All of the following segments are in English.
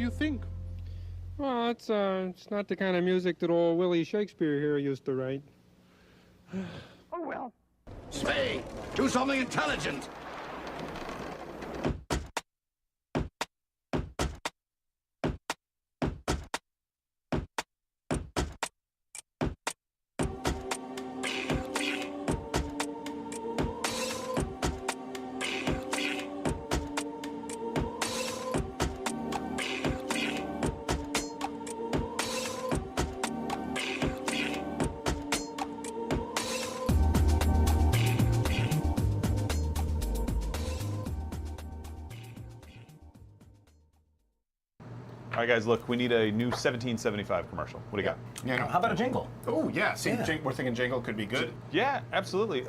you think? Well, it's not the kind of music that old Willie Shakespeare here used to write. Oh, well. Spade, do something intelligent. All right, guys, look, we need a new 1775 commercial. What do you got? Yeah, no. How about a jingle? Oh, yeah. See, we're thinking jingle could be good. Yeah, absolutely.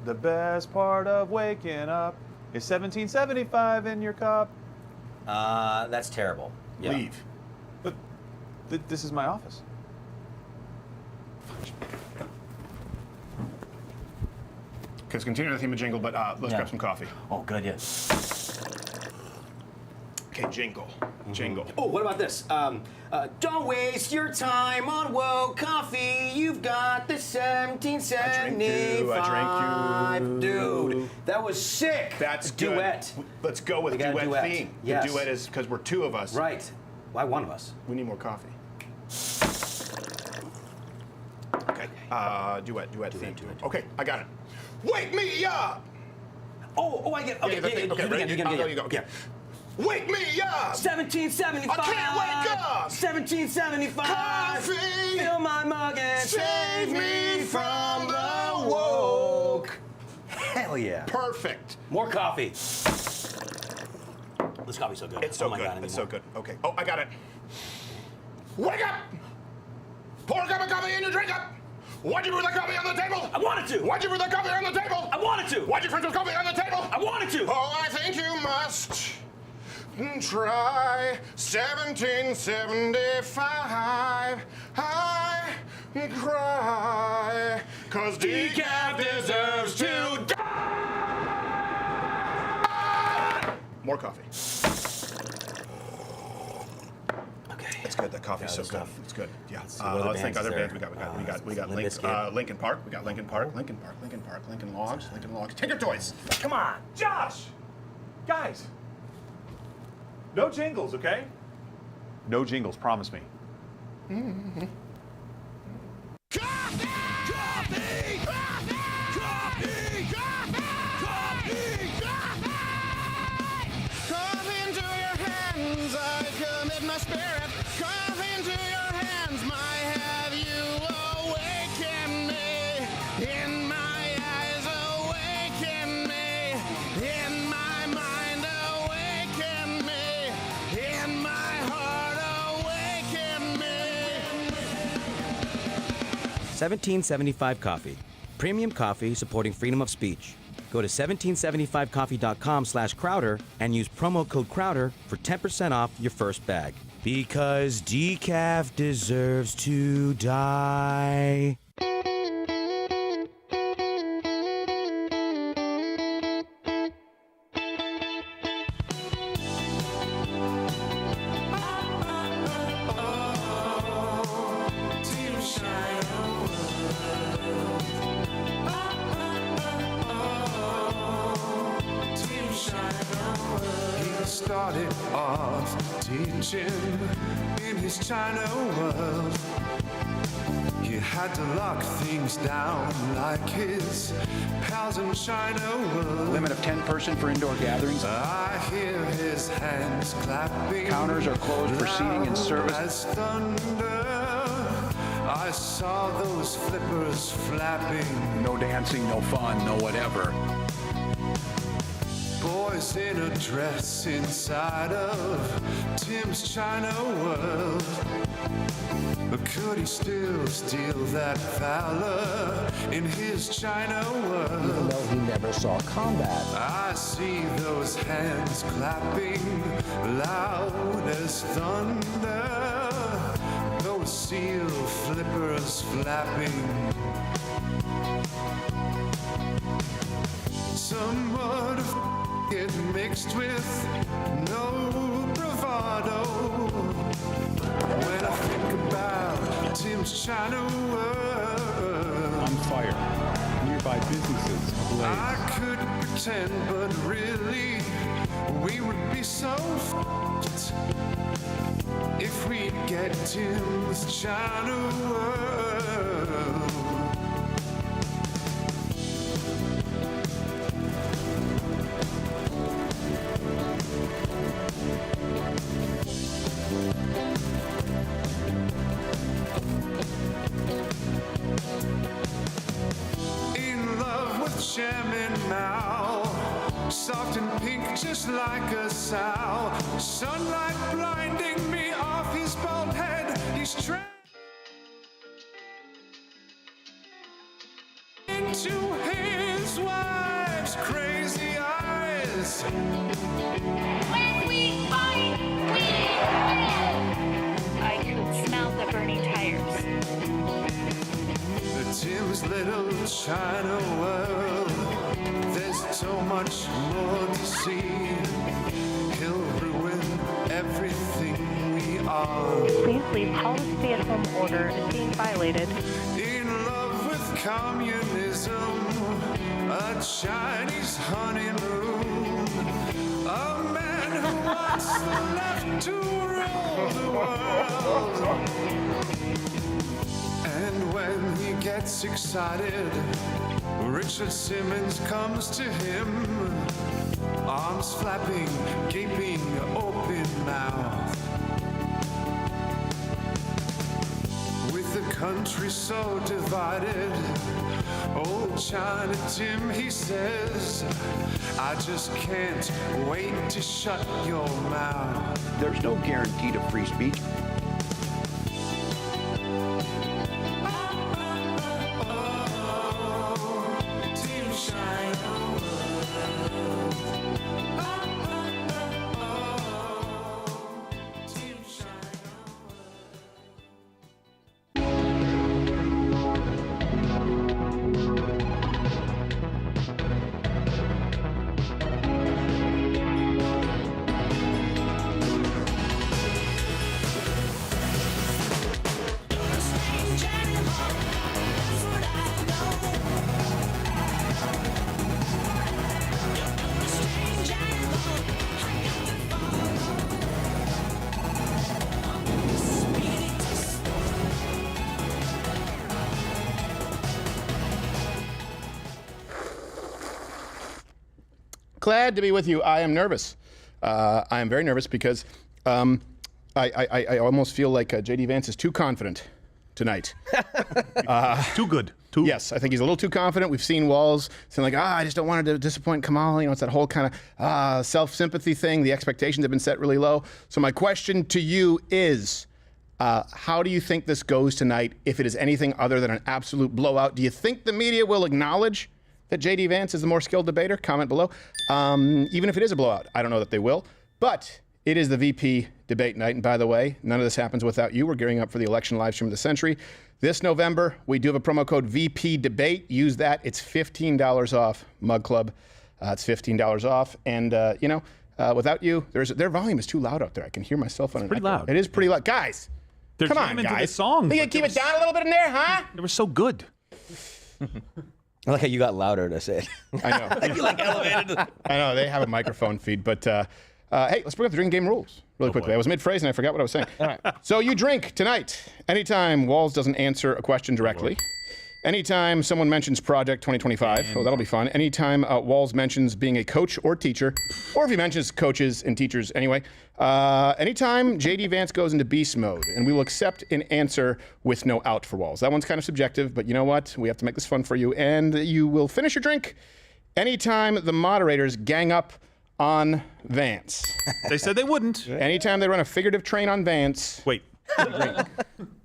The best part of waking up is 1775 in your cup. That's terrible. Yeah. Leave. But this is my office. Okay, let's continue the theme of jingle, but let's grab some coffee. Oh, good, yeah. Okay, jingle. Jingle. Oh, what about this? Don't waste your time on woke coffee. You've got the 1775. I drink you. Dude, that was sick. That's good. Duet. Let's go with duet theme. Yes. The duet is because we're two of us. Right. Why one of us? We need more coffee. Okay. Duet theme. Duet. Okay, I got it. Wake me up! Oh, I get. Okay, okay, ready? There you go. Okay. Wake me up! 1775. I can't wake up! 1775. Coffee! Fill my mug and Save me from the woke. Hell yeah. Perfect. More coffee. This coffee's so good. It's so my good. God, It's so good. Okay. Oh, I got it. Wake up! Pour a cup of coffee in your drink up! Why'd you put the coffee on the table? I wanted to. Why'd you put the coffee on the table? I wanted to. Why'd you put the coffee on the table? I wanted to. Oh, I think you must try 1775. I cry, 'cause decaf deserves to die. More coffee. Okay. It's good. The coffee's so good. stuff. It's good. Yeah. Let's see what other Let's think bands other there. bands we got. Limp Lincoln Park. We got Lincoln Park. Lincoln Logs. Tinker Toys. Come on. Josh! Guys! No jingles, okay? No jingles, promise me. Coffee into your hands, I commit my spirit. Coffee into your hands, my have you awakened me. In my eyes, awaken me. In my mind, awaken me. In my heart, awaken me. 1775 Coffee. Premium coffee supporting freedom of speech. Go to 1775coffee.com/Crowder and use promo code Crowder for 10% off your first bag. Because decaf deserves to die. Started off teaching in his China world. He had to lock things down like his pals in China world. Limit of 10-person for indoor gatherings. I hear his hands clapping. Counters are closed for seating and service. As thunder, I saw those flippers flapping. No dancing, no fun, no whatever. Boys in a dress inside of Tim's China world. But could he still steal that valor in his China world? Even though he never saw combat. I see those hands clapping loud as thunder. Those seal flippers flapping. Some would get mixed with no bravado. China world. On fire. Nearby businesses ablaze. I could pretend, but really, we would be so f***ed if we get in this China world. In love with Chairman Mao, soft and pink just like a sow. Sunlight blinding me off his bald head. He's trying into his wife's crazy eyes. When we fight, we win! I could smell the burning tires. Tim's little China world. There's so much more to see. He'll ruin everything we are. Please leave. Policy at home order is being violated. In love with communism, a Chinese honeymoon, a man who wants the left to rule the world. And when he gets excited, Richard Simmons comes to him, arms flapping, gaping, open mouth. With the country so divided, old China Tim, he says, I just can't wait to shut your mouth. There's no guarantee to free speech. Glad to be with you. I am nervous. I am very nervous because I almost feel like J.D. Vance is too confident tonight. Too good. Yes, I think he's a little too confident. We've seen Walz saying like, I just don't want to disappoint Kamal. You know, it's that whole kind of self-sympathy thing. The expectations have been set really low. So my question to you is, how do you think this goes tonight if it is anything other than an absolute blowout? Do you think the media will acknowledge that J.D. Vance is the more skilled debater? Comment below. Even if it is a blowout, I don't know that they will. But it is the VP debate night. And by the way, none of this happens without you. We're gearing up for the election live stream of the century. This November, we do have a promo code VP debate. Use that. It's $15 off Mug Club. It's $15 off. And, without you, their volume is too loud out there. I can hear myself on it. Pretty loud. It is pretty loud. Guys, They're come on, jamming to guys. the song. Think you keep it down a little bit in there, huh? They were so good. I like how you got louder to say it. I know. You like elevated. I know, they have a microphone feed, but hey, let's bring up the drinking game rules really quickly. boy. I was mid-phrase and I forgot what I was saying. All right. So you drink tonight anytime Walz doesn't answer a question directly. Anytime someone mentions Project 2025, that'll be fun. Anytime Walz mentions being a coach or teacher, or if he mentions coaches and teachers anyway. Anytime J.D. Vance goes into beast mode, and we will accept an answer with no out for Walz. That one's kind of subjective, but you know what? We have to make this fun for you, and you will finish your drink anytime the moderators gang up on Vance. They said they wouldn't. Anytime they run a figurative train on Vance. Wait.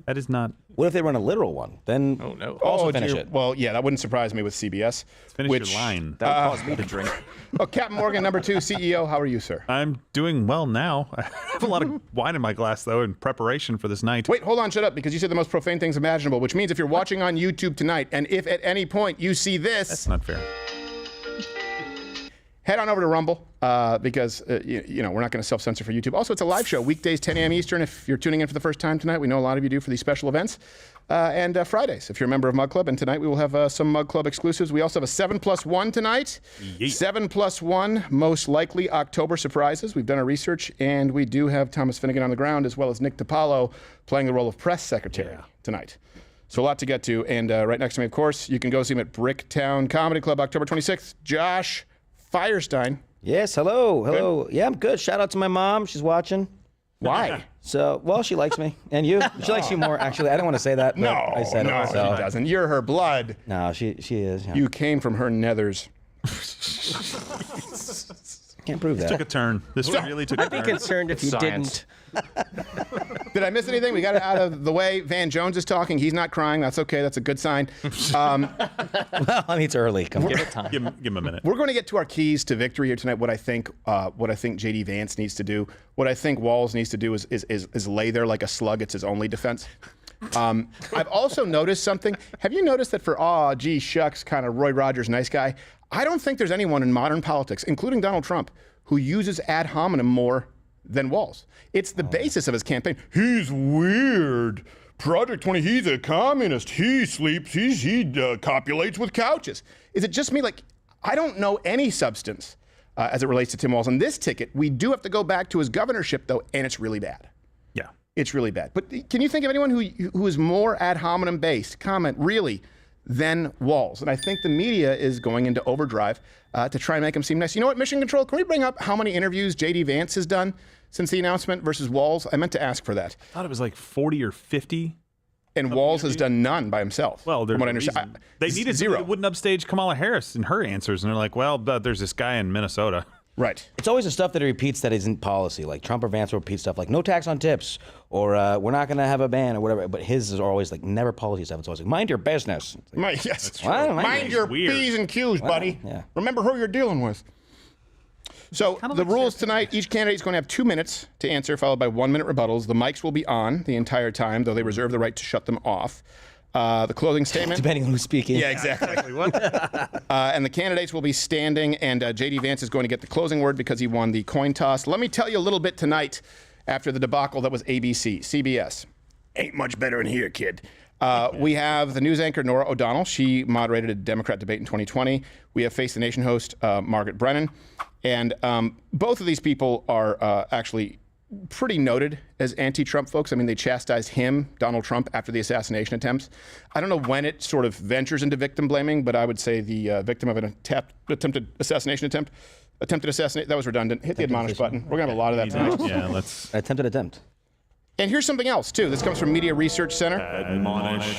That is not. What if they run a literal one? Then also finish it. Well, yeah, that wouldn't surprise me with CBS. Finish your line. That would cause me to drink. Well, Captain Morgan, number 2, CEO, how are you, sir? I'm doing well now. I have a lot of wine in my glass, though, in preparation for this night. Wait, hold on, shut up, because you said the most profane things imaginable, which means if you're watching on YouTube tonight, and if at any point you see this... That's not fair. Head on over to Rumble, because, we're not going to self-censor for YouTube. Also, it's a live show, weekdays, 10 a.m. Eastern. If you're tuning in for the first time tonight, we know a lot of you do for these special events. and Fridays if you're a member of Mug Club. And tonight we will have some Mug Club exclusives. We also have a 7+1 tonight. 7+1 most likely October surprises. We've done our research, and we do have Thomas Finnegan on the ground as well as Nick DiPaolo playing the role of press secretary tonight. So a lot to get to. And right next to me, of course, you can go see him at Bricktown Comedy Club October 26th. Josh Firestine. Yes, hello. Yeah, I'm good. Shout out to my mom. She's watching. Why? So, well, she likes me. And you? She likes you more, actually. I don't want to say that, but I said it. She doesn't. You're her blood. No, she is. Yeah. You came from her nethers. Can't prove that. Took a turn. This really took a turn. I'd be concerned if you didn't. Did I miss anything? We got it out of the way. Van Jones is talking. He's not crying. That's okay. That's a good sign. Well, I mean, it's early. Come on. Give it time. Give him a minute. We're going to get to our keys to victory here tonight. What I think J.D. Vance needs to do. What I think Walz needs to do is lay there like a slug. It's his only defense. I've also noticed something. Have you noticed that for gee shucks kind of Roy Rogers nice guy, I don't think there's anyone in modern politics, including Donald Trump, who uses ad hominem more than Walz. It's the basis of his campaign. He's weird. Project 20, he's a communist. He sleeps, he copulates with couches. Is it just me? Like, I don't know any substance as it relates to Tim Walz. On this ticket, we do have to go back to his governorship, though, and it's really bad. Yeah. It's really bad. But can you think of anyone who is more ad hominem based, comment, really, than Walz? And I think the media is going into overdrive to try and make him seem nice. You know what, Mission Control, can we bring up how many interviews J.D. Vance has done since the announcement versus Walz? I meant to ask for that. I thought it was like 40 or 50. And Walz has done none by himself. Well, there's what I a understand. reason. They needed zero. They wouldn't upstage Kamala Harris in her answers, and they're like, well, there's this guy in Minnesota. Right. It's always the stuff that he repeats that isn't policy. Like Trump or Vance will repeat stuff like no tax on tips or we're not going to have a ban or whatever. But his is always like never policy stuff. It's always like mind your business. Like, Yes. Well, Mind your P's and Q's, buddy. yeah. Remember who you're dealing with. So the rules tonight, each candidate is going to have 2 minutes to answer, followed by 1-minute rebuttals. The mics will be on the entire time, though they reserve the right to shut them off. The closing statement. depending on who's speaking. Yeah, exactly. And the candidates will be standing, and J.D. Vance is going to get the closing word because he won the coin toss. Let me tell you a little bit tonight after the debacle that was ABC, CBS. Ain't much better in here, kid. We have the news anchor, Nora O'Donnell. She moderated a Democrat debate in 2020. We have Face the Nation host, Margaret Brennan. And both of these people are actually pretty noted as anti-Trump folks. I mean, they chastised him, Donald Trump, after the assassination attempts. I don't know when it sort of ventures into victim blaming, but I would say the victim of an attempted assassination that was redundant. Hit the admonish button. We're going to have a lot of that tonight. Yeah, let's. Attempted attempt. And here's something else, too. This comes from Media Research Center. Admonish.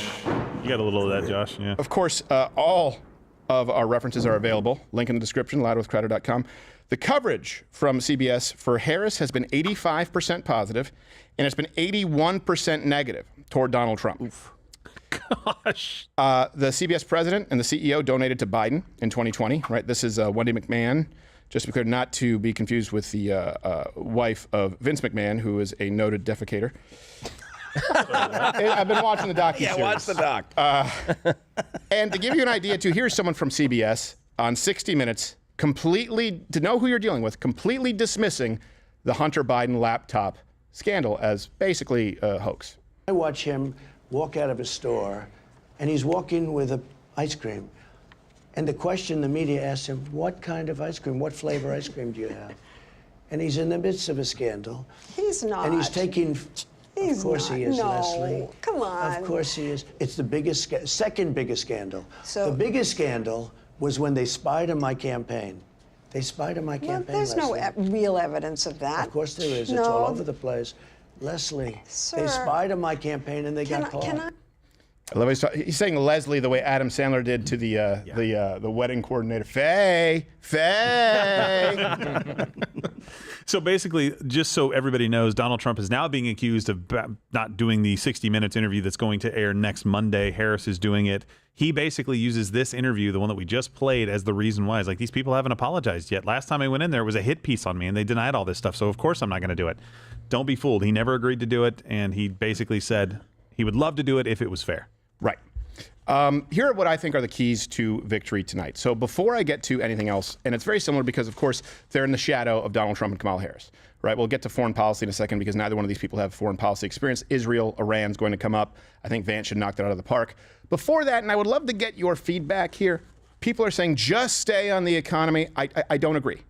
You got a little of that, Josh. Yeah. Of course, all of our references are available. Link in the description, loudwithcrowder.com. The coverage from CBS for Harris has been 85% positive, and it's been 81% negative toward Donald Trump. Oof. Gosh. The CBS president and the CEO donated to Biden in 2020, right? This is Wendy McMahon, just to be clear, not to be confused with the wife of Vince McMahon, who is a noted defecator. I've been watching the docu-series. Yeah, watch the doc. And to give you an idea, too, here's someone from CBS on 60 Minutes, completely, to know who you're dealing with, completely dismissing the Hunter Biden laptop scandal as basically a hoax. I watch him walk out of a store, and he's walking with ice cream. And the question the media asks him, what kind of ice cream, what flavor ice cream do you have? And he's in the midst of a scandal. He's not. And he's taking... He's of course not. he is, No. Leslie. Come on. Of course he is. It's the biggest, second biggest scandal. So- the biggest scandal was when they spied on my campaign. They spied on my Well, campaign, there's no Leslie. real evidence of that. Of course there is. No. It's all over the place. Leslie, Sir, they spied on my campaign and they got caught. Can I? I love he's saying Leslie the way Adam Sandler did to the wedding coordinator. Faye. So basically, just so everybody knows, Donald Trump is now being accused of not doing the 60 Minutes interview that's going to air next Monday. Harris is doing it. He basically uses this interview, the one that we just played, as the reason why. He's like, these people haven't apologized yet. Last time I went in there, it was a hit piece on me, and they denied all this stuff, so of course I'm not going to do it. Don't be fooled. He never agreed to do it, and he basically said he would love to do it if it was fair. Right. Here are what I think are the keys to victory tonight. So before I get to anything else, and it's very similar because, of course, they're in the shadow of Donald Trump and Kamala Harris, right? We'll get to foreign policy in a second because neither one of these people have foreign policy experience. Israel, Iran's going to come up. I think Vance should knock that out of the park. Before that, and I would love to get your feedback here, people are saying just stay on the economy. I don't agree.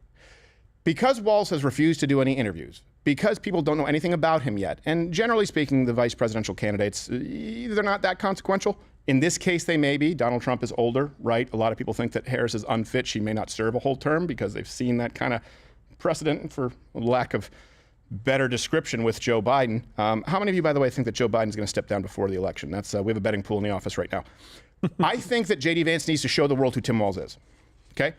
Because Walz has refused to do any interviews, because people don't know anything about him yet, and generally speaking, the vice presidential candidates, they're not that consequential. In this case, they may be. Donald Trump is older, right? A lot of people think that Harris is unfit. She may not serve a whole term because they've seen that kind of precedent, for lack of better description, with Joe Biden. How many of you, by the way, think that Joe Biden's going to step down before the election? That's we have a betting pool in the office right now. I think that J.D. Vance needs to show the world who Tim Walz is, okay?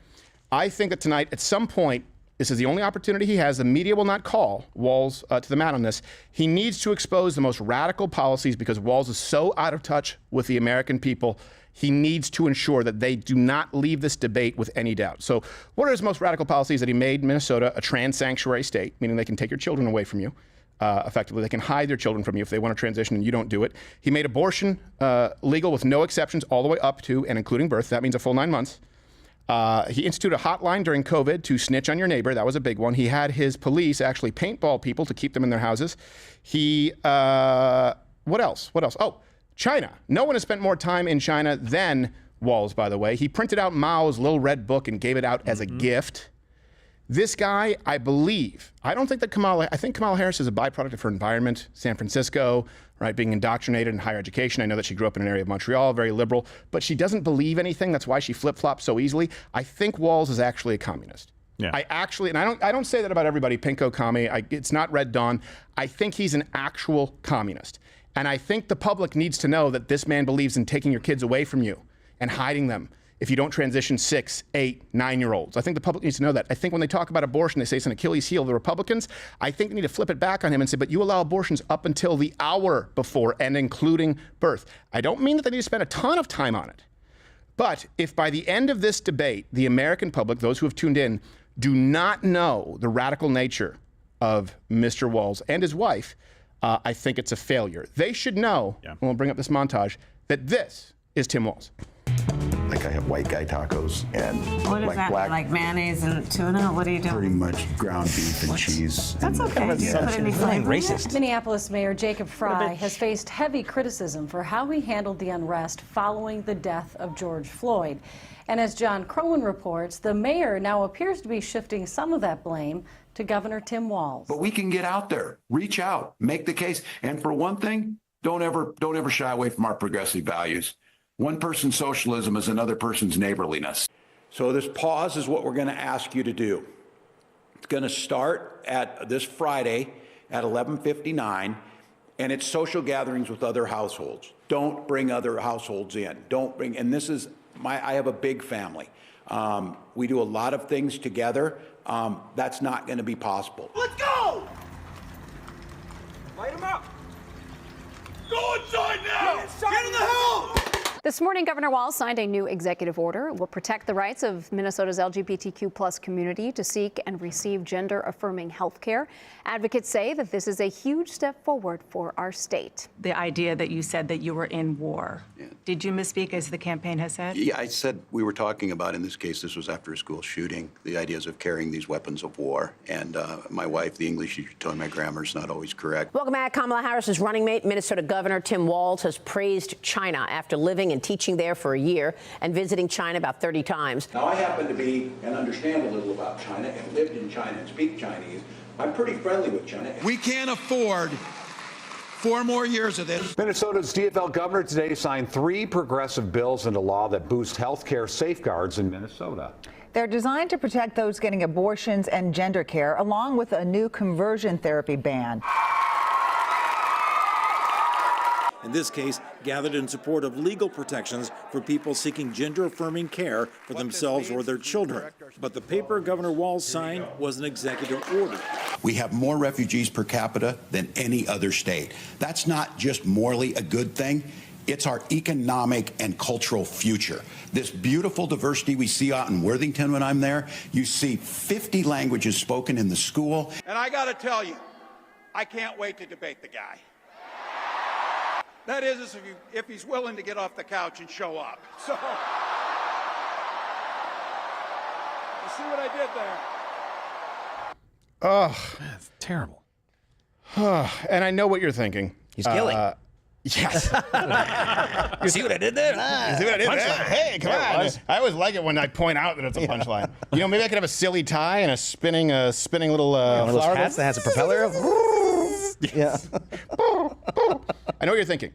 I think that tonight, at some point, this is the only opportunity he has. The media will not call Walz to the mat on this. He needs to expose the most radical policies because Walz is so out of touch with the American people. He needs to ensure that they do not leave this debate with any doubt. So what are his most radical policies? That he made Minnesota a trans sanctuary state, meaning they can take your children away from you. Effectively, they can hide their children from you if they want to transition and you don't do it. He made abortion legal with no exceptions all the way up to and including birth. That means a full 9 months. He instituted a hotline during COVID to snitch on your neighbor. That was a big one. He had his police actually paintball people to keep them in their houses. He, what else? Oh, China. No one has spent more time in China than Walz, by the way. He printed out Mao's little red book and gave it out as a gift. This guy, I don't think that I think Kamala Harris is a byproduct of her environment, San Francisco, right, being indoctrinated in higher education. I know that she grew up in an area of Montreal, very liberal, but she doesn't believe anything. That's why she flip-flops so easily. I think Walz is actually a communist. Yeah. I don't say that about everybody, pinko commie. It's not Red Dawn. I think he's an actual communist. And I think the public needs to know that this man believes in taking your kids away from you and hiding them if you don't transition 6, 8, 9-year-olds. I think the public needs to know that. I think when they talk about abortion, they say it's an Achilles heel of the Republicans. I think they need to flip it back on him and say, but you allow abortions up until the hour before and including birth. I don't mean that they need to spend a ton of time on it. But if by the end of this debate, the American public, those who have tuned in, do not know the radical nature of Mr. Walz and his wife, I think it's a failure. They should know, and we'll bring up this montage, that this is Tim Walz. Like I have white guy tacos and what is like that? black, Like mayonnaise and tuna? What are you doing? pretty much ground beef and cheese. That's and, okay. Do you put any flavor in it? Minneapolis Mayor Jacob Fry has faced heavy criticism for how he handled the unrest following the death of George Floyd. And as John Crowan reports, the mayor now appears to be shifting some of that blame to Governor Tim Walz. But we can get out there, reach out, make the case. And for one thing, don't ever shy away from our progressive values. One person's socialism is another person's neighborliness. So this pause is what we're going to ask you to do. It's going to start at this Friday at 11:59, and it's social gatherings with other households. Don't bring other households in. And this is I have a big family. We do a lot of things together. That's not going to be possible. Let's go! Light him up! Go inside now! Get in the house! This morning, Governor Walz signed a new executive order. It will protect the rights of Minnesota's LGBTQ+ community to seek and receive gender-affirming health care. Advocates say that this is a huge step forward for our state. The idea that you said that you were in war. Yeah. Did you misspeak, as the campaign has said? Yeah, I said we were talking about, in this case, this was after a school shooting, the ideas of carrying these weapons of war. And my wife, the English teacher, told me my grammar is not always correct. Welcome back. Kamala Harris's running mate, Minnesota Governor Tim Walz, has praised China after living and teaching there for a year and visiting China about 30 times. Now, I happen to be and understand a little about China and lived in China and speak Chinese. I'm pretty friendly with China. We can't afford 4 more years of this. Minnesota's DFL governor today signed 3 progressive bills into law that boost health care safeguards in Minnesota. They're designed to protect those getting abortions and gender care, along with a new conversion therapy ban. In this case, gathered in support of legal protections for people seeking gender-affirming care for themselves or their children. But the paper Governor Walz signed was an executive order. We have more refugees per capita than any other state. That's not just morally a good thing. It's our economic and cultural future. This beautiful diversity we see out in Worthington when I'm there, you see 50 languages spoken in the school. And I got to tell you, I can't wait to debate the guy. That is if he's willing to get off the couch and show up. So, you see what I did there? Oh, that's terrible. And I know what you're thinking. He's killing. Yes. You see what I did there? You see what I did there? Hey, come on. I always like it when I point out that it's a punchline. You know, maybe I could have a silly tie and a spinning little one of those flower hats that has a propeller. Yeah. I know what you're thinking.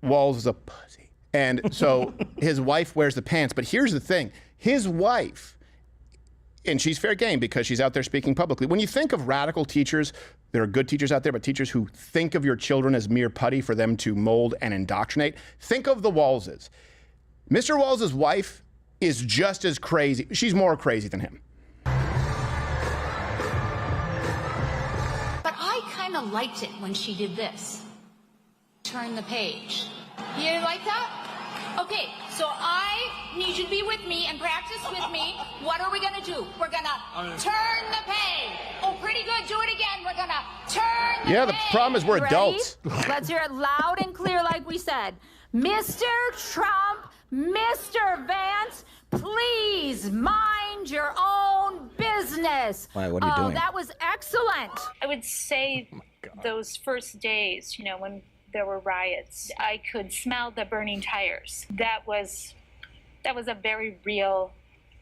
Walz is a pussy. And so his wife wears the pants. But here's the thing. His wife, and she's fair game because she's out there speaking publicly. When you think of radical teachers, there are good teachers out there, but teachers who think of your children as mere putty for them to mold and indoctrinate, think of the Walzes. Mr. Walz's wife is just as crazy. She's more crazy than him. But I kind of liked it when she did this. Turn the page. You like that? Okay, so I need you to be with me and practice with me. What are we gonna do? We're gonna turn the page. Oh, pretty good. Do it again. We're gonna turn the Yeah, page. the problem is we're Ready? adults. Let's hear it loud and clear like we said. Mr. Trump, Mr. Vance, please mind your own business. Why, what are you doing? That was excellent. I would say those first days, you know, when there were riots, I could smell the burning tires. That was a very real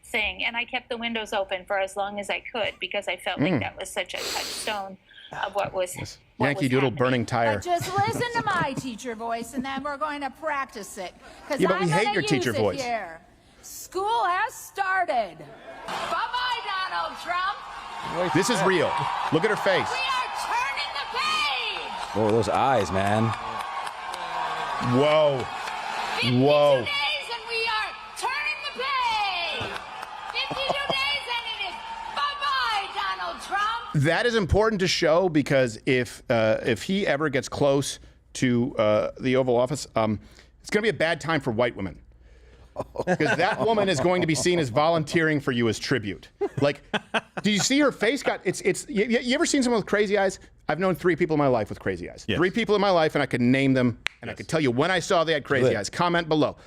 thing. And I kept the windows open for as long as I could because I felt like that was such a touchstone of what was Yankee Doodle burning tire. Just listen to my teacher voice, and then we're going to practice it. Yeah, but we hate your teacher voice. Here. School has started. Bye-bye, Donald Trump. This is real. Look at her face. We are turning the page. Oh, those eyes, man. Whoa. Whoa. Days and we are turning the page. 52 days and it is bye-bye, Donald Trump. That is important to show because if he ever gets close to the Oval Office, it's going to be a bad time for white women. Because that woman is going to be seen as volunteering for you as tribute. Like, do you see her face? You ever seen someone with crazy eyes? I've known 3 people in my life with crazy eyes. Yes. 3 people in my life, and I could name them, and I could tell you when I saw they had crazy eyes. Comment below.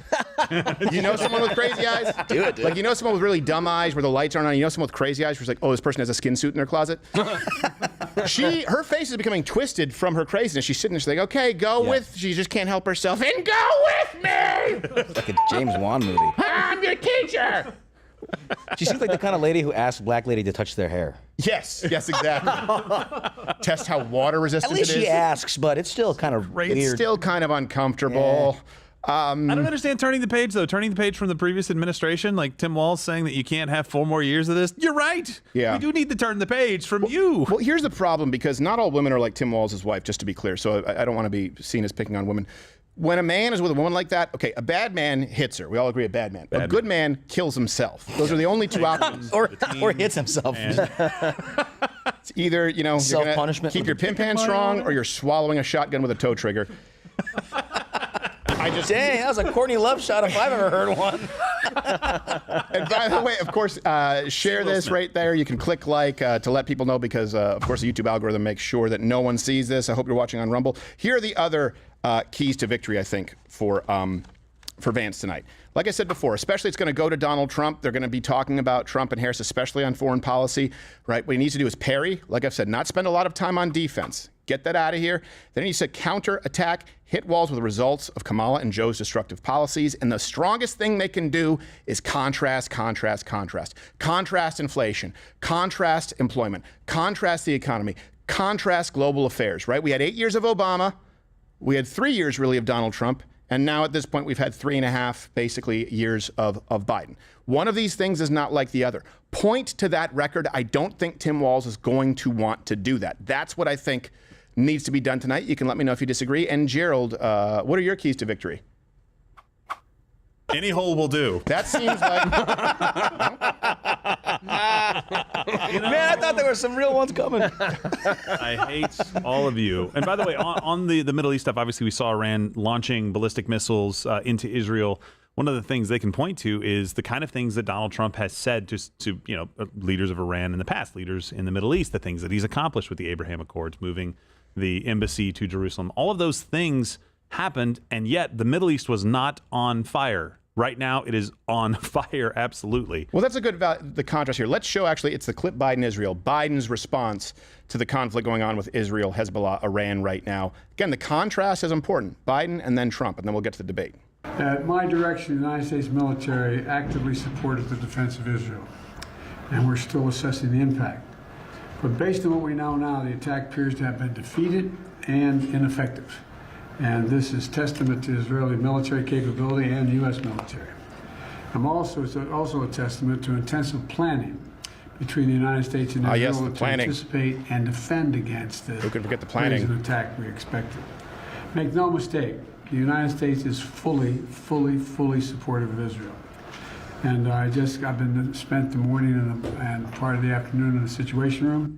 You know someone with crazy eyes? Do it, dude. Like, you know someone with really dumb eyes where the lights aren't on? You know someone with crazy eyes where it's like, oh, this person has a skin suit in their closet? Her face is becoming twisted from her craziness. She's sitting there, she's like, okay, go with, she just can't help herself, and go with me! It's like a James Wan movie. I'm your teacher! She seems like the kind of lady who asks black lady to touch their hair. Yes, exactly. Test how water resistant At least it is. she asks, but it's still kind of weird. It's still kind of uncomfortable. I don't understand turning the page, though. Turning the page from the previous administration, like Tim Walz saying that you can't have 4 more years of this. You're right. Yeah. We do need to turn the page from you. Well, here's the problem, because not all women are like Tim Walz's wife, just to be clear. So I don't want to be seen as picking on women. When a man is with a woman like that, okay, a bad man hits her. We all agree a bad man. A good man kills himself. Those are the only 2 options. or hits himself. It's either, you know, you're gonna Self-punishment. keep your pimp hand strong, or you're swallowing a shotgun with a toe trigger. Dang, that was a Courtney Love shot if I've ever heard one. And by the way, of course, share this right there. You can click like to let people know because, of course, the YouTube algorithm makes sure that no one sees this. I hope you're watching on Rumble. Here are the other keys to victory, I think, for Vance tonight. Like I said before, especially it's going to go to Donald Trump. They're going to be talking about Trump and Harris, especially on foreign policy, right? What he needs to do is parry, like I've said, not spend a lot of time on defense. Get that out of here. Then he needs to counter-attack, hit Walz with the results of Kamala and Joe's destructive policies. And the strongest thing they can do is contrast, contrast, contrast. Contrast inflation, contrast employment, contrast the economy, contrast global affairs, right? We had 8 years of Obama. We had 3 years, really, of Donald Trump. And now at this point, we've had 3.5, basically, years of Biden. One of these things is not like the other. Point to that record. I don't think Tim Walz is going to want to do that. That's what I think needs to be done tonight. You can let me know if you disagree. And Gerald, what are your keys to victory? Any hole will do. That seems like... Man, I thought there were some real ones coming. I hate all of you. And by the way, on the Middle East stuff, obviously we saw Iran launching ballistic missiles into Israel. One of the things they can point to is the kind of things that Donald Trump has said to leaders of Iran in the past, leaders in the Middle East, the things that he's accomplished with the Abraham Accords, moving the embassy to Jerusalem. All of those things happened, and yet the Middle East was not on fire. Right now, it is on fire, absolutely. Well, that's a good the contrast here. Let's show, actually, it's the clip Biden-Israel. Biden's response to the conflict going on with Israel, Hezbollah, Iran right now. Again, the contrast is important. Biden and then Trump, and then we'll get to the debate. At my direction, the United States military actively supported the defense of Israel, and we're still assessing the impact. But based on what we know now, the attack appears to have been defeated and ineffective. And this is testament to Israeli military capability and U.S. military. It's also a testament to intensive planning between the United States and Israel to anticipate and defend against the brazen attack we expected. Make no mistake, the United States is fully supportive of Israel. And I've been spent the morning and part of the afternoon in the Situation Room.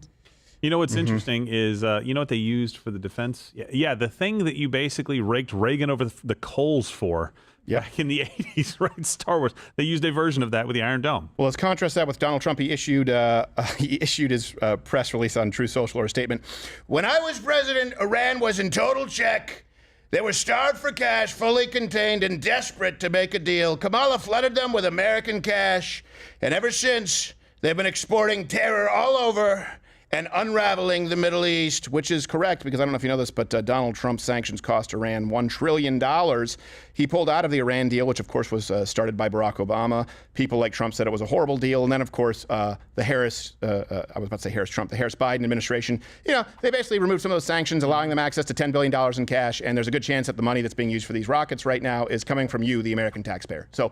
You know what's interesting is, you know what they used for the defense? Yeah, the thing that you basically raked Reagan over the coals for back in the 80s, right? Star Wars. They used a version of that with the Iron Dome. Well, let's contrast that with Donald Trump. He issued his press release on Truth Social, or a statement. When I was president, Iran was in total check. They were starved for cash, fully contained, and desperate to make a deal. Kamala flooded them with American cash, and ever since, they've been exporting terror all over and unraveling the Middle East, which is correct, because I don't know if you know this, but Donald Trump's sanctions cost Iran $1 trillion. He pulled out of the Iran deal, which of course was started by Barack Obama. People like Trump said it was a horrible deal. And then, of course, the Harris-Biden administration, they basically removed some of those sanctions, allowing them access to $10 billion in cash. And there's a good chance that the money that's being used for these rockets right now is coming from you, the American taxpayer. So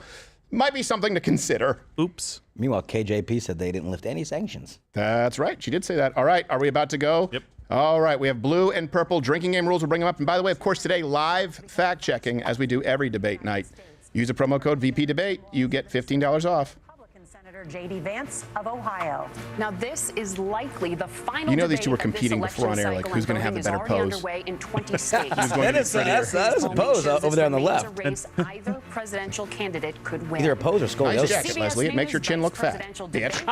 might be something to consider. Oops. Meanwhile, KJP said they didn't lift any sanctions. That's right. She did say that. All right. Are we about to go? Yep. All right. We have blue and purple drinking game rules. We'll bring them up. And by the way, of course, today, live fact checking, as we do every debate night. Use a promo code VPDebate. You get $15 off. Senator J.D. Vance of Ohio. Now, this is likely the final. You know these two were competing before on air, like who's going to have the better pose. In 20 states. That is a pose over there on the left. Either presidential candidate could win. Either a pose or scoliosis. Nice jacket, Leslie. It makes your chin look fat. Bitch.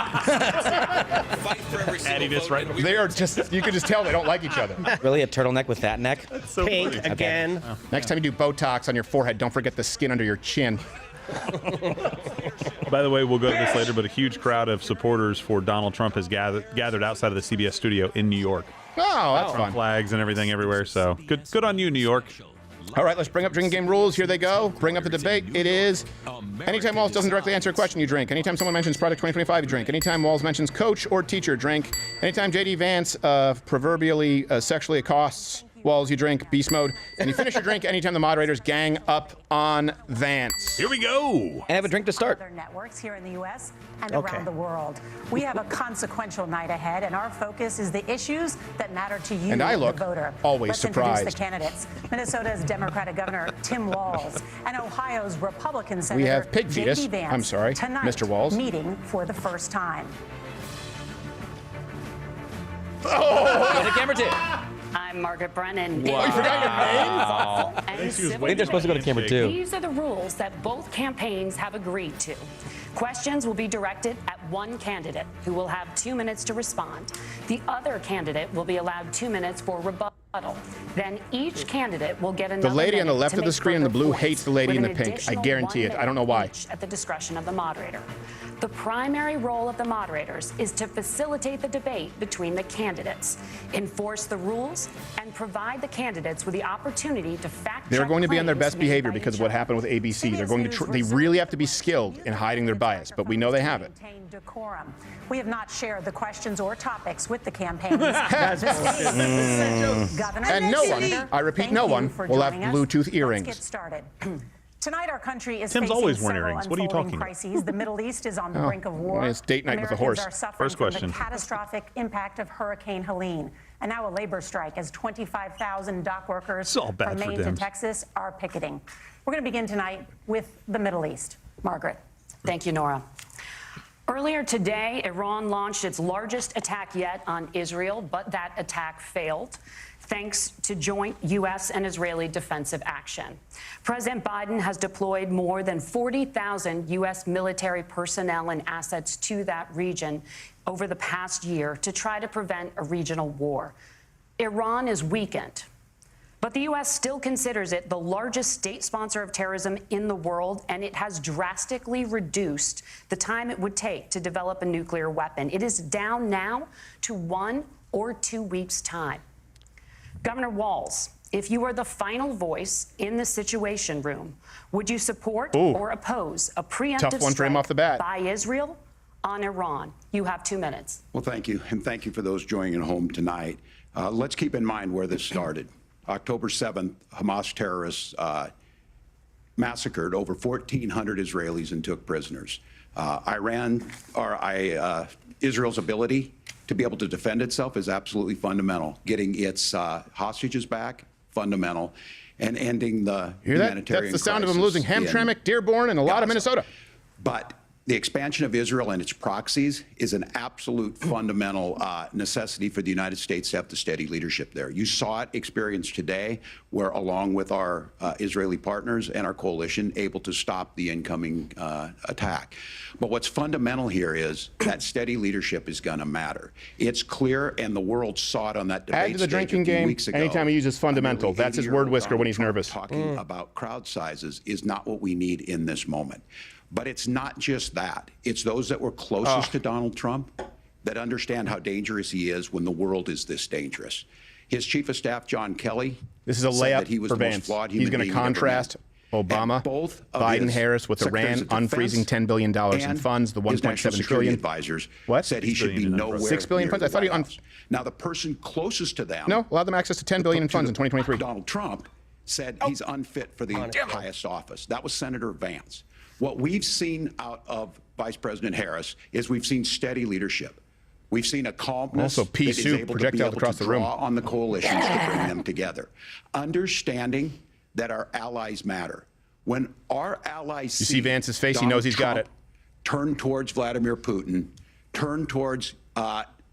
Right. They are just, you can just tell they don't like each other. Really, a turtleneck with that neck? So Pink funny. again. Okay. Next time you do Botox on your forehead, don't forget the skin under your chin. By the way, we'll go to this later, but a huge crowd of supporters for Donald Trump has gathered outside of the CBS studio in New York. Oh, that's fun. Flags and everything everywhere. So good on you, New York. All right, let's bring up drinking game rules. Here they go. Bring up the debate. It is anytime Walz doesn't directly answer a question, you drink. Anytime someone mentions Project 2025, you drink. Anytime Walz mentions coach or teacher, drink. Anytime J.D. Vance proverbially sexually accosts Walz, you drink. Beast mode. And you finish your drink anytime the moderators gang up on Vance. Here we go. And have a drink to start. Other networks here in the U.S. and around the world. We have a consequential night ahead, and our focus is the issues that matter to you, and I look the voter. always Let's surprised. Introduce the candidates. Minnesota's Democratic Governor Tim Walz and Ohio's Republican Senator We have pig fetus. J.D. Vance. I'm sorry, tonight, Mr. Walz. meeting for the first time. Go to camera 2. I'm Margaret Brennan. Wow. You forgot your name? And I think they're supposed to go to camera 2. These are the rules that both campaigns have agreed to. Questions will be directed at one candidate who will have 2 minutes to respond. The other candidate will be allowed 2 minutes for rebuttal. Then each candidate will get another The lady on the minute left to of the make screen in the further blue points, hates the lady with in an the pink. I additional guarantee 1 it. I don't know minute why. each at the discretion of the moderator. The primary role of the moderators is to facilitate the debate between the candidates, enforce the rules, and provide the candidates with the opportunity to fact check. They're going to be on their best claims made behavior by because of each what other. happened with ABC. They're going to. They really have to be skilled in hiding their bias, but we know they have it. Decorum. We have not shared the questions or topics with the campaigns. Governor And no one, I repeat, no one will have Bluetooth earrings. Let's get started. Tonight, our country is Tim's facing always worn several earrings. What are you unfolding talking about? crises. The Middle East is on the brink of war. It's date night with the Americans horse. are suffering First question. from the catastrophic impact of Hurricane Helene. And now a labor strike as 25,000 dock workers It's all bad from for Maine to Dems. Texas are picketing. We're going to begin tonight with the Middle East. Margaret. Thank you, Nora. Earlier today, Iran launched its largest attack yet on Israel, but that attack failed, thanks to joint U.S. and Israeli defensive action. President Biden has deployed more than 40,000 U.S. military personnel and assets to that region over the past year to try to prevent a regional war. Iran is weakened, but the U.S. still considers it the largest state sponsor of terrorism in the world, and it has drastically reduced the time it would take to develop a nuclear weapon. It is down now to 1 or 2 weeks' time. Governor Walz, if you were the final voice in the Situation Room, would you support or oppose a preemptive Tough one for him off the bat. by Israel on Iran? You have 2 minutes. Well, thank you. And thank you for those joining at home tonight. Let's keep in mind where this started. October 7th, Hamas terrorists massacred over 1,400 Israelis and took prisoners. Israel's ability to be able to defend itself is absolutely fundamental. Getting its hostages back, fundamental, and ending the humanitarian crisis. That's the sound of them losing Hamtramck, Dearborn, and a lot of Minnesota. But the expansion of Israel and its proxies is an absolute fundamental necessity for the United States to have the steady leadership there. You saw it experienced today, where along with our Israeli partners and our coalition, able to stop the incoming attack. But what's fundamental here is that steady leadership is going to matter. It's clear, and the world saw it on that debate Add to the stage drinking a few game. weeks ago. Anytime he uses fundamental, that's his word whisker when he's nervous. Talking about crowd sizes is not what we need in this moment. But it's not just that. It's those that were closest to Donald Trump that understand how dangerous he is when the world is this dangerous. His chief of staff, John Kelly, this is a said layup that he was for the most Vance. flawed He's human going being to ever contrast met. Obama, Both of Biden, his Harris with Iran secretaries of unfreezing $10 billion in funds, the his national 1.7 security trillion. advisors What? said he should be nowhere $6 billion near funds? I the thought he White House. Now, the person closest to them, No, allowed them access to $10 billion in funds in 2023. Donald Trump, said he's unfit for the highest office. That was Senator Vance. What we've seen out of Vice President Harris is we've seen steady leadership. We've seen a calmness Also, pea that is soup able to be projectile able across to the room. draw on the coalitions to bring them together. Understanding that our allies matter. When our allies You see Vance's face, he Donald knows he's got Trump it. turn towards Vladimir Putin, turn towards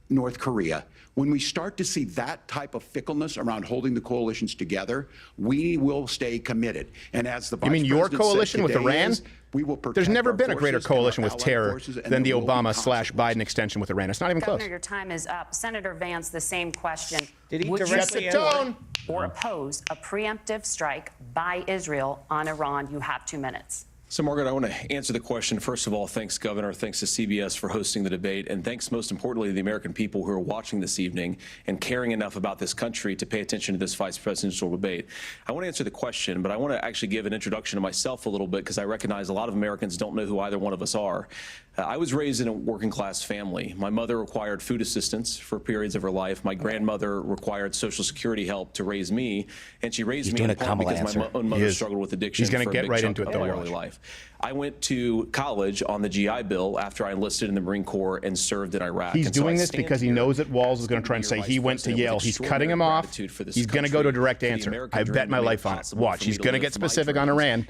North Korea, when we start to see that type of fickleness around holding the coalitions together, we will stay committed. And as the Vice You mean your President said coalition with today Iran? is, we will protect There's never our been a greater forces and our coalition with allied terror forces, and than the there will be Obama/Biden extension with Iran. It's not even close. Governor, your time is up. Senator Vance, the same question. Did he Would you directly support answer? or oppose a preemptive strike by Israel on Iran? You have 2 minutes. So, Margaret, I want to answer the question. First of all, thanks, Governor. Thanks to CBS for hosting the debate. And thanks, most importantly, to the American people who are watching this evening and caring enough about this country to pay attention to this vice presidential debate. I want to answer the question, but I want to actually give an introduction to myself a little bit because I recognize a lot of Americans don't know who either one of us are. I was raised in a working class family. My mother required food assistance for periods of her life. My grandmother required Social Security help to raise me. And she raised me in part because my own mother struggled with addiction He's going for to a get big right chunk into it. of my Don't early worry. life. I went to college on the GI Bill after I enlisted in the Marine Corps and served in Iraq. He's And so doing I this stand because he here knows that Walz is going to try and say he went to Yale. He's cutting him off. He's going to go to a direct answer. I bet my life on it. Watch. He's going to get specific on Iran.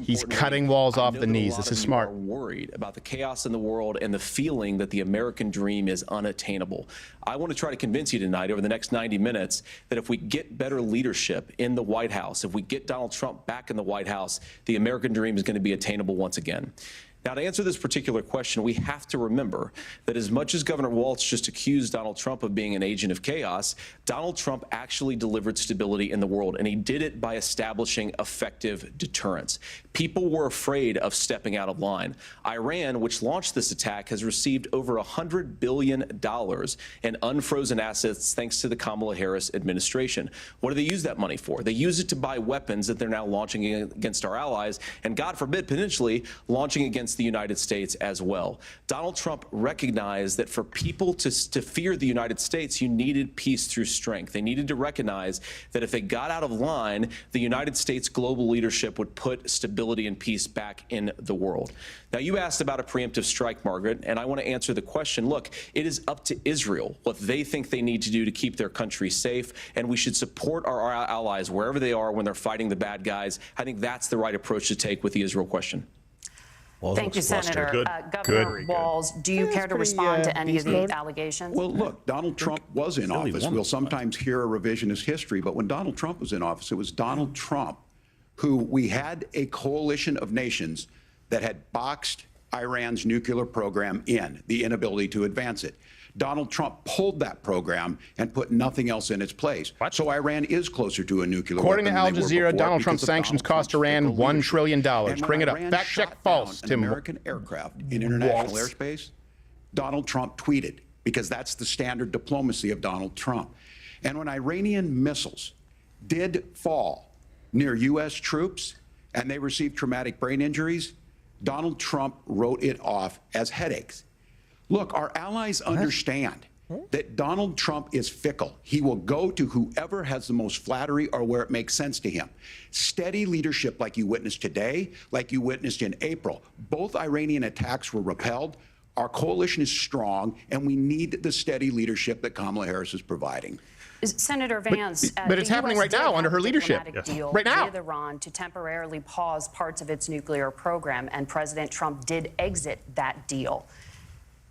He's cutting Walz off the knees. This is smart. Worried about the chaos in the world and the feeling that the American dream is unattainable. I want to try to convince you tonight over the next 90 minutes that if we get better leadership in the White House, if we get Donald Trump back in the White House, the American dream is going to be attainable once again. Now, to answer this particular question, we have to remember that as much as Governor Walz just accused Donald Trump of being an agent of chaos, Donald Trump actually delivered stability in the world, and he did it by establishing effective deterrence. People were afraid of stepping out of line. Iran, which launched this attack, has received over $100 billion in unfrozen assets thanks to the Kamala Harris administration. What do they use that money for? They use it to buy weapons that they're now launching against our allies, and God forbid, potentially launching against the United States as well. Donald Trump recognized that for people to fear the United States, you needed peace through strength. They needed to recognize that if they got out of line, the United States global leadership would put stability and peace back in the world. Now, you asked about a preemptive strike, Margaret, and I want to answer the question. Look, it is up to Israel what they think they need to do to keep their country safe, and we should support our allies wherever they are when they're fighting the bad guys. I think that's the right approach to take with the Israel question. Thank you, Senator. Governor Walz, do you care to respond to any of the allegations? Well, look, Donald Trump was in office. We'll sometimes hear a revisionist history, but when Donald Trump was in office, it was Donald Trump who we had a coalition of nations that had boxed Iran's nuclear program in, the inability to advance it. Donald Trump pulled that program and put nothing else in its place. So Iran is closer to a nuclear According to weapon Al than they were Jazeera, before Donald because Trump's of sanctions Donald cost Trump's Iran fickle $1 leadership. trillion. And Bring it when up. Iran Fact check shot false, down Tim. an American aircraft in international airspace, Donald Trump tweeted, because that's the standard diplomacy of Donald Trump. And when Iranian missiles did fall near U.S. troops and they received traumatic brain injuries, Donald Trump wrote it off as headaches. Look, our allies understand that Donald Trump is fickle. He will go to whoever has the most flattery or where it makes sense to him. Steady leadership like you witnessed today, like you witnessed in April. Both Iranian attacks were repelled. Our coalition is strong, and we need the steady leadership that Kamala Harris is providing. Senator Vance, but it's happening right now under her leadership. Deal Right now. with Iran to temporarily pause parts of its nuclear program, and President Trump did exit that deal.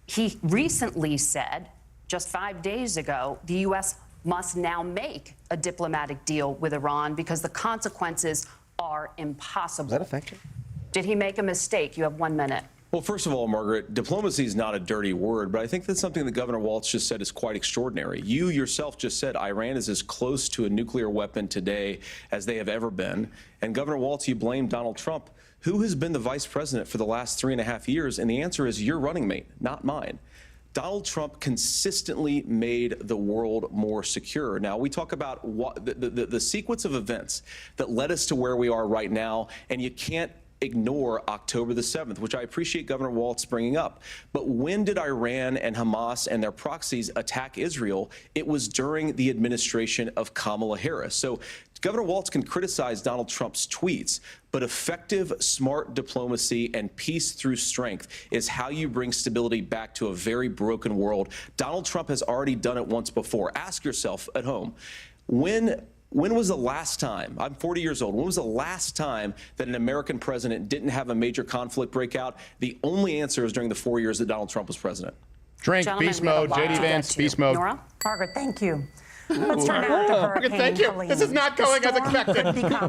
He recently said, just 5 days ago, the U.S. must now make a diplomatic deal with Iran because the consequences are impossible. Is that effective? Did he make a mistake? You have 1 minute. Well, first of all, Margaret, diplomacy is not a dirty word, but I think that's something that Governor Walz just said is quite extraordinary. You yourself just said Iran is as close to a nuclear weapon today as they have ever been. And Governor Walz, you blamed Donald Trump. Who has been the vice president for the last 3.5 years? And the answer is your running mate, not mine. Donald Trump consistently made the world more secure. Now, we talk about what, the sequence of events that led us to where we are right now, and you can't ignore October the 7th, which I appreciate Governor Walz bringing up. But when did Iran and Hamas and their proxies attack Israel? It was during the administration of Kamala Harris. So Governor Walz can criticize Donald Trump's tweets, but effective, smart diplomacy and peace through strength is how you bring stability back to a very broken world. Donald Trump has already done it once before. Ask yourself at home, when was the last time, I'm 40 years old, when was the last time that an American president didn't have a major conflict break out? The only answer is during the 4 years that Donald Trump was president. Drink, Gentlemen, beast we have a mode, lot J.D. to Vance, get to. beast mode. Nora? Margaret, thank you. Let's turn now to Hurricane Thank you. Helene. This is not going as expected.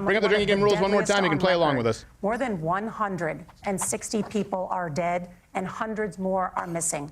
Bring up the drinking game rules one more time. You can play along with us. More than 160 people are dead and hundreds more are missing.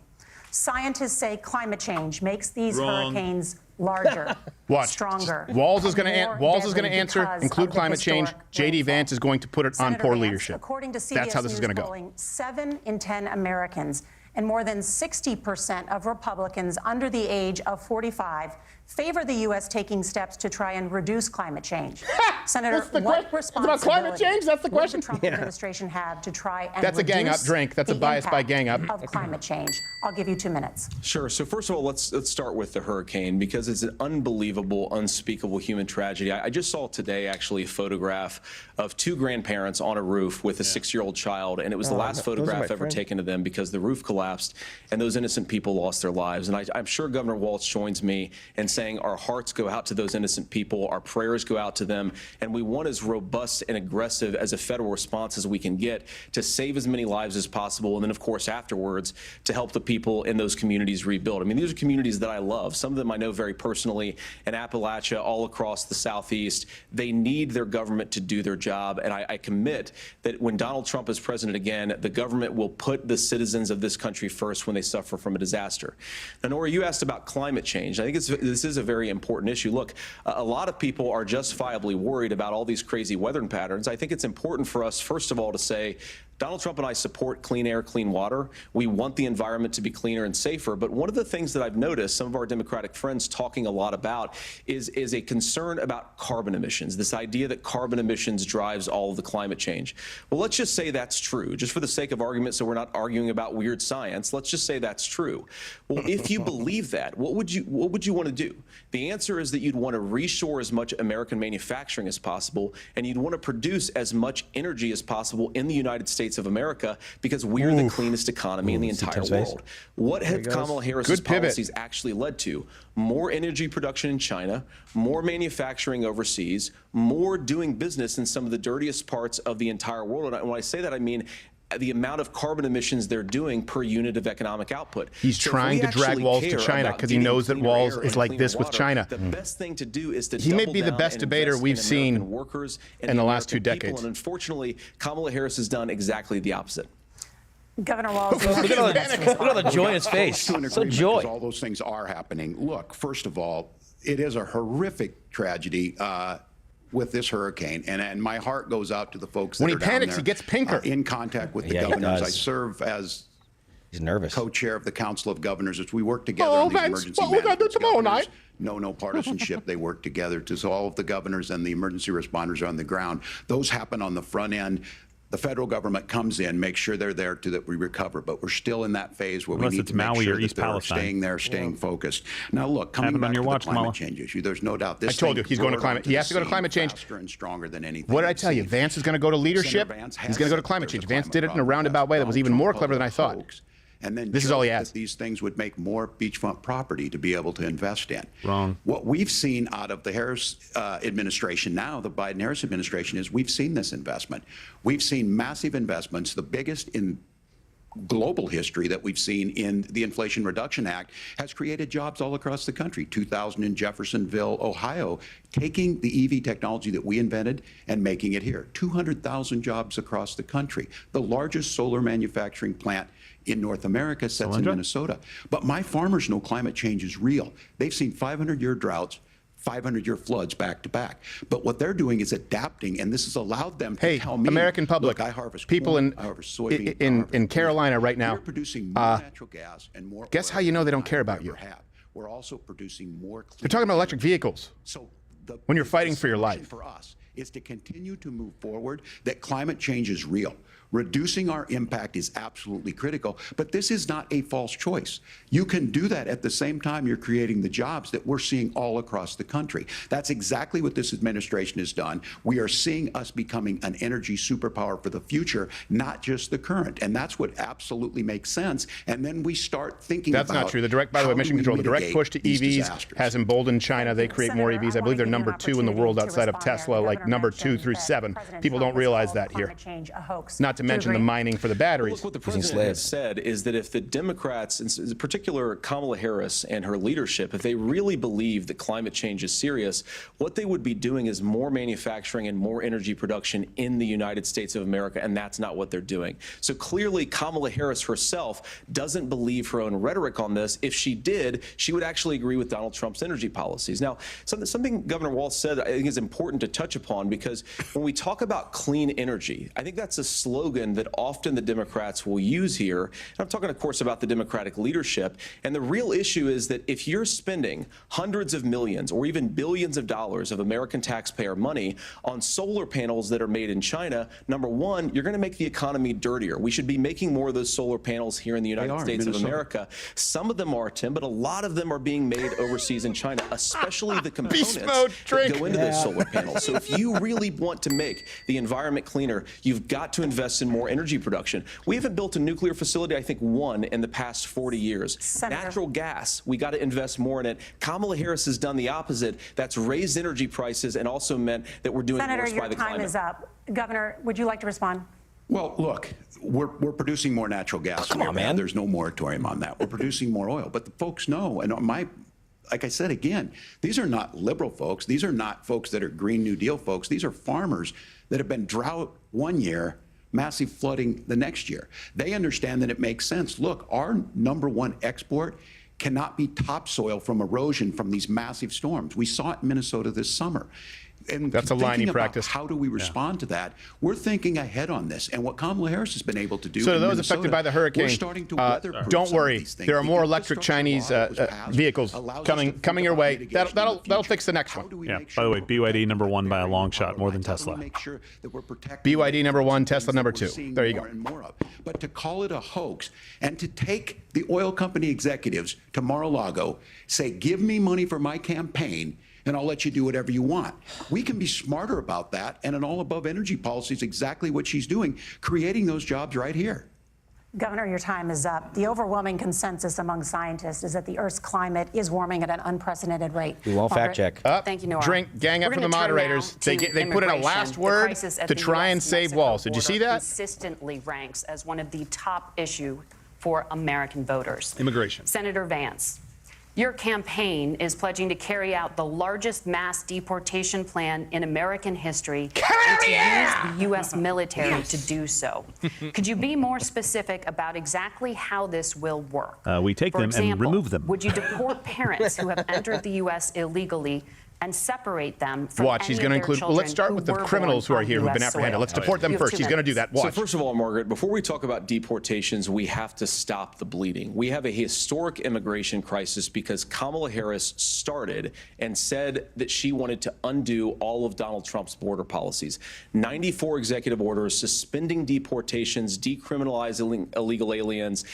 Scientists say climate change makes these hurricanes larger, Watch. stronger. Walz is going to deadly answer, because include of the climate change. historic J.D. rainfall. Vance is going to put it on Senator poor Vance, leadership. According to CBS That's how this is News going to go. polling, 7 in 10 Americans and more than 60% of Republicans under the age of 45 favor the U.S. taking steps to try and reduce climate change. Senator, what responsibility about climate change? That's the question. would the Trump administration have to try and That's a gang up drink. That's a the bias by impact gang up. of climate change? I'll give you 2 minutes. Sure. So first of all, let's start with the hurricane because it's an unbelievable, unspeakable human tragedy. I just saw today actually a photograph of 2 grandparents on a roof with a 6-year-old child, and it was the last photograph ever taken of them because the roof collapsed and those innocent people lost their lives. And I'm sure Governor Walz joins me in saying our hearts go out to those innocent people, our prayers go out to them, and we want as robust and aggressive as a federal response as we can get to save as many lives as possible, and then of course afterwards to help the people in those communities rebuild. I mean, these are communities that I love. Some of them I know very personally in Appalachia, all across the Southeast. They need their government to do their job, and I commit that when Donald Trump is president again, the government will put the citizens of this country first when they suffer from a disaster. Now, Nora, you asked about climate change. I think this is a very important issue. Look, a lot of people are justifiably worried about all these crazy weather patterns. I think it's important for us, first of all, to say Donald Trump and I support clean air, clean water. We want the environment to be cleaner and safer. But one of the things that I've noticed some of our Democratic friends talking a lot about is a concern about carbon emissions, this idea that carbon emissions drives all of the climate change. Well, let's just say that's true, just for the sake of argument, so we're not arguing about weird science. Let's just say that's true. Well, if you believe that, what would you want to do? The answer is that you'd want to reshore as much American manufacturing as possible, and you'd want to produce as much energy as possible in the United States of America because we're the cleanest economy in the entire world. What have Kamala Harris's policies actually led to? More energy production in China, more manufacturing overseas, more doing business in some of the dirtiest parts of the entire world. And when I say that, I mean the amount of carbon emissions they're doing per unit of economic output. He's trying to drag Walz to China because he knows that Walz is like this with China. The best thing to do is to he may be the best debater we've seen in the last 2 decades. And unfortunately, Kamala Harris has done exactly the opposite. Governor Walz. Look at all the joy in his face. So joy. All those things are happening. Look, first of all, it is a horrific tragedy with this hurricane, and my heart goes out to the folks that When he are down panics, there, he gets pinker. in contact with the Yeah, he governors. does. I serve as He's nervous. co-chair of the Council of Governors as we work together Oh, on these Vance, emergency what we gonna do management. tomorrow Governors, night? No partisanship. They work together. So all of the governors and the emergency responders are on the ground. Those happen on the front end. The federal government comes in, makes sure they're there to that we recover. But we're still in that phase where Unless we need it's to make Maui sure or that East they're Palestine. staying there, staying focused. Now, look, coming Happened on back your to watch, the climate Kamala. change issue, there's no doubt this I told thing you he's going to roared climate. onto He the has to go to scene climate change. faster and stronger than anything What did I we've tell you? seen. Vance is going to go to leadership. Senator Vance has He's going to go to said climate there's change. a Vance climate did it in a problem. roundabout way that was Donald even Trump more called clever it than I a thought. hoax. And then This is all he joked has. that these things would make more beachfront property to be able to invest in. Wrong. What we've seen out of the Harris administration now, the Biden-Harris administration, is we've seen this investment. We've seen massive investments, the biggest in global history that we've seen in the Inflation Reduction Act, has created jobs all across the country. 2,000 in Jeffersonville, Ohio, taking the EV technology that we invented and making it here. 200,000 jobs across the country. The largest solar manufacturing plant in North America sits in Minnesota. But my farmers know climate change is real. They've seen 500-year droughts, 500-year floods back to back. But what they're doing is adapting, and this has allowed them to tell me, American public, look, I harvest people corn, I harvest soybean, in Carolina right now, we're producing more natural gas and more guess oil how you know they than don't care I about ever you? have. We're also producing more clean. They're talking about electric vehicles. So when you're fighting for your solution life. for us is to continue to move forward, that climate change is real. Reducing our impact is absolutely critical, but this is not a false choice. You can do that at the same time you're creating the jobs that we're seeing all across the country. That's exactly what this administration has done. We are seeing us becoming an energy superpower for the future, not just the current. And that's what absolutely makes sense. And then we start thinking That's about not true. The direct, by the way, how do mission we control, the direct mitigate push to these EVs disasters. has emboldened China. They create more Senator, EVs. I believe they're wanna number give you 2 in the an world opportunity to outside of respond Tesla, there. like Governor number 2 mentioned through that 7. President People Trump don't realize has that called here. climate change a hoax. Not to Do you mention the agree? mining for the batteries. Look, what the president has said is that if the Democrats, in particular Kamala Harris and her leadership, if they really believe that climate change is serious, what they would be doing is more manufacturing and more energy production in the United States of America, and that's not what they're doing. So clearly Kamala Harris herself doesn't believe her own rhetoric on this. If she did, she would actually agree with Donald Trump's energy policies. Now, something Governor Walz said I think is important to touch upon, because when we talk about clean energy, I think that's a slogan that often the Democrats will use here. And I'm talking, of course, about the Democratic leadership. And the real issue is that if you're spending hundreds of millions or even billions of dollars of American taxpayer money on solar panels that are made in China, number one, you're going to make the economy dirtier. We should be making more of those solar panels here in the United States of America. Some of them are, Tim, but a lot of them are being made overseas in China, especially the components that go into those solar panels. So if you really want to make the environment cleaner, you've got to invest in more energy production. We haven't built a nuclear facility, I think, one in the past 40 years. Natural gas, we got to invest more in it. Kamala Harris has done the opposite. That's raised energy prices and also meant that we're doing Senator, worse by your the time climate. is up. Governor, would you like to respond? Well, look, we're producing more natural gas. Come on, man. There's no moratorium on that. We're producing more oil. But the folks know, and like I said again, these are not liberal folks. These are not folks that are Green New Deal folks. These are farmers that have been drought one year, massive flooding the next year. They understand that it makes sense. Look, our #1 export cannot be topsoil from erosion from these massive storms. We saw it in Minnesota this summer. And That's a line thinking he about practiced. How do we respond to that? We're thinking ahead on this. And what Kamala Harris has been able to do So to in those Minnesota, affected by the hurricane, we're starting to weatherproof don't some of worry. these things. There are The more electric infrastructure Chinese law that was passed vehicles allows us coming to think your about way. mitigation in the That'll future. fix the next How one. do we Yeah. make By the sure way, that BYD we're #1 by a long protecting shot, more than our lives? How Tesla. do we make sure that we're protecting BYD #1, the Tesla things that we're #2. seeing There you more go. and more of. But to call it a hoax and to take the oil company executives to Mar-a-Lago, say, give me money for my campaign, and I'll let you do whatever you want. We can be smarter about that, and an all-above energy policy is exactly what she's doing, creating those jobs right here. Governor, your time is up. The overwhelming consensus among scientists is that the Earth's climate is warming at an unprecedented rate. We won't fact check. Thank you, Nora. Drink, gang up We're from the gonna turn moderators. now They to put in a immigration. last The word crisis at to the try and save US-Mexico Walz. Did you see border that? Consistently ranks as one of the top issue for American voters. Immigration. Senator Vance, Your campaign is pledging to carry out the largest mass deportation plan in American history and to use the U.S. military to do so. Could you be more specific about exactly how this will work? We take For them example, and remove them. Would you deport parents who have entered the U.S. illegally and separate them from Watch, any he's of going to their include. children Let's start who with the were criminals who born are here on who've been US apprehended. soil? Let's deport them You have first. 2 He's going to do minutes. that. Watch. So first of all, Margaret, before we talk about deportations, we have to stop the bleeding. We have a historic immigration crisis because Kamala Harris started and said that she wanted to undo all of Donald Trump's border policies. 94 executive orders suspending deportations, decriminalizing illegal aliens,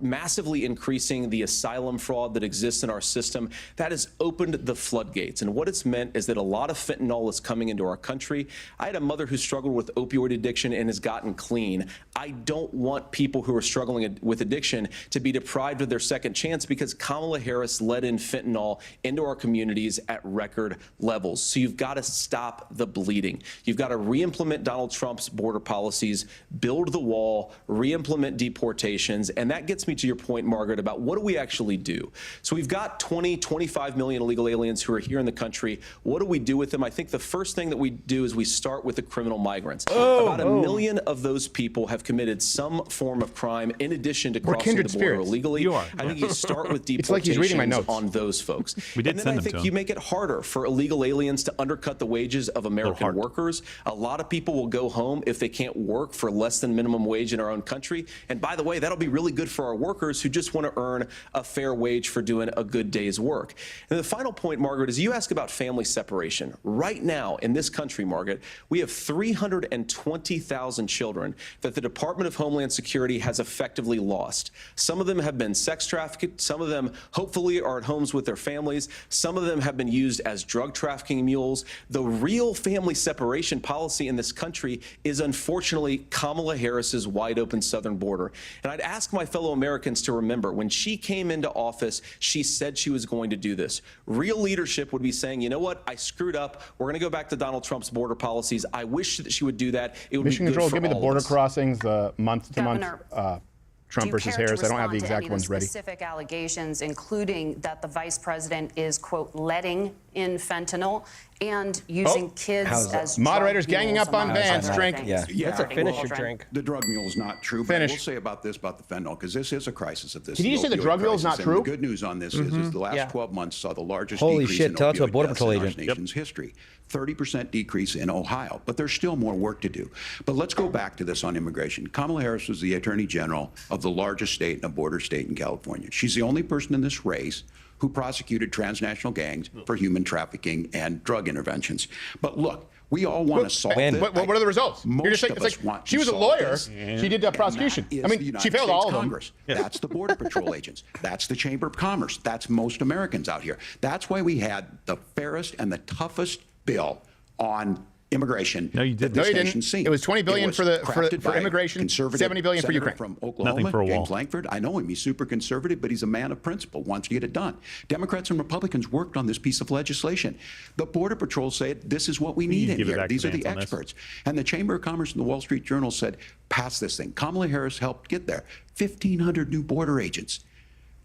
massively increasing the asylum fraud that exists in our system. That has opened the floodgates. And what it's meant is that a lot of fentanyl is coming into our country. I had a mother who struggled with opioid addiction and has gotten clean. I don't want people who are struggling with addiction to be deprived of their second chance because Kamala Harris let in fentanyl into our communities at record levels. So you've got to stop the bleeding. You've got to re-implement Donald Trump's border policies, build the wall, re-implement deportations. And that gets me to your point, Margaret, about what do we actually do? So we've got 25 million illegal aliens who are here in the country. What do we do with them? I think the first thing that we do is we start with the criminal migrants. About 1 million of those people have committed some form of crime in addition to crossing the border illegally. You are. I think you start with It's like he's reading my deportations notes. on those folks. We did and then send I them to think him. you make it harder for illegal aliens to undercut the wages of American workers. A lot of people will go home if they can't work for less than minimum wage in our own country. And by the way, that'll be really good for our workers who just want to earn a fair wage for doing a good day's work. And the final point, Margaret, is you ask about family separation. Right now in this country, Margaret, we have 320,000 children that the Department of Homeland Security has effectively lost. Some of them have been sex trafficked. Some of them hopefully are at homes with their families. Some of them have been used as drug trafficking mules. The real family separation policy in this country is unfortunately Kamala Harris's wide open southern border. And I'd ask my fellow Americans to remember when she came into office, she said she was going to do this. Real leadership would be saying, you know what, I screwed up. We're going to go back to Donald Trump's border policies. I wish that she would do that. It would Mission be good Control, for give me the all of border us. crossings, the month-to-month Governor, Trump do you versus care to Harris. I don't have the respond to exact any ones of the ready. specific allegations, including that the vice president is, quote, letting in fentanyl and using kids as Moderators drug ganging mules, up on among Vance. other Drink. things. Let's Hurting your children. The drug mule is not true. But I will say about this, about the fentanyl, because this is a crisis of this. Did you just say the opioid drug mule is crisis. not And true? The good news on this is the last 12 months saw the largest Holy decrease shit, in tell it to a opioid Border deaths Patrol in our agent. nation's history. 30% decrease in Ohio, but there's still more work to do. But let's go back to this on immigration. Kamala Harris was the Attorney General of the largest state and a border state in California. She's the only person in this race who prosecuted transnational gangs for human trafficking and drug interventions. But look, we all want to solve this. What are the results? Most You're just saying, of it's us like, want she to was a solve lawyer. this. She did prosecution. And I that is mean, the she United failed States all of them. Congress. That's the Border Patrol agents. That's the Chamber of Commerce. That's most Americans out here. That's why we had the fairest and the toughest bill on immigration. No, you didn't. No, you didn't. It was $20 billion for immigration, $70 billion for Senator Ukraine. From Oklahoma, Nothing for a wall. James Lankford. I know him. He's super conservative, but he's a man of principle, wants to get it done. Democrats and Republicans worked on this piece of legislation. The Border Patrol said this is what we need in give it here. back to These are the Vance on this. experts. And the Chamber of Commerce and the Wall Street Journal said, pass this thing. Kamala Harris helped get there. 1,500 new border agents.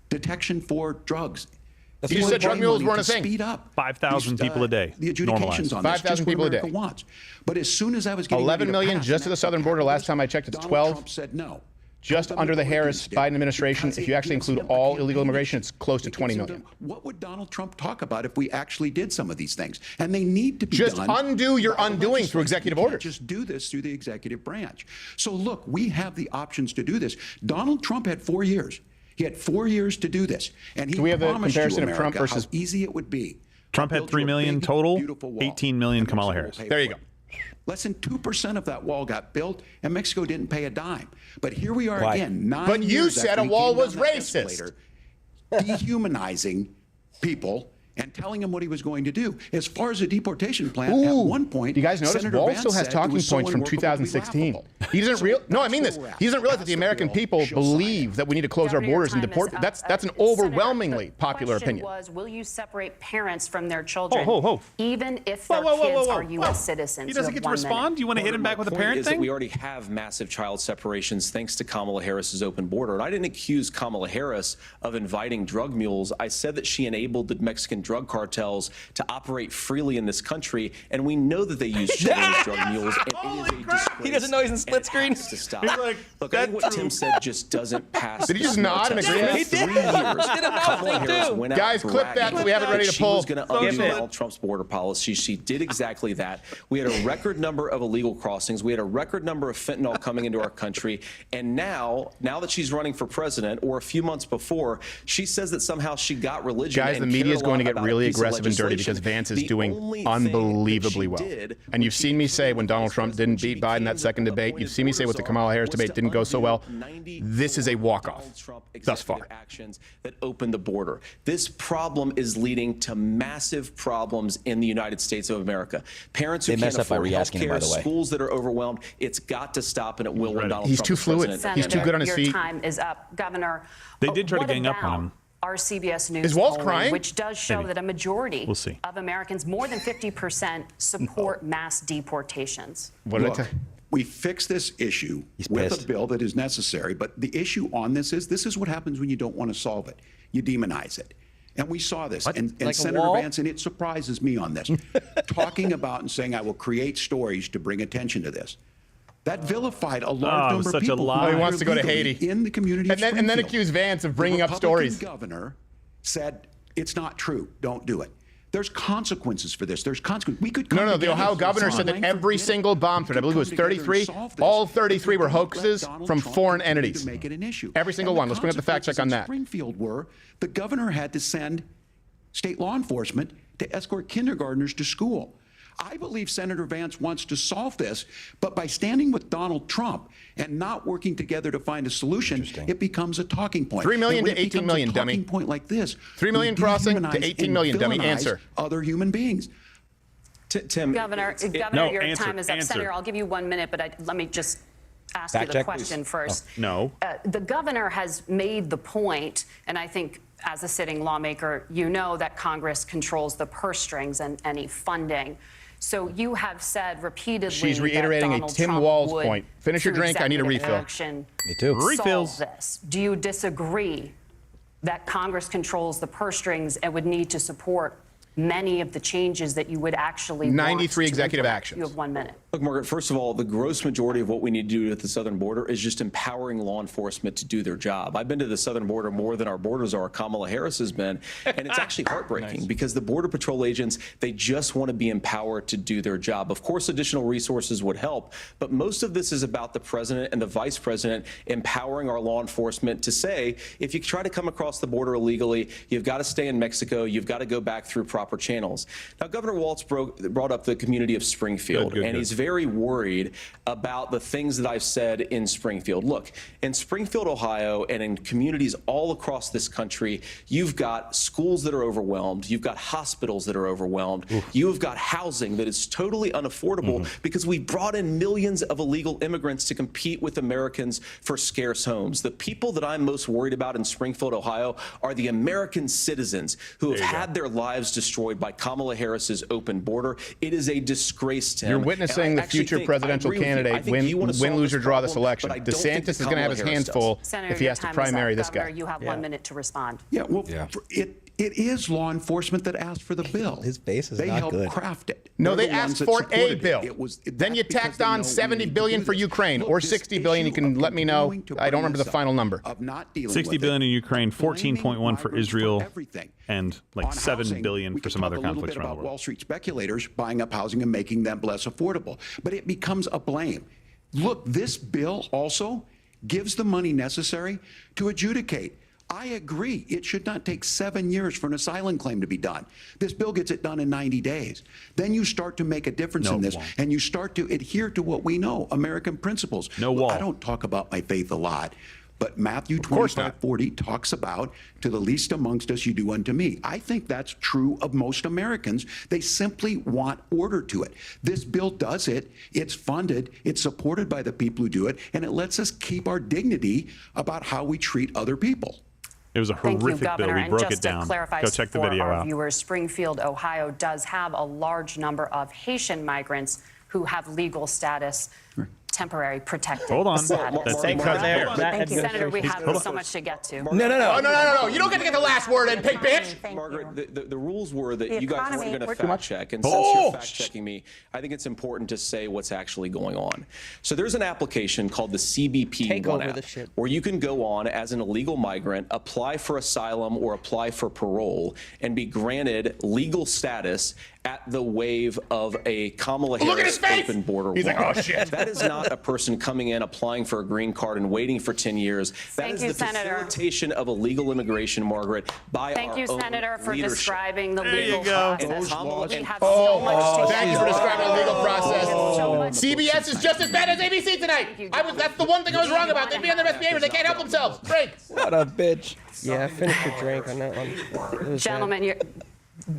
Detection for drugs. You said drug mules weren't a thing. Speed up. 5,000 people a day. The adjudications normalized. on this, 5,000 just what people a day. America wants. But as soon as I was getting 11 ready to million pass just to an the southern border. Last time I checked, it's Donald 12. Trump said no. Just under the Harris-Biden administration, if you actually include all illegal immigration, it's close to 20 million. What would Donald Trump talk about if we actually did some of these things? And they need to be Just done. undo your by the undoing through legislature. executive You can't orders. Just do this through the executive branch. So look, we have the options to do this. Donald Trump had 4 years. He had 4 years to do this, and he Do we have the promised comparison you of Trump America versus- how easy it would be. Trump had Build 3 you a million big, total, beautiful wall, 18 million and Kamala Mexico Harris. will pay There you for go. it. Less than 2% of that wall got built, and Mexico didn't pay a dime. But here we are Why? again, 9 But you years said after a he wall came down was that racist. escalator, dehumanizing people and telling him what he was going to do. As far as the deportation plan, at Ooh. one point, You guys notice Senator Walz Vance still has said it talking was so points from unworkable it would be 2016. laughable. He doesn't real. No, I mean this. That's where we're at. He doesn't realize that the Pass the American bill, people she'll sign believe that we need to close our Governor, your borders and time deport. is up. That's an Senator, overwhelmingly the popular question opinion. was, will you separate parents from their children, Ho. even if Whoa, their whoa, whoa, kids whoa, are whoa. U.S. citizens? He You doesn't have get to 1 minute. respond. Do you want to hit him back with a My point parent is that thing? we already have massive child separations thanks to Kamala Harris's open border. And I didn't accuse Kamala Harris of inviting drug mules. I said that she enabled the Mexican drug cartels to operate freely in this country, and we know that they use children as drug mules, and it is a disgrace. He doesn't know he's in split screen. To stop. He's like, Look, I think what Tim said just doesn't pass. Did he just nod in agreement? For He 3 did. years, He did a nod Kamala thing, Harris too. went out Guys, clip that bragging so we have it ready to she pull. was going to Skip undo it. Donald Trump's border policy. She did exactly that. We had a record number of illegal crossings. We had a record number of fentanyl coming into our country. And now that she's running for president, or a few months before, she says that somehow she got religion. Guys, and the media is cared a going to lot get about a really piece of aggressive and dirty legislation. because Vance is The doing only thing that unbelievably she well. did And you've seen me say when Donald Trump didn't beat Biden that second debate, you've seen me say what the Kamala Harris debate didn't go so well. This is a walk-off thus far. Actions that open the border. This problem is leading to massive problems in the United States of America. Parents who They can't messed up by afford re-asking him, by healthcare, the way. schools that are overwhelmed. It's got to stop, and it will when Donald He's Trump too is fluid. president. He's too good on his your feet. time is up, Governor. They did try to what gang up on about him. Our CBS News Is Walz polling, crying? which does show Maybe. that a majority We'll see. of Americans, more than 50%, support mass deportations. What did I Look, tell we fix this issue with pissed. a bill that is necessary, but the issue on this is what happens when you don't want to solve it. You demonize it. And we saw this. And Like a Senator wall? Vance, and it surprises me on this, talking about and saying, I will create stories to bring attention to this. That vilified a large number of such a people. lie. who Oh, he are wants to go to illegally Haiti. in the community of And then Springfield. accuse Vance of bringing up The stories. Republican governor said, it's not true. Don't do it. There's consequences for this. There's consequences. We could come No, the together. Ohio governor said that Fine, every forget it. single bomb threat, I believe it was We could come together and 33, solve this. all 33 were Don't let hoaxes Donald from Trump foreign continue entities. to make it an issue. Every single And one. the Let's bring up the fact check on consequences in that. Springfield were the governor had to send state law enforcement to escort kindergartners to school. I believe Senator Vance wants to solve this, but by standing with Donald Trump and not working together to find a solution, it becomes a talking point. 3 million And when to it 18 becomes million, a talking dummy. point like this, 3 million we crossing to dehumanize 18 and million, dummy. villainize Answer. Other human beings. Tim, Governor, No, your answer, time is up. answer. Senator, I'll give you 1 minute, but let me just ask Fact you the check, question please. first. No. The governor has made the point, and I think as a sitting lawmaker, you know that Congress controls the purse strings and any funding. So you have said repeatedly She's reiterating that a Donald Tim Trump Walz would, point. Finish your through drink. I need a executive refill. action, Me too. Refills. solve this. Do you disagree that Congress controls the purse strings and would need to support many of the changes that you would actually want 93 to executive implement? actions. You have 1 minute. Look, Margaret, first of all, the gross majority of what we need to do at the southern border is just empowering law enforcement to do their job. I've been to the southern border more than our borders are. Kamala Harris has been, and it's actually heartbreaking because the Border Patrol agents, they just want to be empowered to do their job. Of course, additional resources would help, but most of this is about the president and the vice president empowering our law enforcement to say, if you try to come across the border illegally, you've got to stay in Mexico, you've got to go back through proper channels. Now, Governor Walz brought up the community of Springfield, and he's very worried about the things that I've said in Springfield. Look, in Springfield, Ohio, and in communities all across this country, you've got schools that are overwhelmed. You've got hospitals that are overwhelmed. You've got housing that is totally unaffordable because we brought in millions of illegal immigrants to compete with Americans for scarce homes. The people that I'm most worried about in Springfield, Ohio, are the American citizens who have had their lives destroyed by Kamala Harris's open border. It is a disgrace, Tim. You're witnessing the future presidential candidate win, lose, or draw this election. DeSantis is going to have his hands full Senator, if he your has to time is primary up. this Governor, guy. you have 1 minute to respond. Yeah, well, it is law enforcement that asked for the bill. His base is they not helped good. craft it. No, They're they the ones asked that for a supported bill. it. Then you That's because tacked they on know we $70 need to billion do for this. Ukraine, Look, or this 60 billion. You issue can of let me know. continuing to I don't bring remember the this final up, number. of not dealing 60 with billion it, in Ukraine, 14.1 for migrants Israel, everything. and like On 7 housing, billion we for could some talk other a little conflicts bit around the about world. Wall Street speculators buying up housing and making them less affordable, but it becomes a blame. Look, this bill also gives the money necessary to adjudicate. I agree. It should not take 7 years for an asylum claim to be done. This bill gets it done in 90 days. Then you start to make a difference in this, and you start to adhere to what we know, American principles. No wall. I don't talk about my faith a lot, But Matthew 25:40 talks about, to the least amongst us you do unto me. I think that's true of most Americans. They simply want order to it. This bill does it. It's funded. It's supported by the people who do it. And it lets us keep our dignity about how we treat other people. It was a Thank you, horrific bill. Governor. We And broke just it down. to clarify Go check the for video our out. viewers, Springfield, Ohio does have a large number of Haitian migrants who have legal status, temporary protected Hold on. status. That's Thank you, there. Senator. We Hold have on. so much to get to. No. You don't get to get the last word in, pig bitch. Margaret, the rules were that The you guys economy- weren't going to Too fact much? check. And since you're fact checking me, I think it's important to say what's actually going on. So there's an application called the CBP One app, where you can go on as an illegal migrant, apply for asylum or apply for parole, and be granted legal status at the wave of a Kamala Look at his Harris face! open border He's like, wall. oh, shit. That is not a person coming in, applying for a green card and waiting for 10 years. That Thank is you, the Senator. facilitation of illegal immigration, Margaret, by Thank our you, own Senator, for leadership. describing the There you legal go. process. Kamala We and- have so much to Thank you for describing the legal process. so much. CBS is just as bad as ABC tonight. That's the one thing I was wrong about. They're being their best behaviors. They can't help themselves. Break. What a bitch. Yeah, finish your drink on that one. It was Gentlemen,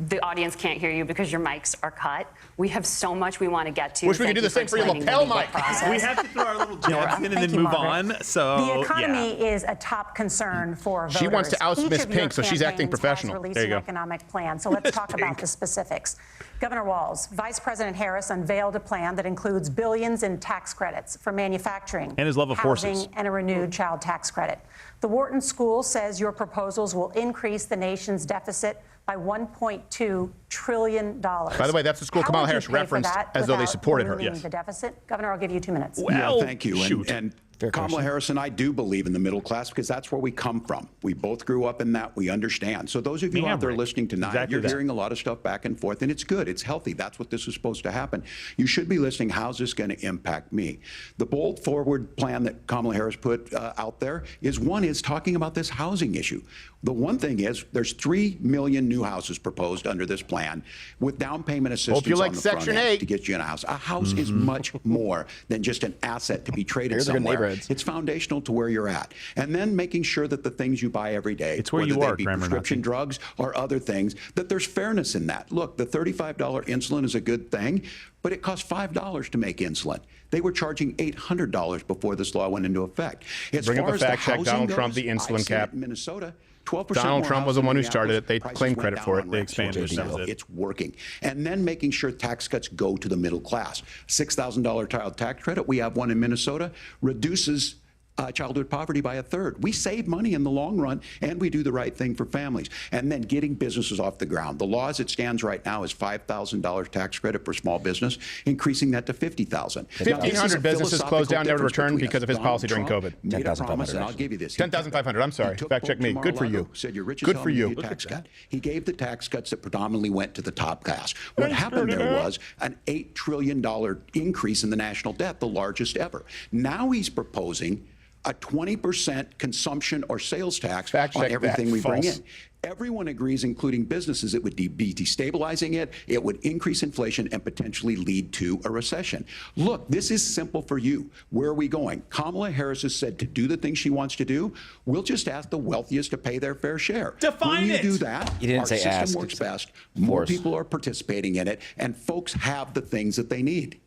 the audience can't hear you because your mics are cut. We have so much we want to get to. Wish we could do the same for your lapel mic. We have to throw our little jabs in and then move on. So The economy is a top concern for voters. She wants to oust Each Miss of your Pink, so she's acting campaigns professional. has released There you an go. economic plan. So let's talk about the specifics. Governor Walz, Vice President Harris unveiled a plan that includes billions in tax credits for manufacturing, And his love of housing, horses. and a renewed child tax credit. The Wharton School says your proposals will increase the nation's deficit by $1.2 trillion. By the way, that's the school How Kamala would you Harris pay for referenced that as though they without supported her. ballooning Yes. the deficit? Governor, I'll give you 2 minutes. Yeah, thank you. And Kamala Harris and I do believe in the middle class because that's where we come from. We both grew up in that. We understand. So those of you out there listening tonight, Exactly you're that. hearing a lot of stuff back and forth, and it's good. It's healthy. That's what this is supposed to happen. You should be listening. How's this going to impact me? The bold forward plan that Kamala Harris put out there is talking about this housing issue. The one thing is there's 3 million new houses proposed under this plan with down payment assistance you like on the Section front end 8. to get you in a house. A house is much more than just an asset to be traded Here's the good somewhere. neighborhoods. It's foundational to where you're at. And then making sure that the things you buy every day, It's where whether you they are, be grammar prescription Nazi. drugs or other things, that there's fairness in that. Look, the $35 insulin is a good thing, but it costs $5 to make insulin. They were charging $800 before this law went into effect. As Bring up far a as the fact check, housing Donald Trump, goes, the insulin I've seen cap. it in Minnesota, 12% Donald more Trump was the housing one who in started it. They Prices claim went credit down for it. on They rents. expanded it. So That was it. it's working. And then making sure tax cuts go to the middle class. $6,000 child tax credit, we have one in Minnesota, reduces childhood poverty by 1/3. We save money in the long run, and we do the right thing for families. And then getting businesses off the ground. The law as it stands right now is $5,000 tax credit for small business, increasing that to $50,000. 1,500 businesses closed down, never returned because of his policy during COVID. Made a promise, and I'll give you this. 10,500. I'm sorry. Fact check me. Good for you. Said you're rich as Good hell for and you. need a tax cut. He gave the tax cuts that predominantly went to the top class. What happened there was an $8 trillion increase in the national debt, the largest ever. Now he's proposing a 20% consumption or sales tax Fact on check everything that. we bring False. in. Everyone agrees, including businesses, it would be destabilizing it, it would increase inflation and potentially lead to a recession. Look, this is simple for you. Where are we going? Kamala Harris has said to do the things she wants to do. We'll just ask the wealthiest to pay their fair share. Define when you it. do that, You didn't our say system ask. works best. More Force. people are participating in it, and folks have the things that they need.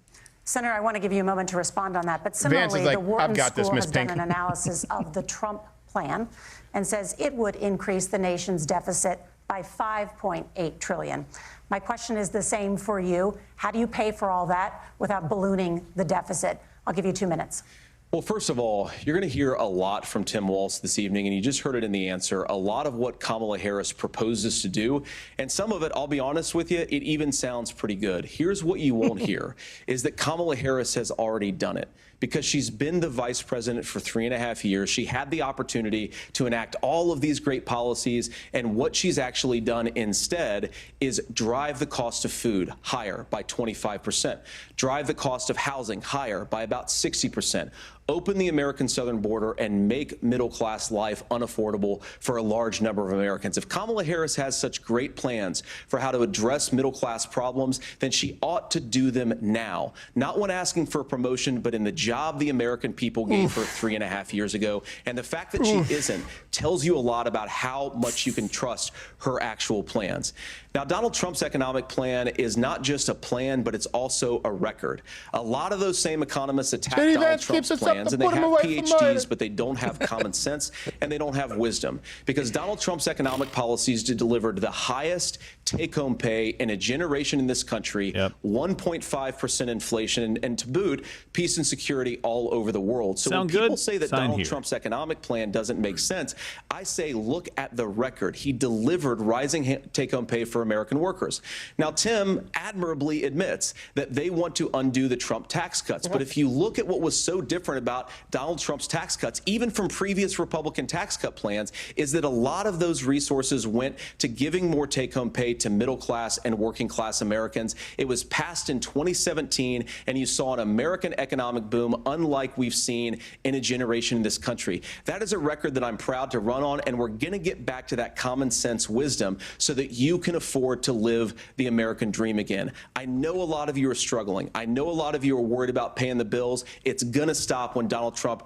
Senator, I want to give you a moment to respond on that. But Vance is similarly, like, the Wharton "I've got this, School Miss has done Pink." an analysis of the Trump plan and says it would increase the nation's deficit by $5.8 trillion. My question is the same for you. How do you pay for all that without ballooning the deficit? I'll give you 2 minutes. Well, first of all, you're going to hear a lot from Tim Walz this evening, and you just heard it in the answer, a lot of what Kamala Harris proposes to do. And some of it, I'll be honest with you, it even sounds pretty good. Here's what you won't hear, is that Kamala Harris has already done it. Because she's been the vice president for 3.5 years. She had the opportunity to enact all of these great policies, and what she's actually done instead is drive the cost of food higher by 25%, drive the cost of housing higher by about 60%, open the American southern border, and make middle-class life unaffordable for a large number of Americans. If Kamala Harris has such great plans for how to address middle-class problems, then she ought to do them now. Not when asking for a promotion, but in the job the American people gave her 3.5 years ago. And the fact that she isn't tells you a lot about how much you can trust her actual plans. Now, Donald Trump's economic plan is not just a plan, but it's also a record. A lot of those same economists attack Donald Trump's plans, and they have PhDs, but they don't have common sense and they don't have wisdom. Because Donald Trump's economic policies delivered the highest take-home pay in a generation in this country, 1.5% inflation, and to boot, peace and security all over the world. So when people say that Donald Trump's economic plan doesn't make sense, I say look at the record. He delivered rising take-home pay for American workers. Now, Tim admirably admits that they want to undo the Trump tax cuts. But if you look at what was so different about Donald Trump's tax cuts, even from previous Republican tax cut plans, is that a lot of those resources went to giving more take-home pay to middle-class and working-class Americans. It was passed in 2017, and you saw an American economic boom unlike we've seen in a generation in this country. That is a record that I'm proud to run on, and we're going to get back to that common sense wisdom so that you can afford to live the American dream again. I know a lot of you are struggling. I know a lot of you are worried about paying the bills. It's going to stop when Donald Trump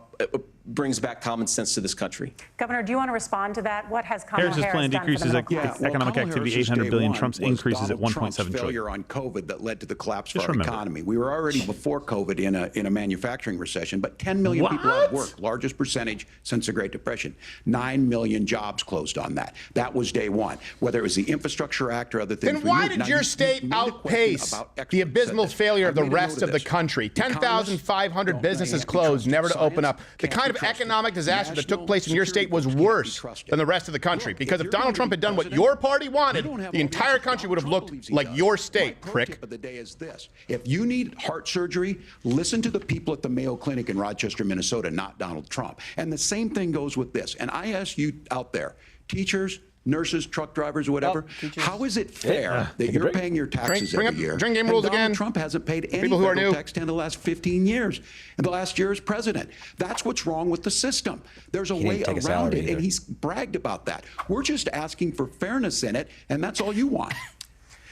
brings back common sense to this country. Governor, do you want to respond to that? What has Kamala Harris's plan done decreases for the middle class? economic activity $800 billion. Trump's increases at 1.7 trillion. Failure on COVID that led to the collapse of our economy. We were already before COVID in a manufacturing recession, but 10 million people out of work, largest percentage since the Great Depression. 9 million jobs closed on that. That was day one. Whether it was the Infrastructure Act or other things. Then why did your state outpace the abysmal failure of the rest of the country? 10,500 businesses closed, never to open up. The kind of economic disaster that took place in your state was worse than the rest of the country. Because if Donald Trump had done what your party wanted, the entire country would have looked like your state, prick. But the day is this. If you need heart surgery, listen to the people at the Mayo Clinic in Rochester, Minnesota, not Donald Trump. And the same thing goes with this. And I ask you out there, teachers, nurses, truck drivers, whatever, how is it fair that you're paying your taxes every year? Drink game rules and Donald again. Trump hasn't paid any federal tax in the last 15 years. And the last year as president. That's what's wrong with the system. There's a way around it, and he's bragged about that. We're just asking for fairness in it, and that's all you want.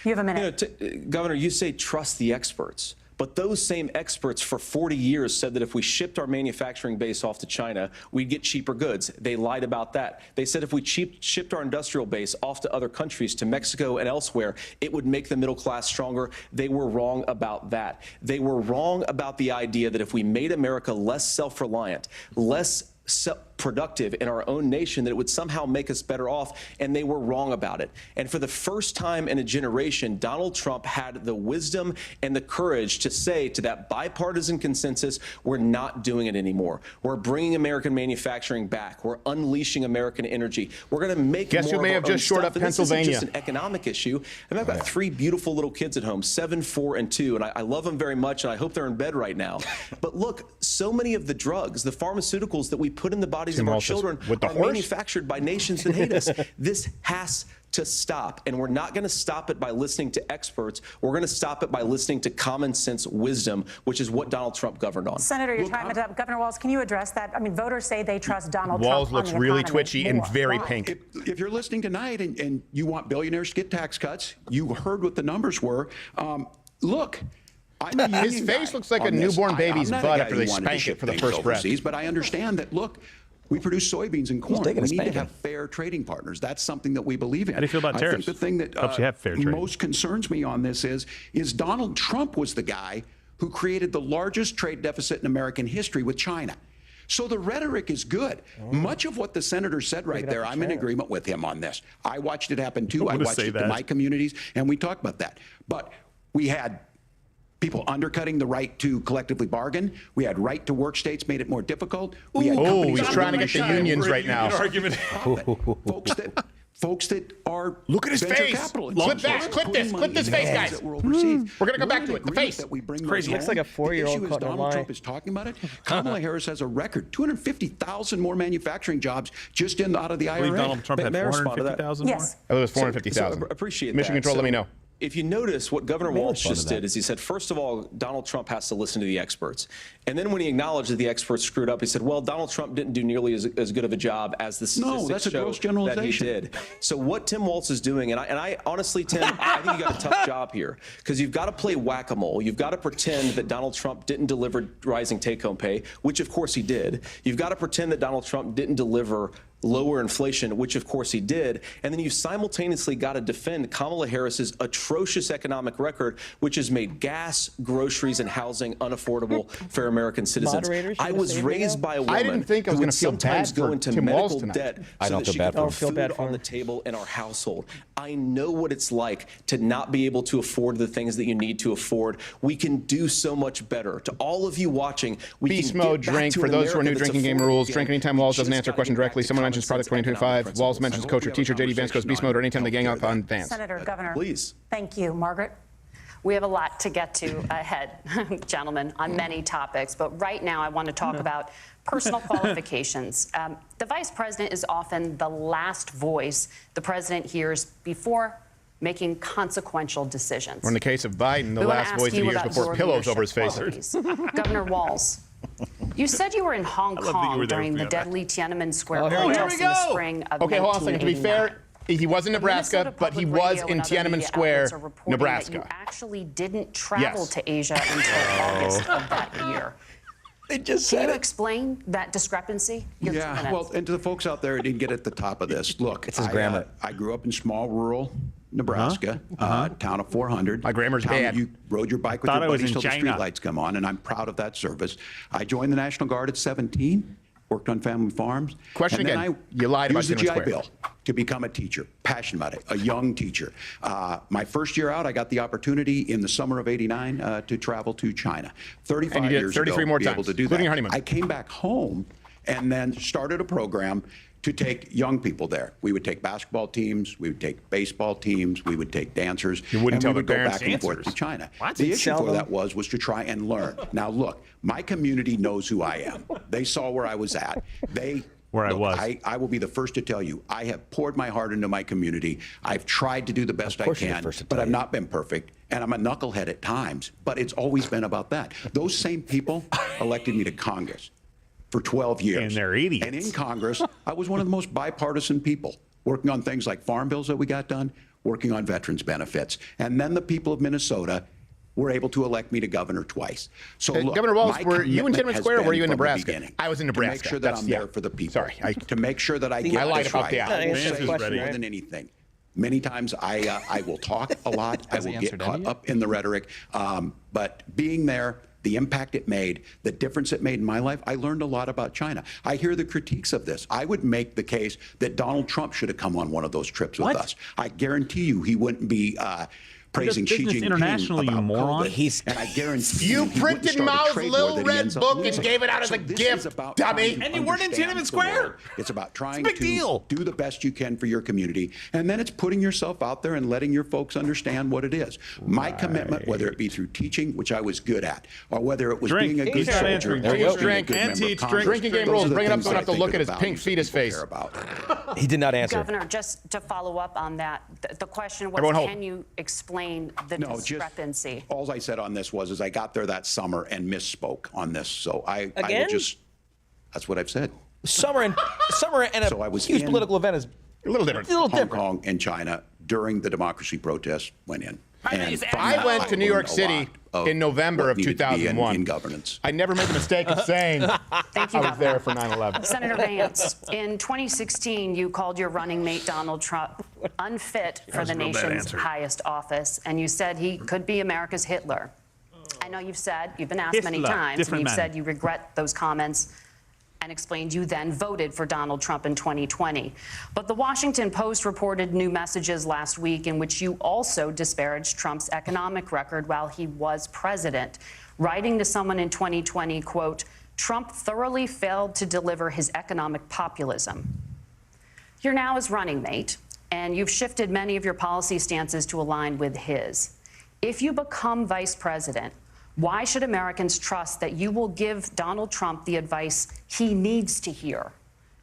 You have a minute. Governor, you say trust the experts. But those same experts for 40 years said that if we shipped our manufacturing base off to China, we'd get cheaper goods. They lied about that. They said if we shipped our industrial base off to other countries, to Mexico and elsewhere, it would make the middle class stronger. They were wrong about that. They were wrong about the idea that if we made America less self-reliant, less productive in our own nation, that it would somehow make us better off, and they were wrong about it. And for the first time in a generation, Donald Trump had the wisdom and the courage to say to that bipartisan consensus, we're not doing it anymore. We're bringing American manufacturing back. We're unleashing American energy. We're going to make Guess more who may of have our own just shored stuff. up And this isn't Pennsylvania. just an economic issue. I mean, I've got 3 beautiful little kids at home, 7, 4, and 2, and I love them very much, and I hope they're in bed right now. But look, so many of the drugs, the pharmaceuticals that we put in the bodies of our children are manufactured by nations that hate us. This has to stop, and we're not going to stop it by listening to experts. We're going to stop it by listening to common sense wisdom, which is what Donald Trump governed on. Senator, your time is up. Governor Walz, can you address that? I mean, voters say they trust Donald Walz Trump. looks really twitchy and very pink. If you're listening tonight and you want billionaires to get tax cuts, you heard what the numbers were. Look. His face looks like a newborn baby's butt after they spank it for the first breath. But I understand that, look, we produce soybeans and corn. We need to have fair trading partners. That's something that we believe in. How do you feel about tariffs? I think the thing that helps you have fair trade. most concerns me on this is Donald Trump was the guy who created the largest trade deficit in American history with China. So the rhetoric is good. Much of what the senator said right there, I'm in agreement with him on this. I watched it happen too. I watched it in my communities, and we talked about that. But we had people undercutting the right to collectively bargain. We had right to work states made it more difficult. We had he's trying to get the unions right now. Folks that are look at his face. Clip this face, guys. We're going to come back to it. The face. Crazy. Looks like a 4-year-old caught in a lie. Donald Trump is talking about it. Kamala Harris has a record: 250,000 more manufacturing jobs just out of the IRA. I believe Donald Trump had 450,000 more. Yes. I thought it was 450,000. Appreciate Mission that. Control, let me know. if you notice what Governor Walz fun of just that. did is he said, first of all, Donald Trump has to listen to the experts. And then when he acknowledged that the experts screwed up, he said, well, Donald Trump didn't do nearly as good of a job as the statistics that's a show gross that generalization. he did. So what Tim Walz is doing, and I honestly, Tim, I think you got a tough job here, because you've got to play whack-a-mole. You've got to pretend that Donald Trump didn't deliver rising take-home pay, which of course he did. You've got to pretend that Donald Trump didn't deliver lower inflation, which of course he did. And then you simultaneously got to defend Kamala Harris's atrocious economic record, which has made gas, groceries, and housing unaffordable for American citizens. Moderators, I you was gonna say raised anything? by a I woman didn't think I was who gonna would feel sometimes bad go for into Tim Walz medical tonight. debt I so don't that feel she bad could for him. put Feel bad food for on the him. table in our household. I know what it's like to not be able to afford the things that you need to afford. We can do so much better. To all of you watching, we Beast can mode get back drink. to For an those who are new, America that's drinking game affordable rules. again. Drink anytime We Walz doesn't just answer a gotta question get back directly. to Someone common mentions Product sense economic 2025. Walz principles. mentions I coach or hope we have a teacher. J.D. Vance goes conversation beast on mode, or anytime they gang healthcare up on that- Vance. Senator, Governor. Please. Thank you. Margaret? We have a lot to get to ahead, gentlemen, on many topics. But right now, I want to talk about personal qualifications. The vice president is often the last voice the president hears before making consequential decisions. Or in the case of Biden, the We wanna last ask voice that he you hears about before your pillows over his leadership face. qualities. Governor Walz, you said you were in Hong love that you Kong were there during for the that. deadly Tiananmen Square Oh, here we go. protests in the spring of Okay, hold on a second. To be 1989. fair, he was in Nebraska, Minnesota but he Public was Radio in and other Tiananmen media Square, outlets are reporting that Nebraska. you actually didn't travel Yes. to Asia until August of that year. They just Can said you it. explain that discrepancy? You have 2 Yeah, minutes. well, and to the folks out there who didn't get at the top of this, look, It's his grammar. I grew up in small rural Nebraska, town of 400. My grammar's town bad. You rode your bike with Thought your I was buddies in till the China. streetlights come on, and I'm proud of that service. I joined the National Guard at 17, worked on family farms. Question and then again. You lied about used the Tiananmen GI Square. Bill to become a teacher, passionate about it, a young teacher. My first year out, I got the opportunity in the summer of '89 to travel to China. 35 And you did it years 33 ago, more to be able times, to do including that. your honeymoon. I came back home and then started a program to take young people there. We would take basketball teams, we would take baseball teams, we would take dancers. You wouldn't and tell we the would go parents? back and forth Dancers? to China. What? The issue Sell for them? that was to try and learn. Now look, my community knows who I am. They saw where I was at. Where I Look, was. I will be the first to tell you, I have poured my heart into my community. I've tried to do the best I course you're the can, first to but tell I've you. not been perfect. And I'm a knucklehead at times, but it's always been about that. Those same people elected me to Congress for 12 years. And they're idiots. And in Congress, I was one of the most bipartisan people, working on things like farm bills that we got done, working on veterans benefits. And then the people of Minnesota were able to elect me to governor twice. So look, Governor Walz, my were you in commitment Tiananmen has Square or were been you in from the Nebraska? beginning I was in To Nebraska. make sure that That's- I'm there yeah. for the people. Sorry, to make sure that I get I lied this about right. the I will answer say the question, more right? than anything. Many times I will talk a lot. I Has he will get answered any caught yet? up in the rhetoric. But being there, the impact it made, the difference it made in my life, I learned a lot about China. I hear the critiques of this. I would make the case that Donald Trump should have come on one of those trips with us. I guarantee you he wouldn't be praising Xi business Jinping internationally, about you moron. COVID. And I guarantee You he wouldn't printed start a Mao's trade little war that he red ends up book and losing. gave it out as a this gift, is about dummy. trying to And you weren't in understand Tiananmen the Square. world. It's about trying big to deal. do the best you can for your community, and then it's putting yourself out there and letting your folks understand what it is. My commitment, whether it be through teaching, which I was good at, or whether it was Drink. being a good He's not soldier, answering. or There you being go. a Drink. good And member of teach. Congress. Drinking game Those rules. are the Bring it up things so I don't I have to think look are at the his pink values that fetus people face. care about. He did not answer. Governor, just to follow up on that, the question was, Everyone hold. can you explain the No, just discrepancy? all I said on this was I got there that summer and misspoke on this. So I will Again? just that's what I've said. Summer and a So I was huge in political event is A little different. a little Hong different. Kong and China during the democracy protests went in. And from I that, went to New York learned a City lot of in November what of needed to be 2001. in governance. I never made the mistake of saying Thank you, I was Governor. there for 9/11. Senator Vance, in 2016, you called your running mate Donald Trump unfit for was the a real bad nation's answer. highest office, and you said he could be America's Hitler. I know you've been asked many Hitler, times, and different you've man. said you regret those comments and explained you then voted for Donald Trump in 2020. But the Washington Post reported new messages last week in which you also disparaged Trump's economic record while he was president, writing to someone in 2020, quote, Trump thoroughly failed to deliver his economic populism. You're now his running mate, and you've shifted many of your policy stances to align with his. If you become vice president, why should Americans trust that you will give Donald Trump the advice he needs to hear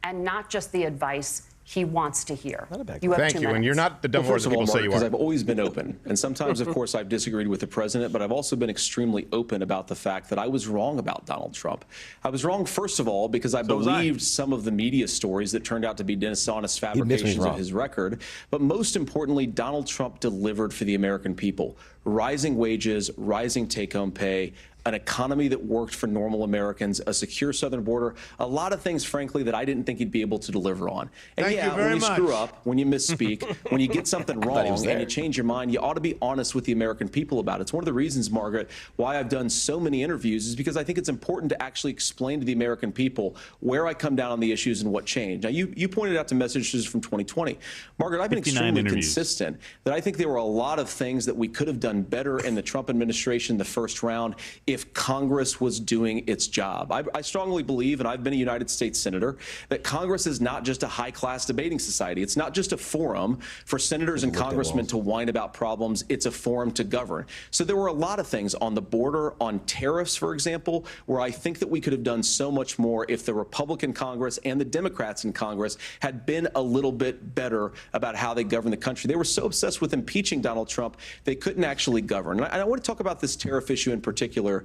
and not just the advice he wants to hear. You have Thank 2 you. minutes. And you're not the dumb Well, horse first that of all, people say you because are. I've always been open. And sometimes, of course, I've disagreed with the president, but I've also been extremely open about the fact that I was wrong about Donald Trump. I was wrong, first of all, because I believed some of the media stories that turned out to be dishonest fabrications of his record. But most importantly, Donald Trump delivered for the American people. Rising wages, rising take-home pay, an economy that worked for normal Americans, a secure southern border, a lot of things, frankly, that I didn't think he'd be able to deliver on. And Thank you yeah, very when you much. screw up, when you misspeak, when you get something wrong and you change your mind, you ought to be honest with the American people about it. It's one of the reasons, Margaret, why I've done so many interviews is because I think it's important to actually explain to the American people where I come down on the issues and what changed. Now, you pointed out to messages from 2020. Margaret, I've been 59 extremely interviews. consistent that I think there were a lot of things that we could have done better in the Trump administration the first round if Congress was doing its job. I strongly believe, and I've been a United States Senator, that Congress is not just a high-class debating society. It's not just a forum for senators and congressmen to whine about problems. It's a forum to govern. So there were a lot of things on the border, on tariffs, for example, where I think that we could have done so much more if the Republican Congress and the Democrats in Congress had been a little bit better about how they govern the country. They were so obsessed with impeaching Donald Trump, they couldn't actually govern. And I want to talk about this tariff issue in particular,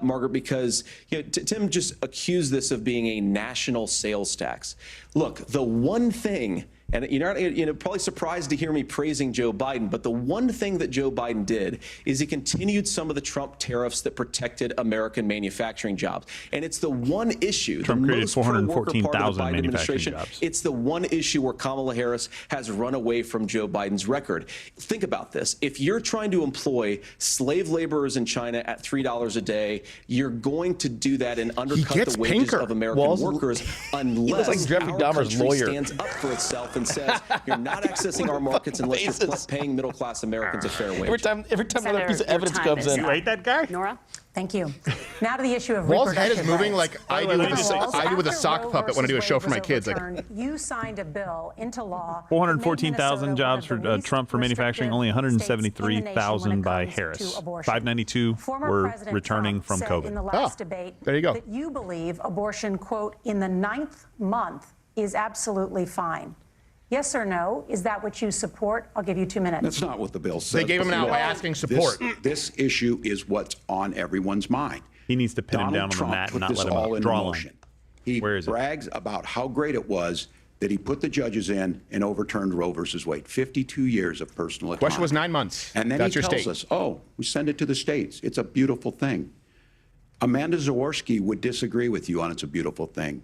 Margaret, because Tim just accused this of being a national sales tax. Look, the one thing, and you're probably surprised to hear me praising Joe Biden, but the one thing that Joe Biden did is he continued some of the Trump tariffs that protected American manufacturing jobs. And it's the one issue, Trump the created most pro-worker part of the 414,000 Biden manufacturing administration, jobs. it's the one issue where Kamala Harris has run away from Joe Biden's record. Think about this. If you're trying to employ slave laborers in China at $3 a day, you're going to do that and undercut the wages of American workers unless like Jeffrey our Dahmer's country lawyer. stands up for itself and says you're not accessing our markets unless you're paying middle-class Americans a fair wage. Every time another piece of evidence comes in. You ate that guy? Nora? Thank you. Now to the issue of Walz's head is reproductive moving rights. like I do with a sock puppet when I do a show for my kids. You signed a bill into law. 414,000 jobs for Trump for manufacturing, only 173,000 by Harris. 592 were returning from COVID. In the last debate, there you go. That you believe abortion, quote, in the 9th month is absolutely fine. Yes or no? Is that what you support? I'll give you 2 minutes. That's not what the bill says. They gave him an out by asking support. This issue is what's on everyone's mind. He needs to pin him down on the mat and not let him draw a line. He brags about how great it was that he put the judges in and overturned Roe versus Wade. 52 years of personal autonomy. Question was 9 months. And then That's he your tells state. us, oh, we send it to the states. It's a beautiful thing. Amanda Zaworski would disagree with you on it's a beautiful thing.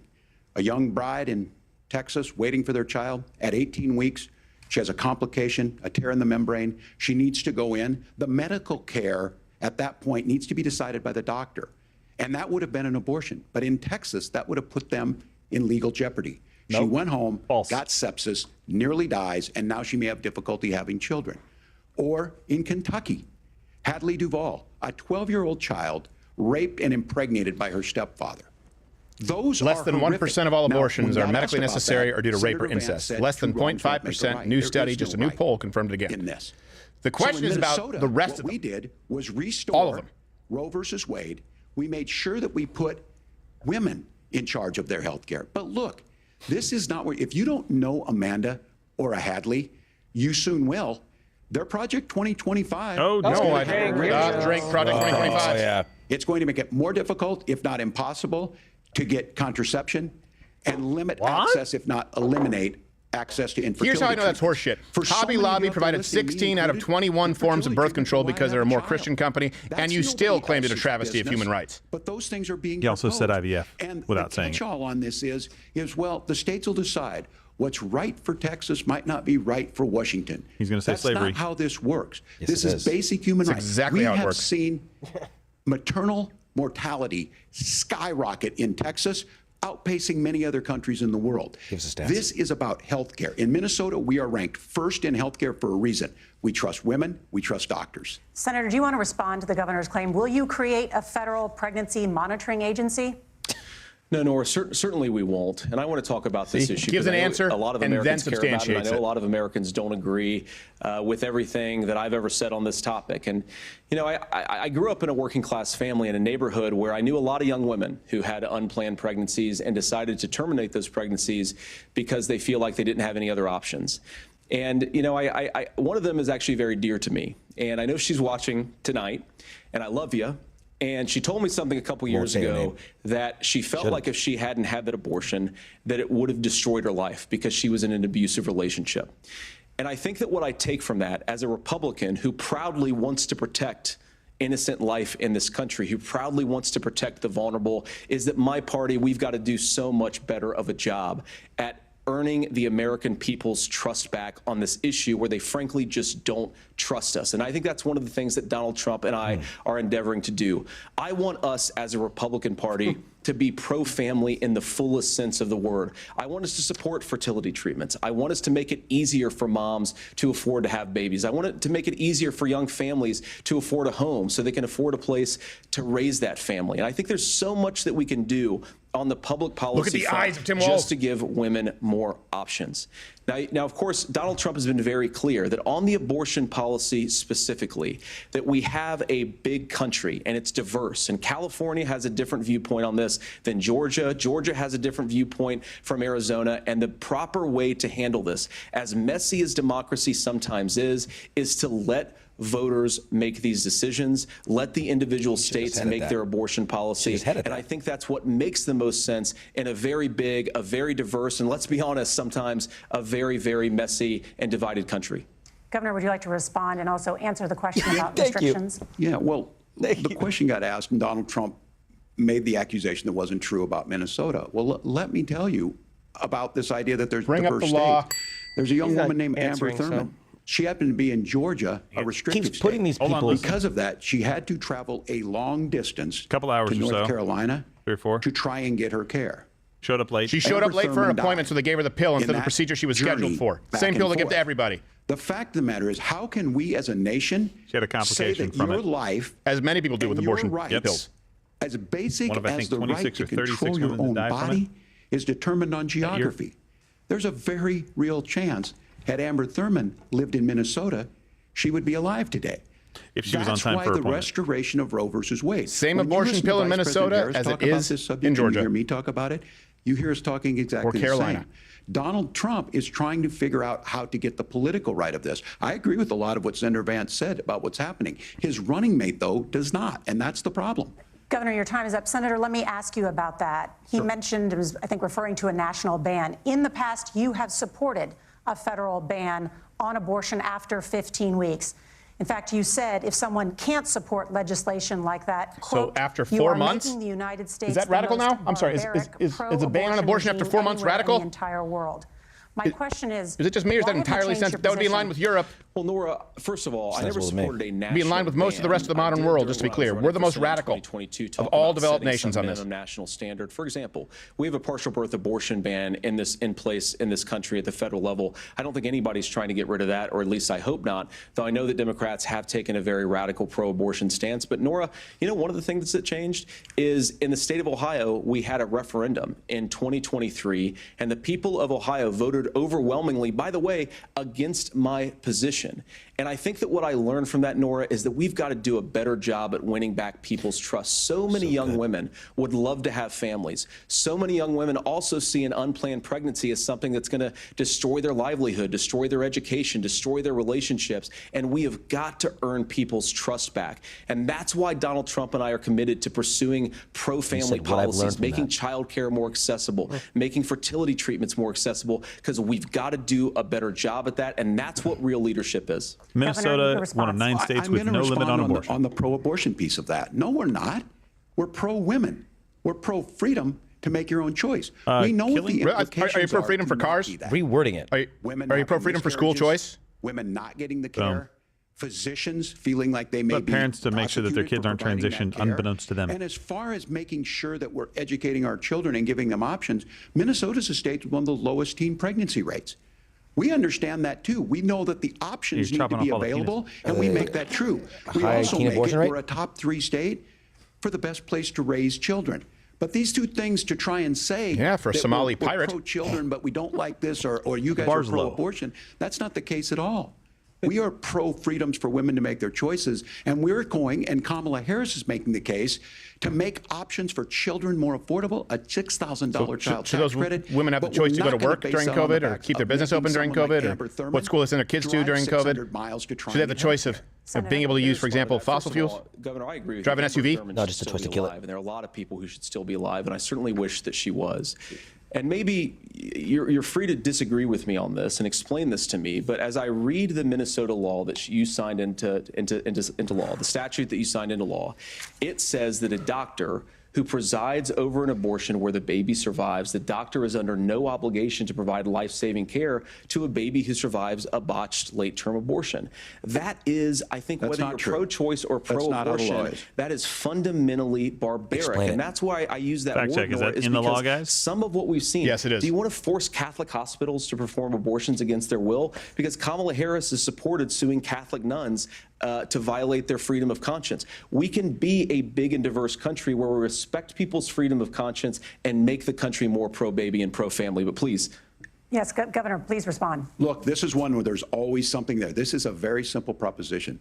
A young bride in Texas waiting for their child at 18 weeks. She has a complication, a tear in the membrane. She needs to go in. The medical care at that point needs to be decided by the doctor. And that would have been an abortion. But in Texas, that would have put them in legal jeopardy. She went home, got sepsis, nearly dies, and now she may have difficulty having children. Or in Kentucky, Hadley Duvall, a 12-year-old child raped and impregnated by her stepfather. Those Less are than horrific. 1% of all Now, abortions when are God medically asked about necessary that, or due to rape Senator or Vance incest. said, Less than "Two wrongs don't make a 0.5%. right." New There study, is just a no new right poll confirmed it again. in this. The question So in is about Minnesota, the rest what of them. we did was restore All of them. Roe versus Wade. We made sure that we put women in charge of their health care. But look, this is not where, if you don't know Amanda or a Hadley, you soon will. Their Project 2025. Oh, no, I drink Project 2025. Yeah. It's going to make it more difficult, if not impossible, to get contraception and limit access, if not eliminate access to infertility. Here's how I know that's treatments. horseshit. For so Hobby many Lobby of you provided listening, me 16 out of included, 21 forms of birth control because they're a more child. Christian company, That's and you nobody still claimed it a else's travesty of business. human rights. But those things are being He also said proposed. IVF And without the saying it. catch-all on this is, well, the states will decide what's right for Texas might not be right for Washington. He's gonna say That's slavery. not how this works. Yes, this it is is. basic human It's rights. exactly we how it have works. seen maternal mortality skyrocket in Texas, outpacing many other countries in the world. Give us the stats. This is about health care. In Minnesota, we are ranked first in health care for a reason. We trust women, we trust doctors. Senator, do you want to respond to the governor's claim? Will you create a federal pregnancy monitoring agency? No, Nora, certainly we won't. And I want to talk about this issue. Gives an answer a lot of and then Americans care about it. I substantiates know it. a lot of Americans don't agree with everything that I've ever said on this topic. And, you know, I grew up in a working class family in a neighborhood where I knew a lot of young women who had unplanned pregnancies and decided to terminate those pregnancies because they feel like they didn't have any other options. And, you know, one of them is actually very dear to me. And I know she's watching tonight, and I love you. And she told me something a couple years ago that she felt like if she hadn't had that abortion, that it would have destroyed her life because she was in an abusive relationship. And I think that what I take from that as a Republican who proudly wants to protect innocent life in this country, who proudly wants to protect the vulnerable, is that my party, we've got to do so much better of a job at earning the American people's trust back on this issue where they frankly just don't trust us. And I think that's one of the things that Donald Trump and I are endeavoring to do. I want us as a Republican Party to be pro-family in the fullest sense of the word. I want us to support fertility treatments. I want us to make it easier for moms to afford to have babies. I want it to make it easier for young families to afford a home so they can afford a place to raise that family. And I think there's so much that we can do on the public policy Look at the front eyes of Tim Walz. just to give women more options. Now, of course, Donald Trump has been very clear that on the abortion policy specifically, that we have a big country and it's diverse. And California has a different viewpoint on this than Georgia. Georgia has a different viewpoint from Arizona. And the proper way to handle this, as messy as democracy sometimes is to let voters make these decisions, let the individual states make their abortion policy. And I think that's what makes the most sense in a very big, a very diverse, and let's be honest, sometimes a very, very messy and divided country. Governor, would you like to respond and also answer the question about restrictions? Yeah, well, the question got asked, and Donald Trump made the accusation that wasn't true about Minnesota. Well, let me tell you about this idea that there's diverse states. There's a young woman named Amber Thurman. She happened to be in Georgia, a restricted state. Because of that, she had to travel a long distance hours to or North so. Carolina 3 or 4 to try and get her care. Showed up late. She showed up late for an appointment, so they gave her the pill instead of the procedure she was scheduled for. Same pill they give to everybody. The fact of the matter is, how can we as a nation she had a say that your life, as many people do with abortion pills, as basic One of, I as think, the 26 right to or 36 control your women own that died from body, is determined on geography? There's a very real chance, had Amber Thurman lived in Minnesota, she would be alive today. If she was on time for her That's why the appointment. restoration of Roe versus Wade. Same When you abortion listen to pill in Vice President Minnesota Harris as talk it about is this subject, in and Georgia. You hear me talk about it. You hear us talking exactly Carolina. the same. Donald Trump is trying to figure out how to get the political right of this. I agree with a lot of what Senator Vance said about what's happening. His running mate, though, does not, and that's the problem. Governor, your time is up. Senator, let me ask you about that. He mentioned, it was, I think, referring to a national ban. In the past, you have supported a federal ban on abortion after 15 weeks. In fact, you said if someone can't support legislation like that, quote, so after you 4 are months, making the United States is that radical the most now? I'm sorry, is a ban on abortion after 4 months regime anywhere radical? in the entire world. My question is it just me, or is why that have you entirely changed sense? your That would be in line position? with Europe. Well, Nora, first of all, I never supported a national Be in line with most of the rest of the modern world, just to be clear. We're the most radical of all developed nations on this. National standard. For example, we have a partial birth abortion ban in place in this country at the federal level. I don't think anybody's trying to get rid of that, or at least I hope not, though I know that Democrats have taken a very radical pro-abortion stance. But Nora, you know, one of the things that changed is in the state of Ohio, we had a referendum in 2023, and the people of Ohio voted overwhelmingly, by the way, against my position. And I think that what I learned from that, Nora, is that we've got to do a better job at winning back people's trust. So many young women would love to have families. So many young women also see an unplanned pregnancy as something that's going to destroy their livelihood, destroy their education, destroy their relationships. And we have got to earn people's trust back. And that's why Donald Trump and I are committed to pursuing pro-family policies, making child care more accessible, making fertility treatments more accessible, because we've got to do a better job at that. And that's what real leadership is. Minnesota, one of 9 states with no limit on abortion. On the pro-abortion piece of that. No, we're not. We're pro-women. We're pro-freedom to make your own choice. We know what the implications are you pro-freedom for cars? Rewording it. Women Are you having pro-freedom for school miscarriages, choice? Women not getting the care. Physicians feeling like they may be parents to make sure that their kids aren't prosecuted for providing transitioned that care. unbeknownst to them. And as far as making sure that we're educating our children and giving them options, Minnesota's a state with one of the lowest teen pregnancy rates. We understand that too. We know that the options need to be available, and we make that true. We also make it, we're a top 3 state for the best place to raise children. But these two things to try and say, for a that Somali we're pirate, pro-children, but we don't like this, or you guys are pro-abortion, that's not the case at all. We are pro-freedoms for women to make their choices, and we're going, and Kamala Harris is making the case, to make options for children more affordable, a $6,000 child tax credit. Women have the but choice we're to go not to work gonna during base that on the COVID or backs keep their of business making open during someone like COVID Amber or Thurman what school they send their kids to drive during 600 COVID. miles to try Should they have and the choice of being able to use, for example, fossil fuels? Governor, I agree with Drive you. an SUV? No, just a choice to kill it. And there are a lot of people who should still be alive, and I certainly wish that she was. And maybe you're free to disagree with me on this and explain this to me, but as I read the Minnesota law that you signed into law, the statute that you signed into law, it says that a doctor who presides over an abortion where the baby survives, the doctor is under no obligation to provide life-saving care to a baby who survives a botched late-term abortion. That is, I think, That's whether not you're true. pro-choice or That's not how the law pro-abortion, is. that is fundamentally barbaric. Explain it. And that's why I use that Fact word, check, is Nora, that in the law, because guys? some of what we've seen. Yes, it is. Do you want to force Catholic hospitals to perform abortions against their will? Because Kamala Harris has supported suing Catholic nuns to violate their freedom of conscience. We can be a big and diverse country where we respect people's freedom of conscience and make the country more pro-baby and pro-family. But please. Yes, Governor, please respond. Look, this is one where there's always something there. This is a very simple proposition.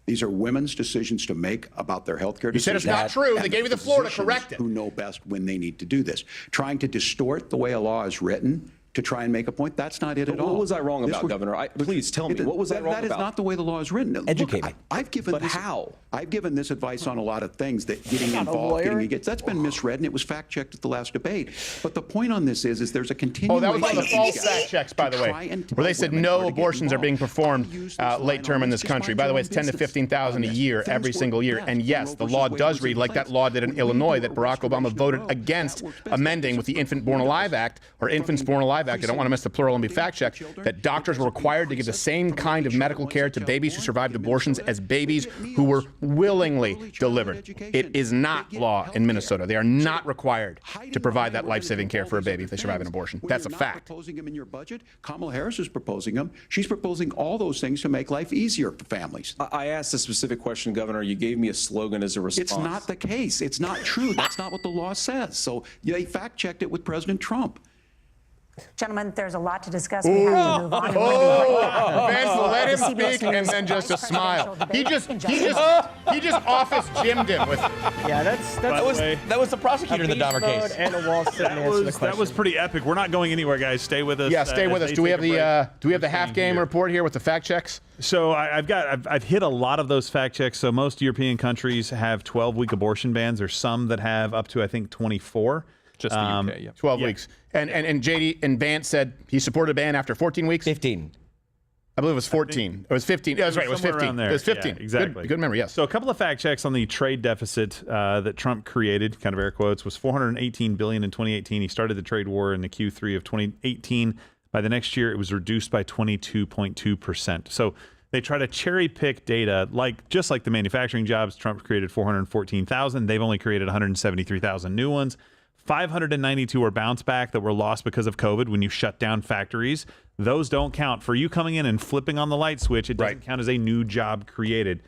These are women's decisions to make about their health care You said decisions. it's not true. They and gave you the floor to physicians correct it. Who know best when they need to do this. Trying to distort the way a law is written to try and make a point, that's not it at all. What was I wrong This about, was- Governor? Please tell me. What was I wrong That is about? not the way the law is written. Educate Look, me. I've given But this, how? I've given this advice on a lot of things that getting involved, getting against. That's been misread, and it was fact-checked at the last debate. But the point on this is there's a continuation. Oh, that was one of the of false these fact guys checks, by to the way, try and where they tell said women no where to get abortions are being involved. performed How to use this line late on term in this. this Just country. mind By the your way, own it's 10 to business 15,000 a on this. year Things every work single year. best And when yes, Roe the versus law Wade does was read in like that place. law did in When we Illinois do that a Barack Obama restoration voted Roe, against that works best. amending with the Infant Born Alive Act or Infants Born Alive Act. I don't want to miss the plural and be fact checked. That doctors were required to give the same kind of medical care to babies who survived abortions as babies who were willingly delivered. It is not law in Minnesota. They are not required to provide that life-saving care for a baby if they survive an abortion. That's a You're not fact. proposing them in your budget. Kamala Harris is proposing them. She's proposing all those things to make life easier for families. I asked a specific question, Governor. You gave me a slogan as a response. It's not the case. It's not true. That's not what the law says. So they fact-checked it with President Trump. Gentlemen, there's a lot to discuss. We have to move on. Vance, let him speak and then just a smile. He just office Jim'd him with. Yeah, that was the prosecutor in the Dahmer case. And a Walz sitting there answering the That was question. pretty epic. We're not going anywhere, guys. Stay with us. Yeah, stay with us. as Do we they have take a break. the half game report here with the fact checks? So I've hit a lot of those fact checks. So most European countries have 12-week abortion bans. There's some that have up to, I think, 24. Just the UK, yeah. 12 weeks. And J.D. and Vance said he supported a ban after 14 weeks? 15. I believe it was 14. It was 15. Yeah, that's right. It was Somewhere 15. around there. It was 15. Yeah, exactly. Good memory, yes. So a couple of fact checks on the trade deficit that Trump created, kind of air quotes, was $418 billion in 2018. He started the trade war in the Q3 of 2018. By the next year, it was reduced by 22.2%. So they try to cherry pick data, just like the manufacturing jobs. Trump created 414,000. They've only created 173,000 new ones. 592 are bounce back that were lost because of COVID when you shut down factories. Those don't count. For you coming in and flipping on the light switch, it doesn't count as a new job created.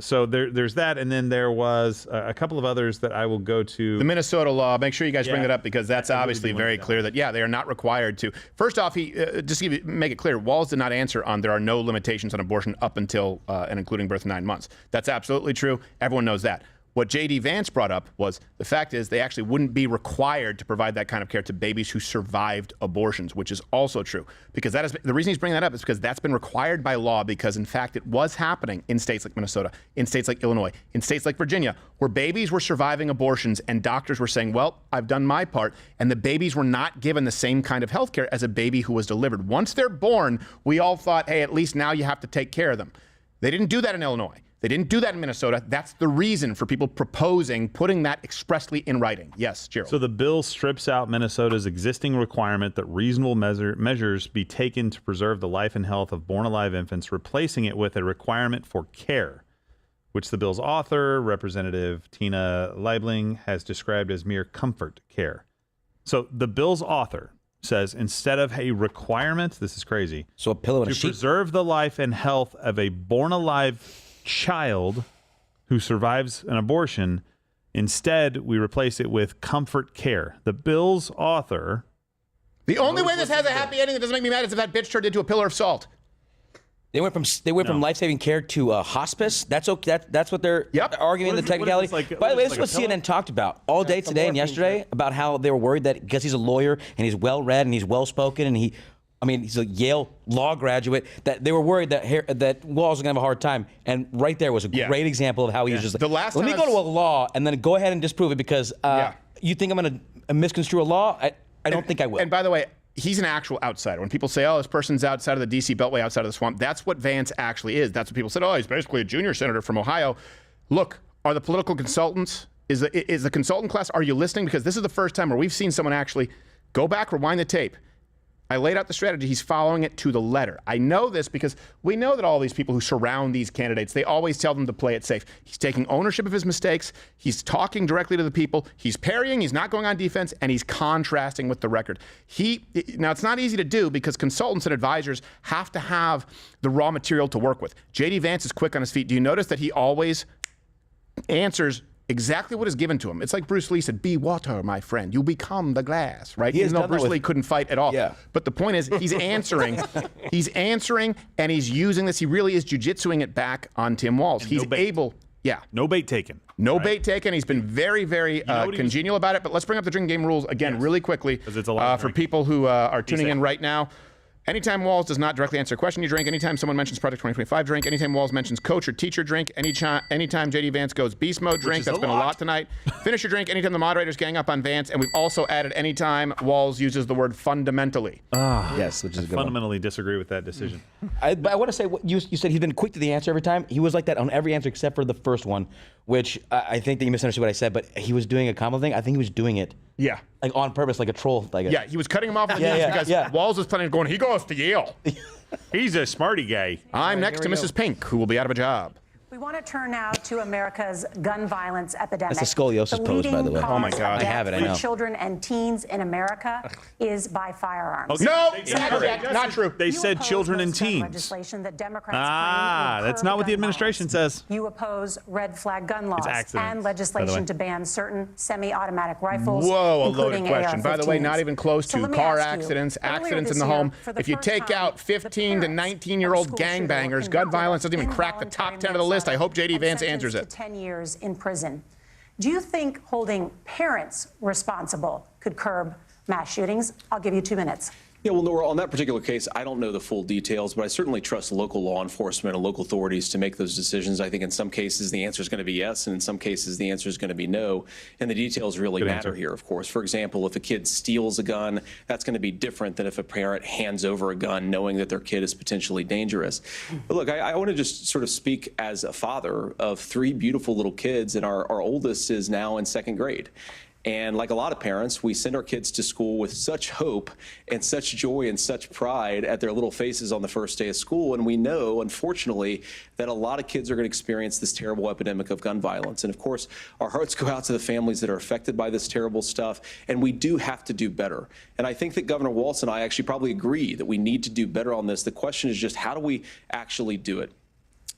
So there's that. And then there was a couple of others that I will go to. The Minnesota law, make sure you guys bring Yeah. that up because that's obviously very clear that, they are not required to. First off, just to make it clear, Walz did not answer on there are no limitations on abortion up until and including birth 9 months. That's absolutely true. Everyone knows that. What J.D. Vance brought up was the fact is they actually wouldn't be required to provide that kind of care to babies who survived abortions, which is also true. Because that is the reason he's bringing that up is because that's been required by law because, in fact, it was happening in states like Minnesota, in states like Illinois, in states like Virginia, where babies were surviving abortions and doctors were saying, well, I've done my part, and the babies were not given the same kind of health care as a baby who was delivered. Once they're born, we all thought, hey, at least now you have to take care of them. They didn't do that in Illinois. They didn't do that in Minnesota. That's the reason for people putting that expressly in writing. Yes, Gerald. So the bill strips out Minnesota's existing requirement that reasonable measures be taken to preserve the life and health of born-alive infants, replacing it with a requirement for care, which the bill's author, Representative Tina Liebling, has described as mere comfort care. So the bill's author says instead of a requirement, this is crazy, so a pillow and to preserve the life and health of a born-alive child who survives an abortion, Instead, we replace it with comfort care. The bill's author. The only way this has a happy ending that doesn't make me mad is if that bitch turned into a pillar of salt. They went from life-saving care to hospice. That's okay. That's what they're arguing the technicality. By the way, this is what CNN talked about all day today and yesterday about how they were worried that because he's a lawyer and he's well-read and he's well-spoken and he's a Yale law graduate, that they were worried that Walz was going to have a hard time. And right there was a great example of how he was just like, let me go to a law and then go ahead and disprove it because you think I'm going to misconstrue a law? I don't think I will. And by the way, he's an actual outsider. When people say, oh, this person's outside of the D.C. Beltway, outside of the swamp, that's what Vance actually is. That's what people said, oh, he's basically a junior senator from Ohio. Look, are the political consultants, is the consultant class, are you listening? Because this is the first time where we've seen someone actually go back, rewind the tape. I laid out the strategy. He's following it to the letter. I know this because we know that all these people who surround these candidates, they always tell them to play it safe. He's taking ownership of his mistakes. He's talking directly to the people. He's parrying. He's not going on defense, and he's contrasting with the record. Now, it's not easy to do because consultants and advisors have to have the raw material to work with. J.D. Vance is quick on his feet. Do you notice that he always answers exactly what is given to him? It's like Bruce Lee said, be water, my friend. You become the glass, right? Even though Bruce Lee couldn't fight at all. Yeah. But the point is, he's answering. He's answering, and he's using this. He really is jujitsuing it back on Tim Walz. He's able. Yeah. No bait taken. No bait taken. He's been very, very congenial about it. But let's bring up the drinking game rules again really quickly for people who are tuning in right now. Anytime Walz does not directly answer a question, you drink. Anytime someone mentions Project 2025, drink. Anytime Walz mentions coach or teacher, drink. Anytime J.D. Vance goes beast mode, drink. That's been a lot tonight. Finish your drink anytime the moderators gang up on Vance. And we've also added anytime Walz uses the word fundamentally. Yes, which is a good fundamentally disagree with that decision. But I want to say, you said he's been quick to the answer every time. He was like that on every answer except for the first one, which I think that you misunderstood what I said, but he was doing a Kamala thing. I think he was doing it. Yeah. Like on purpose, like a troll. Yeah, he was cutting him off because Walz was planning on going, he goes to Yale. He's a smarty guy. I'm next to Mrs. Pink, who will be out of a job. We want to turn now to America's gun violence epidemic. That's a scoliosis pose, by the way. Oh my God. I have it, I know. Children and teens in America is by firearms. Okay. No, not true. They said children and teens. Legislation that Democrats claim that's not what the administration says. You oppose red flag gun laws accidents, and legislation to ban certain semi-automatic rifles. Whoa, a loaded question. AR-15s. By the way, not even close So to let me car ask you, accidents, earlier accidents in this the year, home. for the If you first take time, out 15 to 19-year-old gangbangers, gun violence doesn't even crack the top 10 of the list. I hope J.D. Vance answers it. 10 years in prison. Do you think holding parents responsible could curb mass shootings? I'll give you 2 minutes. Yeah, well, Nora, on that particular case, I don't know the full details, but I certainly trust local law enforcement and local authorities to make those decisions. I think in some cases the answer is going to be yes, and in some cases the answer is going to be no. And the details really matter here, of course. For example, if a kid steals a gun, that's going to be different than if a parent hands over a gun knowing that their kid is potentially dangerous. But look, I want to just sort of speak as a father of 3 beautiful little kids, and our oldest is now in 2nd grade. And like a lot of parents, we send our kids to school with such hope and such joy and such pride at their little faces on the first day of school. And we know, unfortunately, that a lot of kids are going to experience this terrible epidemic of gun violence. And of course, our hearts go out to the families that are affected by this terrible stuff. And we do have to do better. And I think that Governor Walz and I actually probably agree that we need to do better on this. The question is just, how do we actually do it?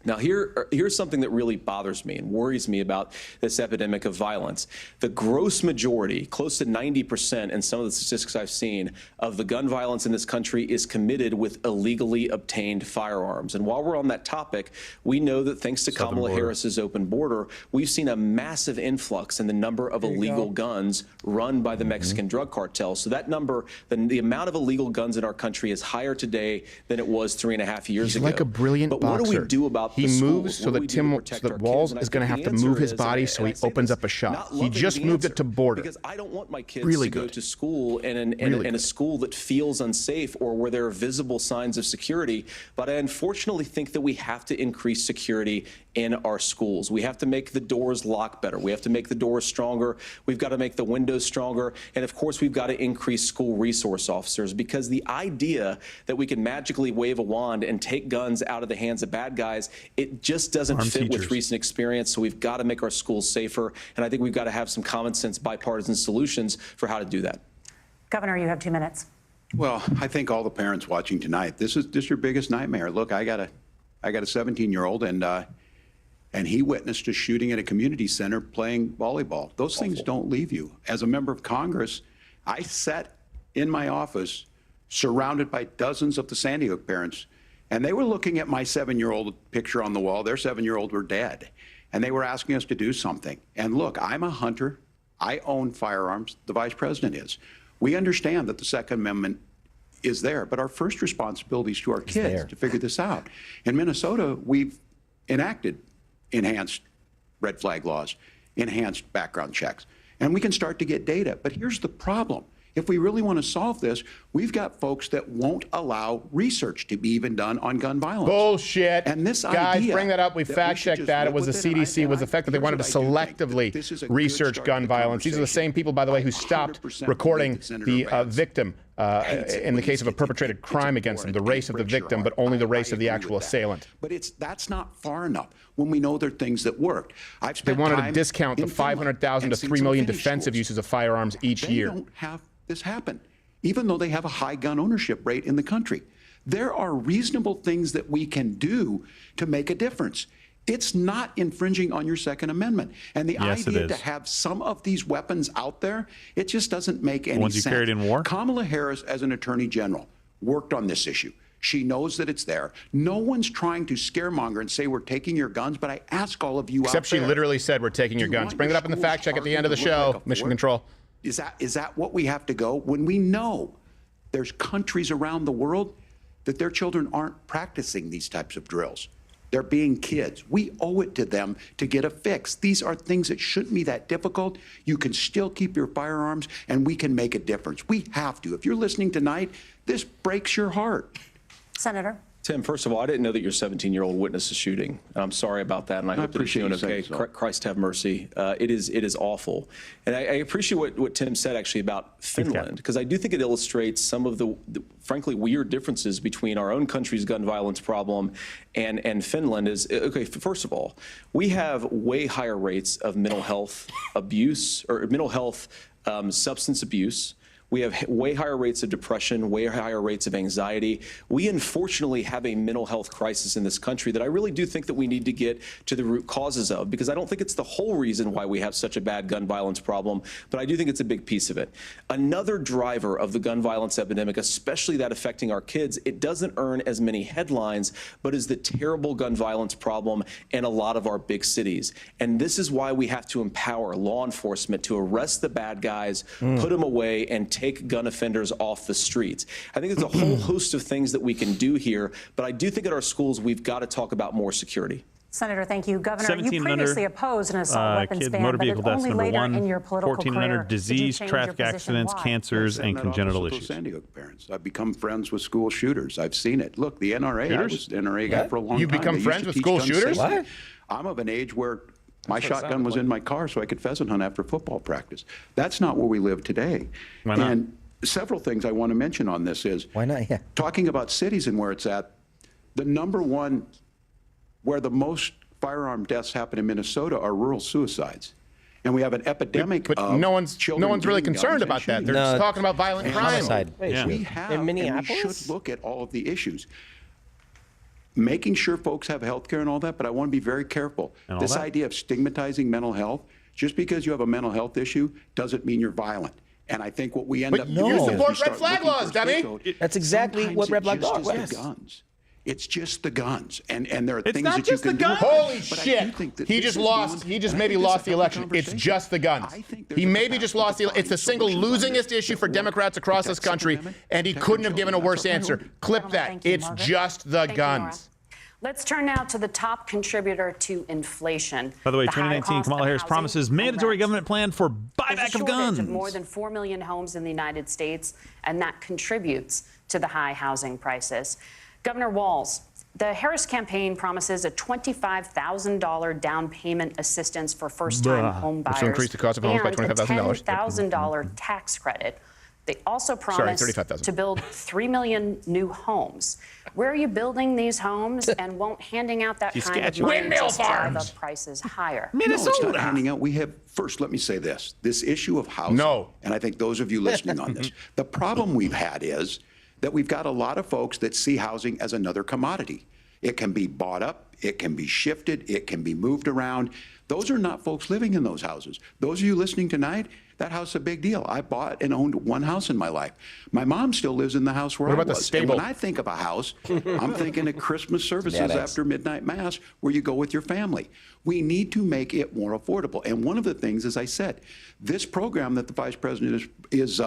Now, here's something that really bothers me and worries me about this epidemic of violence. The gross majority, close to 90% in some of the statistics I've seen, of the gun violence in this country is committed with illegally obtained firearms. And while we're on that topic, we know that thanks to Kamala Harris's open border, we've seen a massive influx in the number of illegal guns run by the Mexican drug cartels. So that number, the amount of illegal guns in our country is higher today than it was 3.5 years ago. He's like a brilliant boxer. boxer. What do we do about He moves so that Walz is going to have to move his body, so he opens up a shot. He just moved it to border. Because I don't want my kids to go to school in a school that feels unsafe or where there are visible signs of security. But I unfortunately think that we have to increase security in our schools. We have to make the doors lock better. We have to make the doors stronger. We've got to make the windows stronger. And of course, we've got to increase school resource officers, because the idea that we can magically wave a wand and take guns out of the hands of bad guys, it just doesn't fit with recent experience. So we've got to make our schools safer. And I think we've got to have some common sense bipartisan solutions for how to do that. Governor, you have 2 minutes. Well, I think all the parents watching tonight, this is your biggest nightmare. Look, I got a 17-year-old, and and he witnessed a shooting at a community center playing volleyball. Those things don't leave you. As a member of Congress, I sat in my office surrounded by dozens of the Sandy Hook parents, and they were looking at my 7-year-old picture on the wall. Their 7-year-old were dead, and they were asking us to do something. And look, I'm a hunter. I own firearms. The vice president is. We understand that the Second Amendment is there, but our first responsibility is to our kids to figure this out. In Minnesota, we've enacted enhanced red flag laws, enhanced background checks, and we can start to get data. But here's the problem. If we really want to solve this, we've got folks that won't allow research to be even done on gun violence. Bullshit. And this Guys, idea bring that up. We that fact-checked that. It was the CDC, was the fact that they wanted to selectively research gun violence. These are the same people, by the way, who stopped recording the victim in the case of a perpetrated crime against them, the race of the victim, but only the race of the actual assailant. But that's not far enough when we know there are things that worked. They wanted to discount the 500,000 to 3 million defensive uses of firearms each year. They don't have this happen, even though they have a high gun ownership rate in the country. There are reasonable things that we can do to make a difference. It's not infringing on your Second Amendment. And the idea to have some of these weapons out there, it just doesn't make any sense. Ones you carried in war? Kamala Harris, as an attorney general, worked on this issue. She knows that it's there. No one's trying to scaremonger and say we're taking your guns, but I ask all of you Except out there. she literally said we're taking your guns. Bring it up in the fact check at the end of the show. Mission Control. Is that what we have to go when we know there's countries around the world that their children aren't practicing these types of drills? They're being kids. We owe it to them to get a fix. These are things that shouldn't be that difficult. You can still keep your firearms, and we can make a difference. We have to. If you're listening tonight, this breaks your heart. Senator. Tim, first of all, I didn't know that your 17-year-old witnessed a shooting. I'm sorry about that, and I hope that he's doing okay. Christ have mercy. It is awful. And I appreciate what Tim said, actually, about Finland, because I do think it illustrates some of the frankly weird differences between our own country's gun violence problem and Finland. Okay, first of all, we have way higher rates of mental health abuse, or mental health substance abuse. We have way higher rates of depression, way higher rates of anxiety. We unfortunately have a mental health crisis in this country that I really do think that we need to get to the root causes of, because I don't think it's the whole reason why we have such a bad gun violence problem, but I do think it's a big piece of it. Another driver of the gun violence epidemic, especially that affecting our kids, it doesn't earn as many headlines, but is the terrible gun violence problem in a lot of our big cities. And this is why we have to empower law enforcement to arrest the bad guys, put them away, and take gun offenders off the streets. I think there's a whole host of things that we can do here, but I do think at our schools we've got to talk about more security. Senator, thank you. Governor, you previously opposed an assault weapons ban, motor but vehicle only deaths, later #1, in your political 14 and under, disease, traffic accidents, cancers, and congenital issues. Sandy Hook parents. I've become friends with school shooters. I've seen it. Look, the NRA, I was an NRA guy for a long time. You've become friends with school shooters? What? I'm of an age where my shotgun was in my car so I could pheasant hunt after football practice. That's not where we live today. Why not? And several things I want to mention on this is, why not? Yeah. Talking about cities and where it's at, the #1 where the most firearm deaths happen in Minnesota are rural suicides. And we have an epidemic of no one's really concerned about that. They're just talking about violent crime. We have, in Minneapolis? and we should look at all of the issues. Making sure folks have health care and all that, but I want to be very careful. This idea of stigmatizing mental health, just because you have a mental health issue doesn't mean you're violent. And I think what we end up doing you is support red flag laws, dummy. That's exactly what red flag laws are. Guns. It's just the guns, and there are things that you can do. Holy shit! He just lost. He just maybe lost the election. It's just the guns. He maybe just lost the. It's the single losingest issue for Democrats across this country, and he couldn't have given a worse answer. Clip that. It's just the guns. Let's turn now to the top contributor to inflation. By the way, 2019, Kamala Harris promises mandatory government plan for buyback of guns. Of more than 4 million homes in the United States, and that contributes to the high housing prices. Governor Walz, the Harris campaign promises a $25,000 down payment assistance for first-time home buyers. Which will increase the cost of homes by $25,000. $10,000 tax credit. They also promise to build 3 million new homes. Where are you building these homes, and won't handing out that kind of money just drive up prices higher? Minnesota. No, it's not handing out. We have, first, let me say this. This issue of housing, and I think those of you listening on this, the problem we've had is that we've got a lot of folks that see housing as another commodity. It can be bought up. It can be shifted. It can be moved around. Those are not folks living in those houses. Those of you listening tonight, that house is a big deal. I bought and owned one house in my life. My mom still lives in the house where I was. What about the stable? And when I think of a house, I'm thinking of Christmas services after midnight mass where you go with your family. We need to make it more affordable. And one of the things, as I said, this program that the Vice President is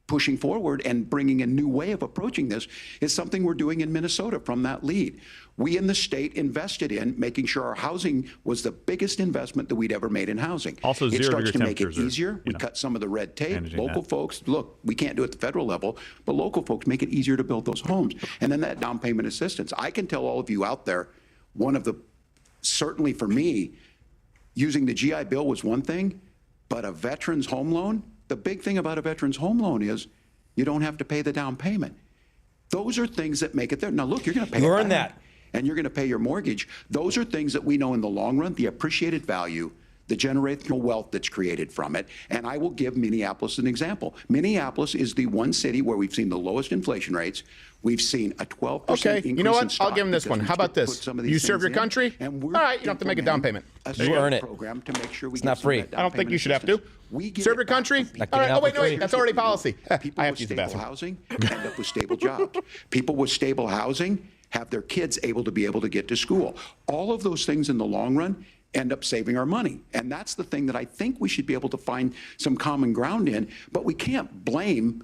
pushing forward and bringing a new way of approaching this is something we're doing in Minnesota from that lead. We in the state invested in making sure our housing was the biggest investment that we'd ever made in housing. Also, it zero starts to degree make it temperatures are, easier. We cut some of the red tape. managing Local that. folks, look, we can't do it at the federal level, but local folks make it easier to build those homes. And then that down payment assistance. I can tell all of you out there, one of the, certainly for me, using the GI Bill was one thing, but a veteran's home loan, the big thing about a veteran's home loan is you don't have to pay the down payment. Those are things that make it there. Now, look, you're going to pay You it earned back, that. and you're going to pay your mortgage. Those are things that we know in the long run, the appreciated value, the generational wealth that's created from it. And I will give Minneapolis an example. Minneapolis is the one city where we've seen the lowest inflation rates. We've seen a 12% Okay, increase you know in what? I'll stock give him this because one. we How about put this? some of these You serve things your in, country? and we're All right, you don't have to make a down payment. You earn it. Program to make sure we It's not get some of free. that down I don't think payment you should have to. assistance. We give Serve it your back country? to people. All right. Oh, wait, no, wait. Here's That's what already we do. policy. People I have with to use the stable bathroom. housing end up with stable jobs. People with stable housing have their kids able to get to school. All of those things in the long run end up saving our money. And that's the thing that I think we should be able to find some common ground in. But we can't blame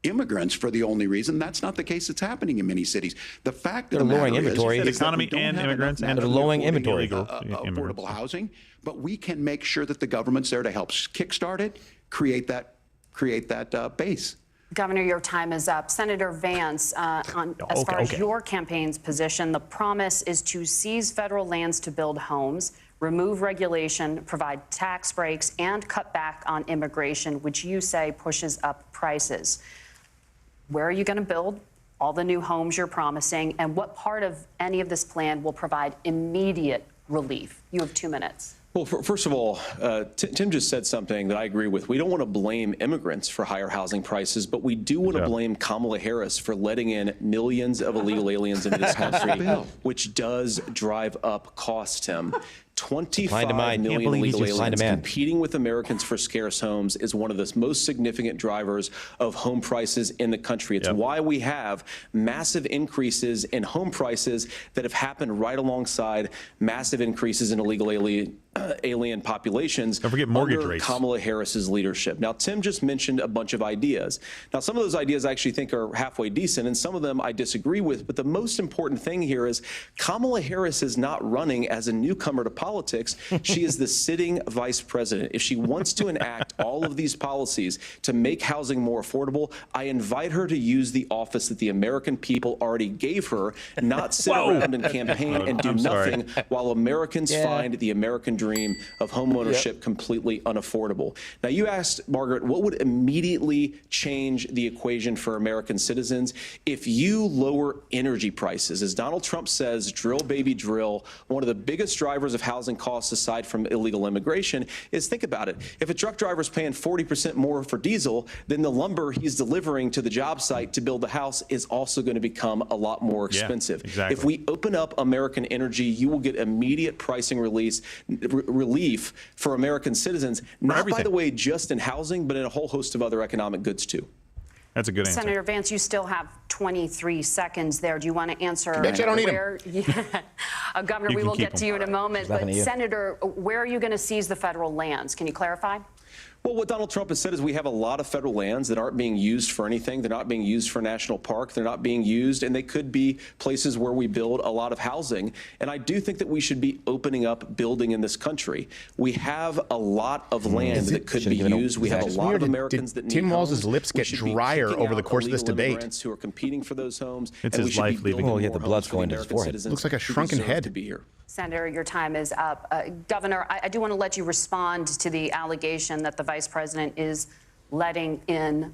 immigrants for the only reason. That's not the case that's happening in many cities. The fact of the lowering matter inventory. is The that we economy don't and have immigrants enough and they're lowering naturally inventory. affordable housing, but we can make sure that the government's there to help kickstart it, create that base. Governor, your time is up. Senator Vance, as far as your campaign's position, the promise is to seize federal lands to build homes, remove regulation, provide tax breaks, and cut back on immigration, which you say pushes up prices. Where are you going to build all the new homes you're promising, and what part of any of this plan will provide immediate relief? You have 2 minutes. Well, first of all, Tim just said something that I agree with. We don't want to blame immigrants for higher housing prices, but we do want to blame Kamala Harris for letting in millions of illegal aliens into this country, which does drive up costs, Tim. 25 million illegal aliens competing with Americans for scarce homes is one of the most significant drivers of home prices in the country. It's why we have massive increases in home prices that have happened right alongside massive increases in illegal alien populations. Don't forget mortgage under rates. Kamala Harris's leadership. Now, Tim just mentioned a bunch of ideas. Now, some of those ideas I actually think are halfway decent, and some of them I disagree with. But the most important thing here is Kamala Harris is not running as a newcomer to politics. She is the sitting vice president. If she wants to enact all of these policies to make housing more affordable, I invite her to use the office that the American people already gave her, not sit around and campaign and do nothing while Americans find the American dream of homeownership completely unaffordable. Now, you asked, Margaret, what would immediately change the equation for American citizens if you lower energy prices? As Donald Trump says, drill, baby, drill. One of the biggest drivers of housing costs, aside from illegal immigration, is, think about it. If a truck driver's paying 40% more for diesel, then the lumber he's delivering to the job site to build the house is also going to become a lot more expensive. Exactly. If we open up American energy, you will get immediate pricing relief for American citizens, not, by the way, just in housing, but in a whole host of other economic goods, too. That's a good answer. Senator Vance, you still have 23 seconds there. Do you want to answer? Bitch, I don't need where, Governor, we will get to you in a moment. But Senator, where are you going to seize the federal lands? Can you clarify? Well, what Donald Trump has said is we have a lot of federal lands that aren't being used for anything. They're not being used for national park. They're not being used, and they could be places where we build a lot of housing. And I do think that we should be opening up building in this country. We have a lot of land that could be used. We have a lot of Americans that need Tim Walz's homes. lips get drier over the course of this debate. Who are competing for those homes. It's and his life leaving. Oh, yeah, the blood's going to his forehead. Looks like a shrunken head. To be here. Senator, your time is up. Governor, I do want to let you respond to the allegation that the vice president is letting in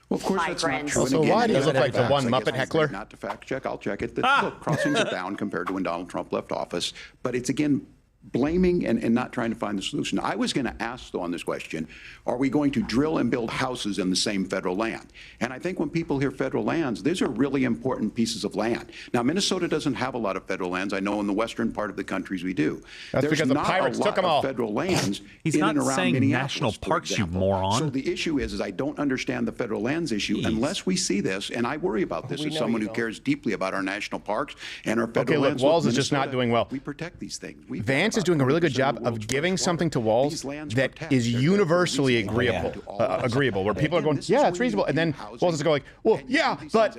Well, of course, that's not migrants. true. So And again, why does it look like the facts, one I guess Muppet I heckler? Not to fact check, I'll check it. Look, crossings are down compared to when Donald Trump left office. But it's, again, blaming and not trying to find the solution. I was going to ask, though, on this question, are we going to drill and build houses in the same federal land? And I think when people hear federal lands, these are really important pieces of land. Now, Minnesota doesn't have a lot of federal lands. I know in the western part of the countries we do. That's There's because the not pirates a lot took them all. of federal lands He's in not and around saying Minneapolis, national for parks, you example. moron. So the issue is I don't understand the federal lands issue unless we see this, and I worry about this as someone who cares deeply about our national parks and our federal Okay, look, lands. Walz Look, is just not Minnesota, doing well. We protect these things. Vance is doing a really good job of giving something to Walz that is universally agreeable, where people are going, yeah, it's reasonable. And then Walz is going, well, yeah, but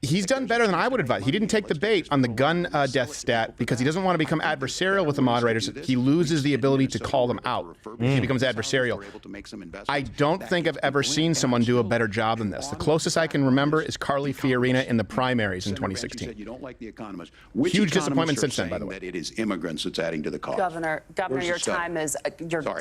he's done better than I would advise. He didn't take the bait on the gun death stat because he doesn't want to become adversarial with the moderators. He loses the ability to call them out. He becomes adversarial. I don't think I've ever seen someone do a better job than this. The closest I can remember is Carly Fiorina in the primaries in 2016. You don't like the economists. Huge disappointment since then, by the way. That it is immigrants that's adding to the cost. Governor, Where's your the study?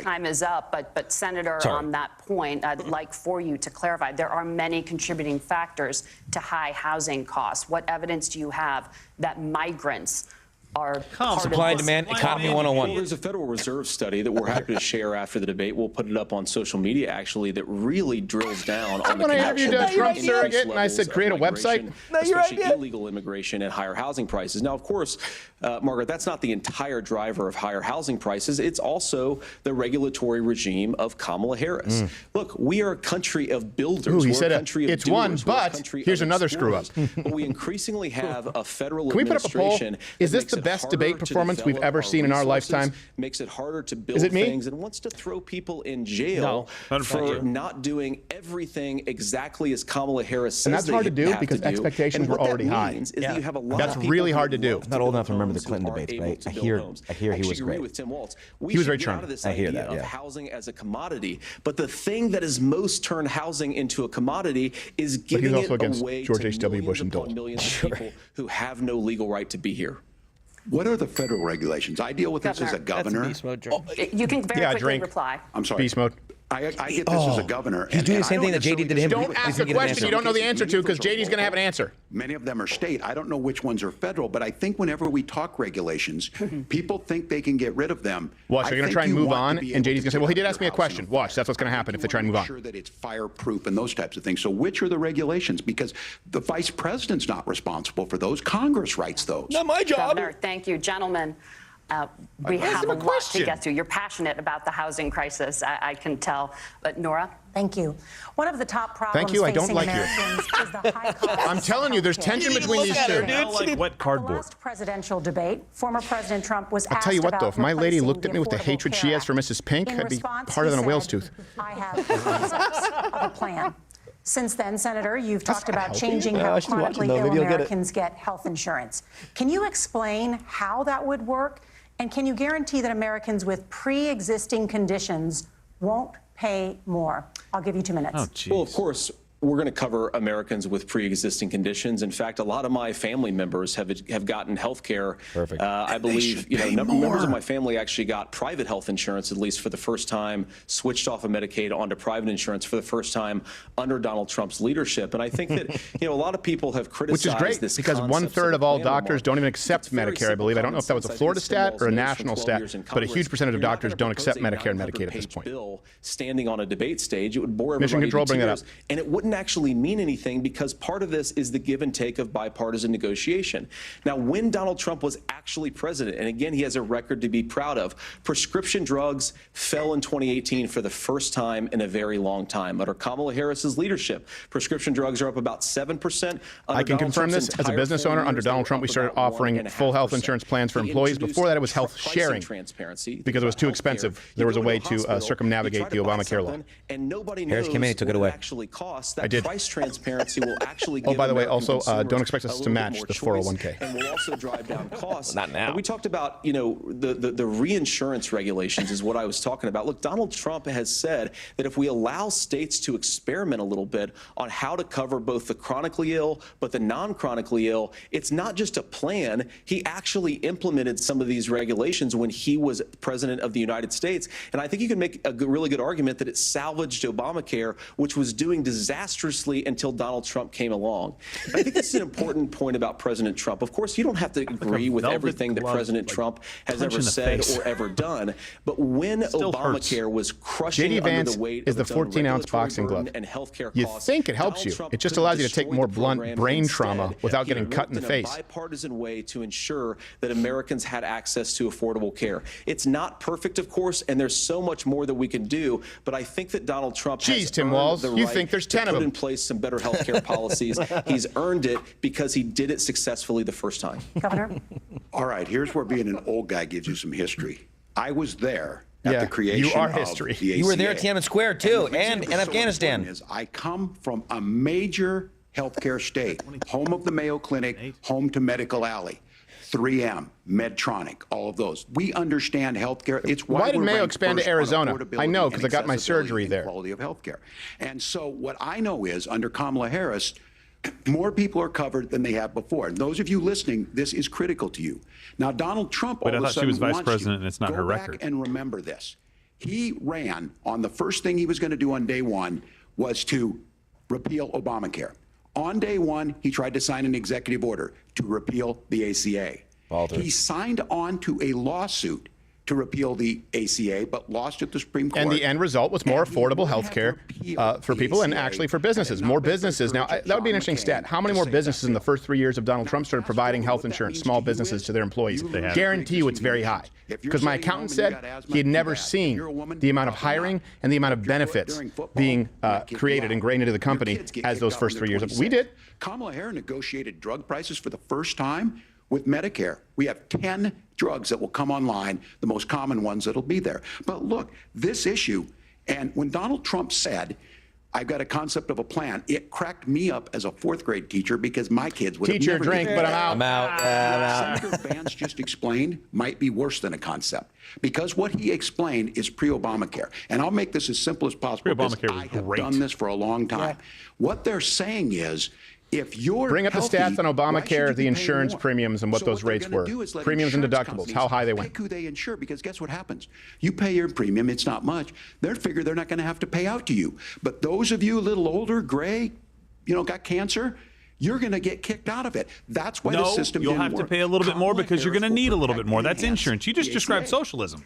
time is up. But Senator, on that point, I'd like for you to clarify. There are many contributing factors to high housing costs. What evidence do you have that migrants are supply and demand, economy 101. Well, there's a Federal Reserve study that we're happy to share after the debate. We'll put it up on social media, actually, that really drills down on the when I interviewed Trump surrogate and I said create a website, especially illegal immigration and higher housing prices. Now, of course, Margaret, that's not the entire driver of higher housing prices. It's also the regulatory regime of Kamala Harris. Look, we are a country of builders. He said we're a country of it's doers. one, We're a but country here's of another screw up. explorers. But we increasingly have a federal Can we put up a poll? administration. Is that this makes the it best harder debate to performance we've develop ever our seen in our resources, lifetime? Makes it harder to Is build it me? things and wants to throw people in jail for not doing everything exactly as Kamala Harris says. And that's hard to do because expectations were already high. That's really hard to do. I'm not old enough to remember the Clinton debates, but I hear he was great. With Tim Walz. He was very should get out of charming. this I hear idea that, of yeah. housing as a commodity. But the thing that has most turned housing into a commodity is giving also it against away George to H.W. Bush and millions upon Dole. millions of people who have no legal right to be here. What are the federal regulations? I deal with this as a governor. You can very quickly reply. I'm sorry. Beast mode. I get this as a governor. He's doing the same thing that J.D. did to him. Don't ask a question you don't know the answer to because JD's going to have an answer. Many of them are state. I don't know which ones are federal, but I think whenever we talk regulations, people think they can get rid of them. Watch, they're going to try and move on, and JD's going to say, well, he did ask me a question. Watch, that's what's going to happen if they try and move on. Sure that it's fireproof and those types of things. So which are the regulations? Because the vice president's not responsible for those. Congress writes those. Not my job. Governor, thank you. Gentlemen, we have a lot to get to. You're passionate about the housing crisis, I can tell. But Nora? Thank you. One of the top problems Thank you, I don't facing like you. Americans is the high cost I'm telling you, there's tension between these two. Like wet The cardboard. last presidential debate, former President Trump was I'll asked tell you what, about though, if my lady replacing looked at me with the Affordable hatred she Care has for Act. Mrs. Pink, In I'd be response, harder he than a whale's said, tooth. I have the concepts of a plan. Since then, Senator, you've talked about helping. changing how she's watching, chronically though. ill Maybe you'll get it. Americans get health insurance. Can you explain how that would work? And can you guarantee that Americans with pre-existing conditions won't pay more? I'll give you 2 minutes. Oh, geez. Well, of course, we're going to cover Americans with pre-existing conditions. In fact, a lot of my family members have gotten health care. Perfect. I believe members of my family actually got private health insurance, at least for the first time, switched off of Medicaid onto private insurance for the first time under Donald Trump's leadership. And I think that a lot of people have criticized Which is great this because concept 1/3 of all plan doctors remark. don't even accept It's very Medicare, I believe. I don't know if that was a simple Florida sense. I think stat or a Tim Walz national knows for 12 stat, years in but a Congress, huge percentage of you're not doctors gonna don't accept propose a Medicare and 900 Medicaid at this page point. bill standing on a debate stage. It would bore Mission everybody Control, to bring that tears, up. and it wouldn't actually mean anything because part of this is the give and take of bipartisan negotiation. Now, when Donald Trump was actually president, and again, he has a record to be proud of, prescription drugs fell in 2018 for the first time in a very long time. Under Kamala Harris's leadership, prescription drugs are up about 7%. I can confirm this as a business owner. Under Donald Trump, we started offering full health insurance plans for employees. Before that, it was health sharing because it was too expensive. There was a way to circumnavigate the Obamacare law. And nobody knows Harris came in, he took it away. actually costs. That I did. price transparency will actually Oh, give by the way, American also, consumers don't expect us a to little bit match more the choice, 401k. and will also drive down costs. Not now. And we talked about, the reinsurance regulations is what I was talking about. Look, Donald Trump has said that if we allow states to experiment a little bit on how to cover both the chronically ill but the non-chronically ill, it's not just a plan. He actually implemented some of these regulations when he was president of the United States. And I think you can make a really good argument that it salvaged Obamacare, which was doing disaster disastrously until Donald Trump came along. And I think this is an important point about President Trump. Of course, you don't have to agree with everything that President Trump has ever said or ever done, but when Obamacare was crushing J.D. under Vance the weight is of the its own 14-ounce regulatory boxing glove. burden and healthcare You costs, think it helps Donald you. Trump It just could allows you to take destroy more the blunt program. brain Instead, trauma without he getting cut in the worked face. a bipartisan way to ensure that Americans had access to affordable care. It's not perfect, of course, and there's so much more that we can do, but I think that Donald Trump has Tim earned Walz, the you right think there's to 10 of put them. in place some better health care policies. He's earned it because he did it successfully the first time. Governor? All right, here's where being an old guy gives you some history. I was there at the creation you are of history. the ACA. You were there at Tiananmen Square, too, and in so Afghanistan. important is I come from a major healthcare state, home of the Mayo Clinic, home to Medical Alley, 3M, Medtronic, all of those. We understand healthcare. It's why did we're Mayo ranked expand to first on Arizona? I know, affordability because and I got my accessibility surgery and there. Quality of healthcare. And so what I know is under Kamala Harris, more people are covered than they have before. And those of you listening, this is critical to you. Now, Donald Trump all Wait, I of a thought she sudden was vice wants president you. and it's not Go her back record. and remember this. He ran on the first thing he was going to do on day one was to repeal Obamacare. On day one, he tried to sign an executive order to repeal the ACA. He signed on to a lawsuit to repeal the ACA, but lost at the Supreme Court. And the end result was more affordable health care for people and actually for businesses. More businesses. Now, that would be an interesting stat. How many more businesses in the first 3 years of Donald Trump started providing health insurance, small businesses, to their employees? Guarantee you it's very high. Because my accountant said he had never seen the amount of hiring and the amount of benefits being created, ingrained into the company as those first 3 years. We did. Kamala Harris negotiated drug prices for the first time with Medicare. We have 10 drugs that will come online, the most common ones that'll be there. But look, this issue, and when Donald Trump said, I've got a concept of a plan, it cracked me up as a fourth grade teacher because my kids would Teach have your never drink, given but I'm me out. that. What Senator Vance just explained might be worse than a concept because what he explained is pre-Obamacare. And I'll make this as simple as possible because I have done this for a long time. What they're saying is, if you're Bring up the healthy, stats on why should Obamacare, you the be insurance paying more? premiums, and what So those they're rates gonna were. do is let Premiums and insurance deductibles, companies how high they went. pick who they insure, because guess what happens? You pay your premium, it's not much. They figure they're not going to have to pay out to you. But those of you a little older, gray, got cancer, you're going to get kicked out of it. That's why the system you'll didn't have to work. pay a little bit more Kamala because you're going to Harris need a will little bit protect more. and That's enhance insurance. You just the described ACA. socialism.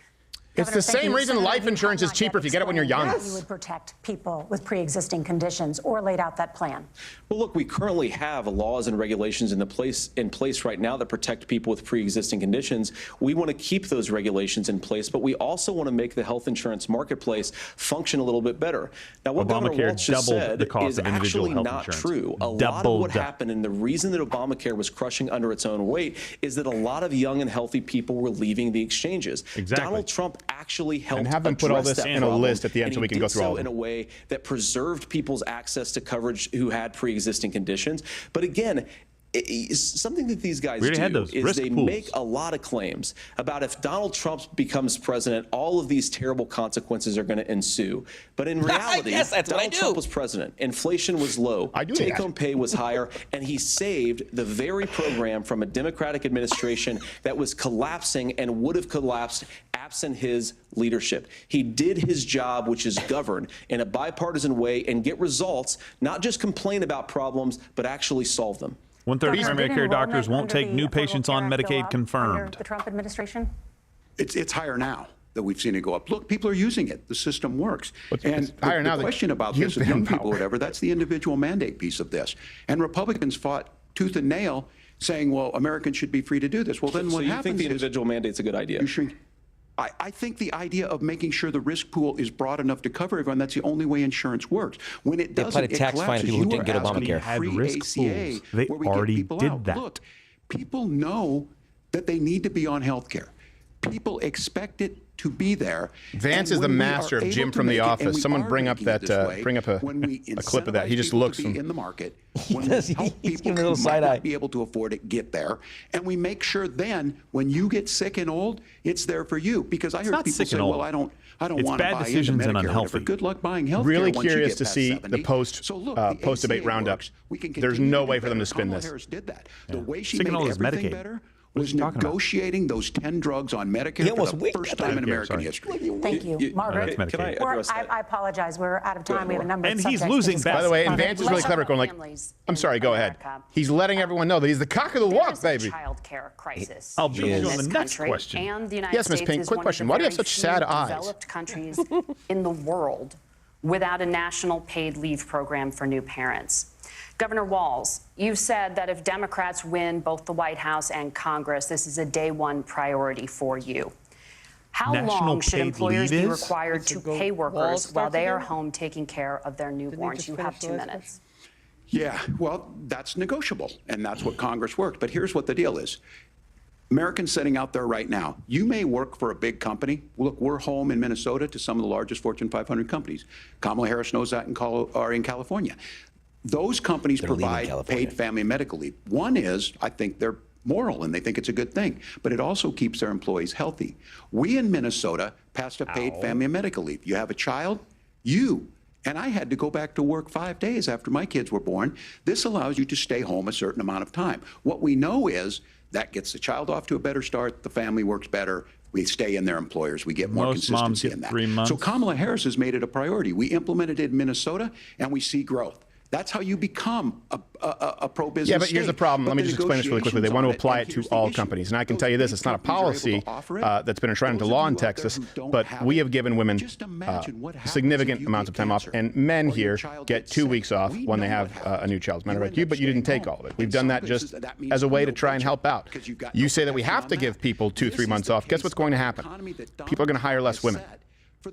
It's the same reason life insurance is cheaper if you get it when you're young. You would protect people with pre-existing conditions or laid out that plan. Well, look, we currently have laws and regulations in place right now that protect people with pre-existing conditions. We want to keep those regulations in place, but we also want to make the health insurance marketplace function a little bit better. Now, what Governor Obamacare Walz just doubled said the cost is of individual actually health not insurance. true. A lot of Doubled. what happened and the reason that Obamacare was crushing under its own weight is that a lot of young and healthy people were leaving the exchanges. Exactly. Donald Trump actually helped And have them put all address this that in a problem, list at the end and so we he can go did through all so of in them. a way that preserved people's access to coverage who had pre-existing conditions. But again, something that these guys We already had do those is risk they pools. make a lot of claims about if Donald Trump becomes president, all of these terrible consequences are going to ensue. But in reality, Yes, that's what I Donald do. Trump was president. Inflation was low. Take-home pay was higher, and he saved the very program from a Democratic administration that was collapsing and would have collapsed absent his leadership. He did his job, which is govern in a bipartisan way and get results, not just complain about problems, but actually solve them. 1/3 Governor, primary did care enrollment doctors won't under take the new Affordable patients on Care Act go Medicaid up confirmed. under the Trump administration? It's higher now that we've seen it go up. Look, people are using it. The system works. And higher now the that question about you've this with been in young people, power. whatever, that's the individual mandate piece of this. And Republicans fought tooth and nail saying, well, Americans should be free to do this. Well, then So what you happens think the is individual mandate's a good idea? you shrink. I think the idea of making sure the risk pool is broad enough to cover everyone, that's the only way insurance works. When it They doesn't, applied a it tax fine to collapses. people who You didn't are get asking Obamacare. Had free risk ACA pools. They where we get already people did out. that. Look, people know that they need to be on health care. People expect it to be there. Vance And is the when we master are of able Jim to from The make it, and Office. we Someone are bring up making it that, this way, bring up a when we clip of that. He just incentivize looks people to be from- in the market. He When does. we help He's people giving a who little might side eye. not be able to afford it get there, and we make sure then when you get sick and old, it's there for you. Because I heard not people sick say, and "Well, old. I don't It's want to bad buy into decisions and Medicare or unhealthy. whatever." Good luck buying health Really care once you curious get to past see 70. the post So look, post-debate ACA roundup. works. We can There's continue no to way do for them better. to spin Kamala this. Harris did that. The way she Sick made and old is everything Medicaid. better was negotiating those 10 drugs on Medicare for the first time in American history. Thank you. Margaret, Can I address that? I apologize. We're out of time. We have a number And of he's subjects losing to discuss. best. By the way, and Vance is really clever going like, I'm sorry, go ahead. He's letting everyone know that he's the cock of the walk, baby. Child care crisis. I'll be in on this the next country, question. And the United Yes, Ms. States Pink, is quick one of question. the Why do you have very such sad few eyes? developed countries in the world without a national paid leave program for new parents. Governor Walz, you've said that if Democrats win both the White House and Congress, this is a day one priority for you. How National long should paid employers leave be is? required to pay workers while they are home taking care of their newborns? You have 2 minutes. Yeah, well, that's negotiable, and that's what Congress worked. But here's what the deal is. Americans sitting out there right now, you may work for a big company. Look, we're home in Minnesota to some of the largest Fortune 500 companies. Kamala Harris knows that in California. Those companies provide paid family and medical leave. One is, I think they're moral and they think it's a good thing, but it also keeps their employees healthy. We in Minnesota passed a paid family and medical leave. You have a child, and I had to go back to work 5 days after my kids were born. This allows you to stay home a certain amount of time. What we know is that gets the child off to a better start, the family works better, we stay in their employers, we get more Most moms consistency get in that. 3 months. So Kamala Harris has made it a priority. We implemented it in Minnesota, and we see growth. That's how you become a pro-business Yeah, but here's the state. problem. But Let me the just explain this really quickly. They want to negotiations on apply it to all companies. And I can tell you this, it's not a policy that's been enshrined into law in Texas, but we have given women significant amounts of time off, and men here get 2 weeks off when they have a new child. As a matter of fact, but you didn't take all of it. We've done that just as a way to try and help out. You say that we have to give people 2-3 months off. Guess what's going to happen? People are going to hire less women.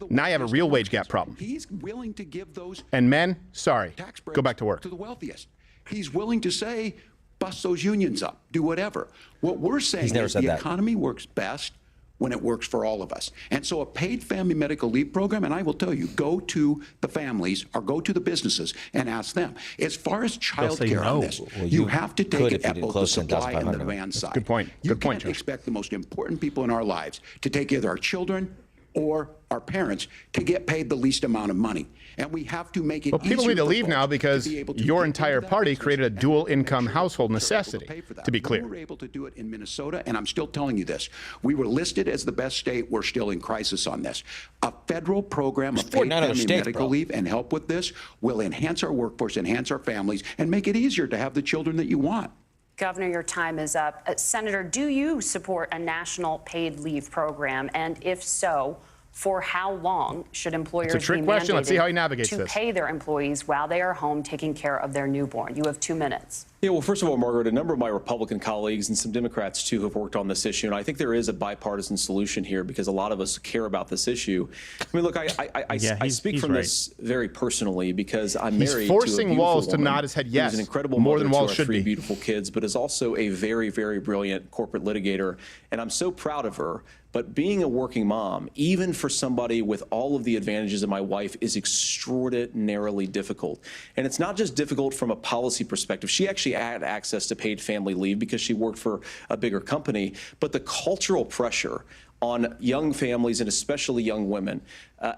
Now you have a real wage gap problem. He's willing to give those And men, sorry, go back to work. to the wealthiest. He's willing to say, bust those unions up, do whatever. What we're saying is the economy works best when it works for all of us. And so a paid family medical leave program, and I will tell you, go to the families or go to the businesses and ask them. As far as child care on this, you have to take it at both the supply and the demand side. Good point. You Good point, can't expect the most important people in our lives to take either our children or our parents to get paid the least amount of money. And we have to make it Well, people easier need to for leave folks now because be able to your get entire into that party business created a and dual have income those household folks are able to necessity, pay for that. to be We clear. were able to do it in Minnesota, and I'm still telling you this. We were listed as the best state. We're still in crisis on this. A federal program of paid 49 other family states, medical bro. leave and help with this will enhance our workforce, enhance our families, and make it easier to have the children that you want. Governor, your time is up. Senator, do you support a national paid leave program? And if so, for how long should employers It's a trick be question. Let's see mandated how he navigates to this. pay their employees while they are home taking care of their newborn? You have 2 minutes. Yeah, well, first of all, Margaret, a number of my Republican colleagues and some Democrats, too, have worked on this issue. And I think there is a bipartisan solution here because a lot of us care about this issue. I mean, look, I speak from this very personally because I'm He's married forcing to a Walz beautiful to woman nod his head who's yes, an incredible more mother than to Walz our should 3 be. beautiful kids, but is also a very, very brilliant corporate litigator. And I'm so proud of her. But being a working mom, even for somebody with all of the advantages of my wife, is extraordinarily difficult. And it's not just difficult from a policy perspective. She actually had access to paid family leave because she worked for a bigger company. But the cultural pressure on young families and especially young women,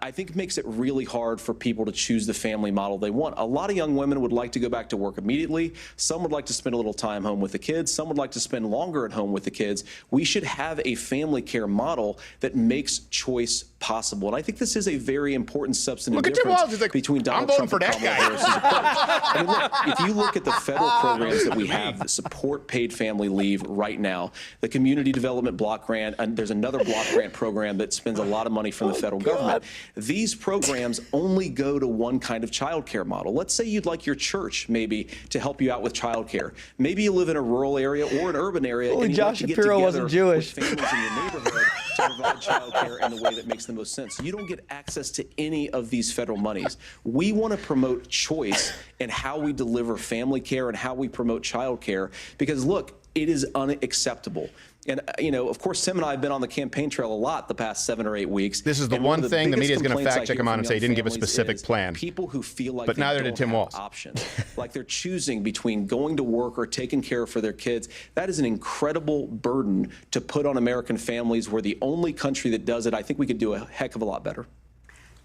I think makes it really hard for people to choose the family model they want. A lot of young women would like to go back to work immediately. Some would like to spend a little time home with the kids. Some would like to spend longer at home with the kids. We should have a family care model that makes choice possible. And I think this is a very important substantive Look at Tim difference Walz. He's like, between Donald I'm voting Trump for and that Kamala guy. Harris's approach. I mean, look, if you look at the federal programs that we have that support paid family leave right now, the Community Development Block Grant, and there's another block grant program that spends a lot of money from the federal government. These programs only go to one kind of child care model. Let's say you'd like your church maybe to help you out with child care. Maybe you live in a rural area or an urban area Only and you'd Josh like to get Shapiro together wasn't Jewish. with families in your neighborhood to provide child care in the way that makes the most sense. You don't get access to any of these federal monies. We want to promote choice in how we deliver family care and how we promote child care because, look, it is unacceptable. And, you know, of course, Tim and I have been on the campaign trail a lot the past 7 or 8 weeks. This is the one thing the media is going to fact check him on and say he didn't give a specific plan. People who feel like but they neither don't did Tim have Walz. options, like they're choosing between going to work or taking care for their kids. That is an incredible burden to put on American families. We're the only country that does it. I think we could do a heck of a lot better.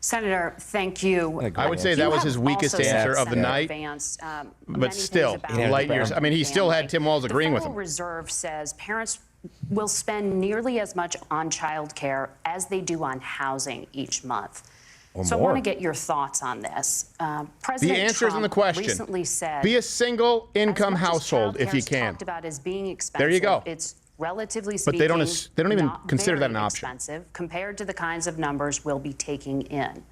Senator, thank you. I would say that was his weakest answer of the night. Vance, but still, light years. I mean, he still had Tim Walz agreeing with him. The Federal Reserve says parents will spend nearly as much on childcare as they do on housing each month. Or so more. I want to get your thoughts on this. President The answer Trump is in the question. recently said, Be a single income as much as household if childcare you is can. talked about as being expensive, There you go. It's relatively But speaking, they don't even not consider that very an option. expensive compared to the kinds of numbers we'll be taking in.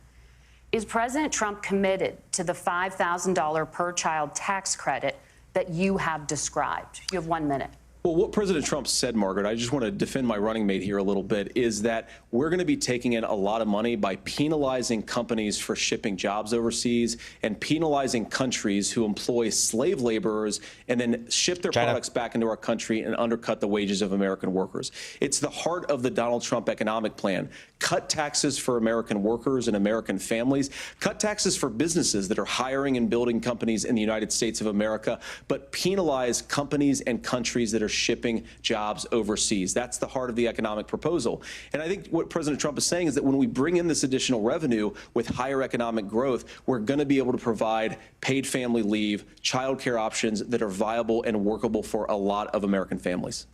Is President Trump committed to the $5,000 per child tax credit that you have described? You have 1 minute. Well, what President Trump said, Margaret, I just want to defend my running mate here a little bit, is that we're going to be taking in a lot of money by penalizing companies for shipping jobs overseas and penalizing countries who employ slave laborers and then ship their products back into our country and undercut the wages of American workers. It's the heart of the Donald Trump economic plan. Cut taxes for American workers and American families. Cut taxes for businesses that are hiring and building companies in the United States of America, but penalize companies and countries that are shipping jobs overseas. That's the heart of the economic proposal. And I think what President Trump is saying is that when we bring in this additional revenue with higher economic growth, we're going to be able to provide paid family leave, child care options that are viable and workable for a lot of American families.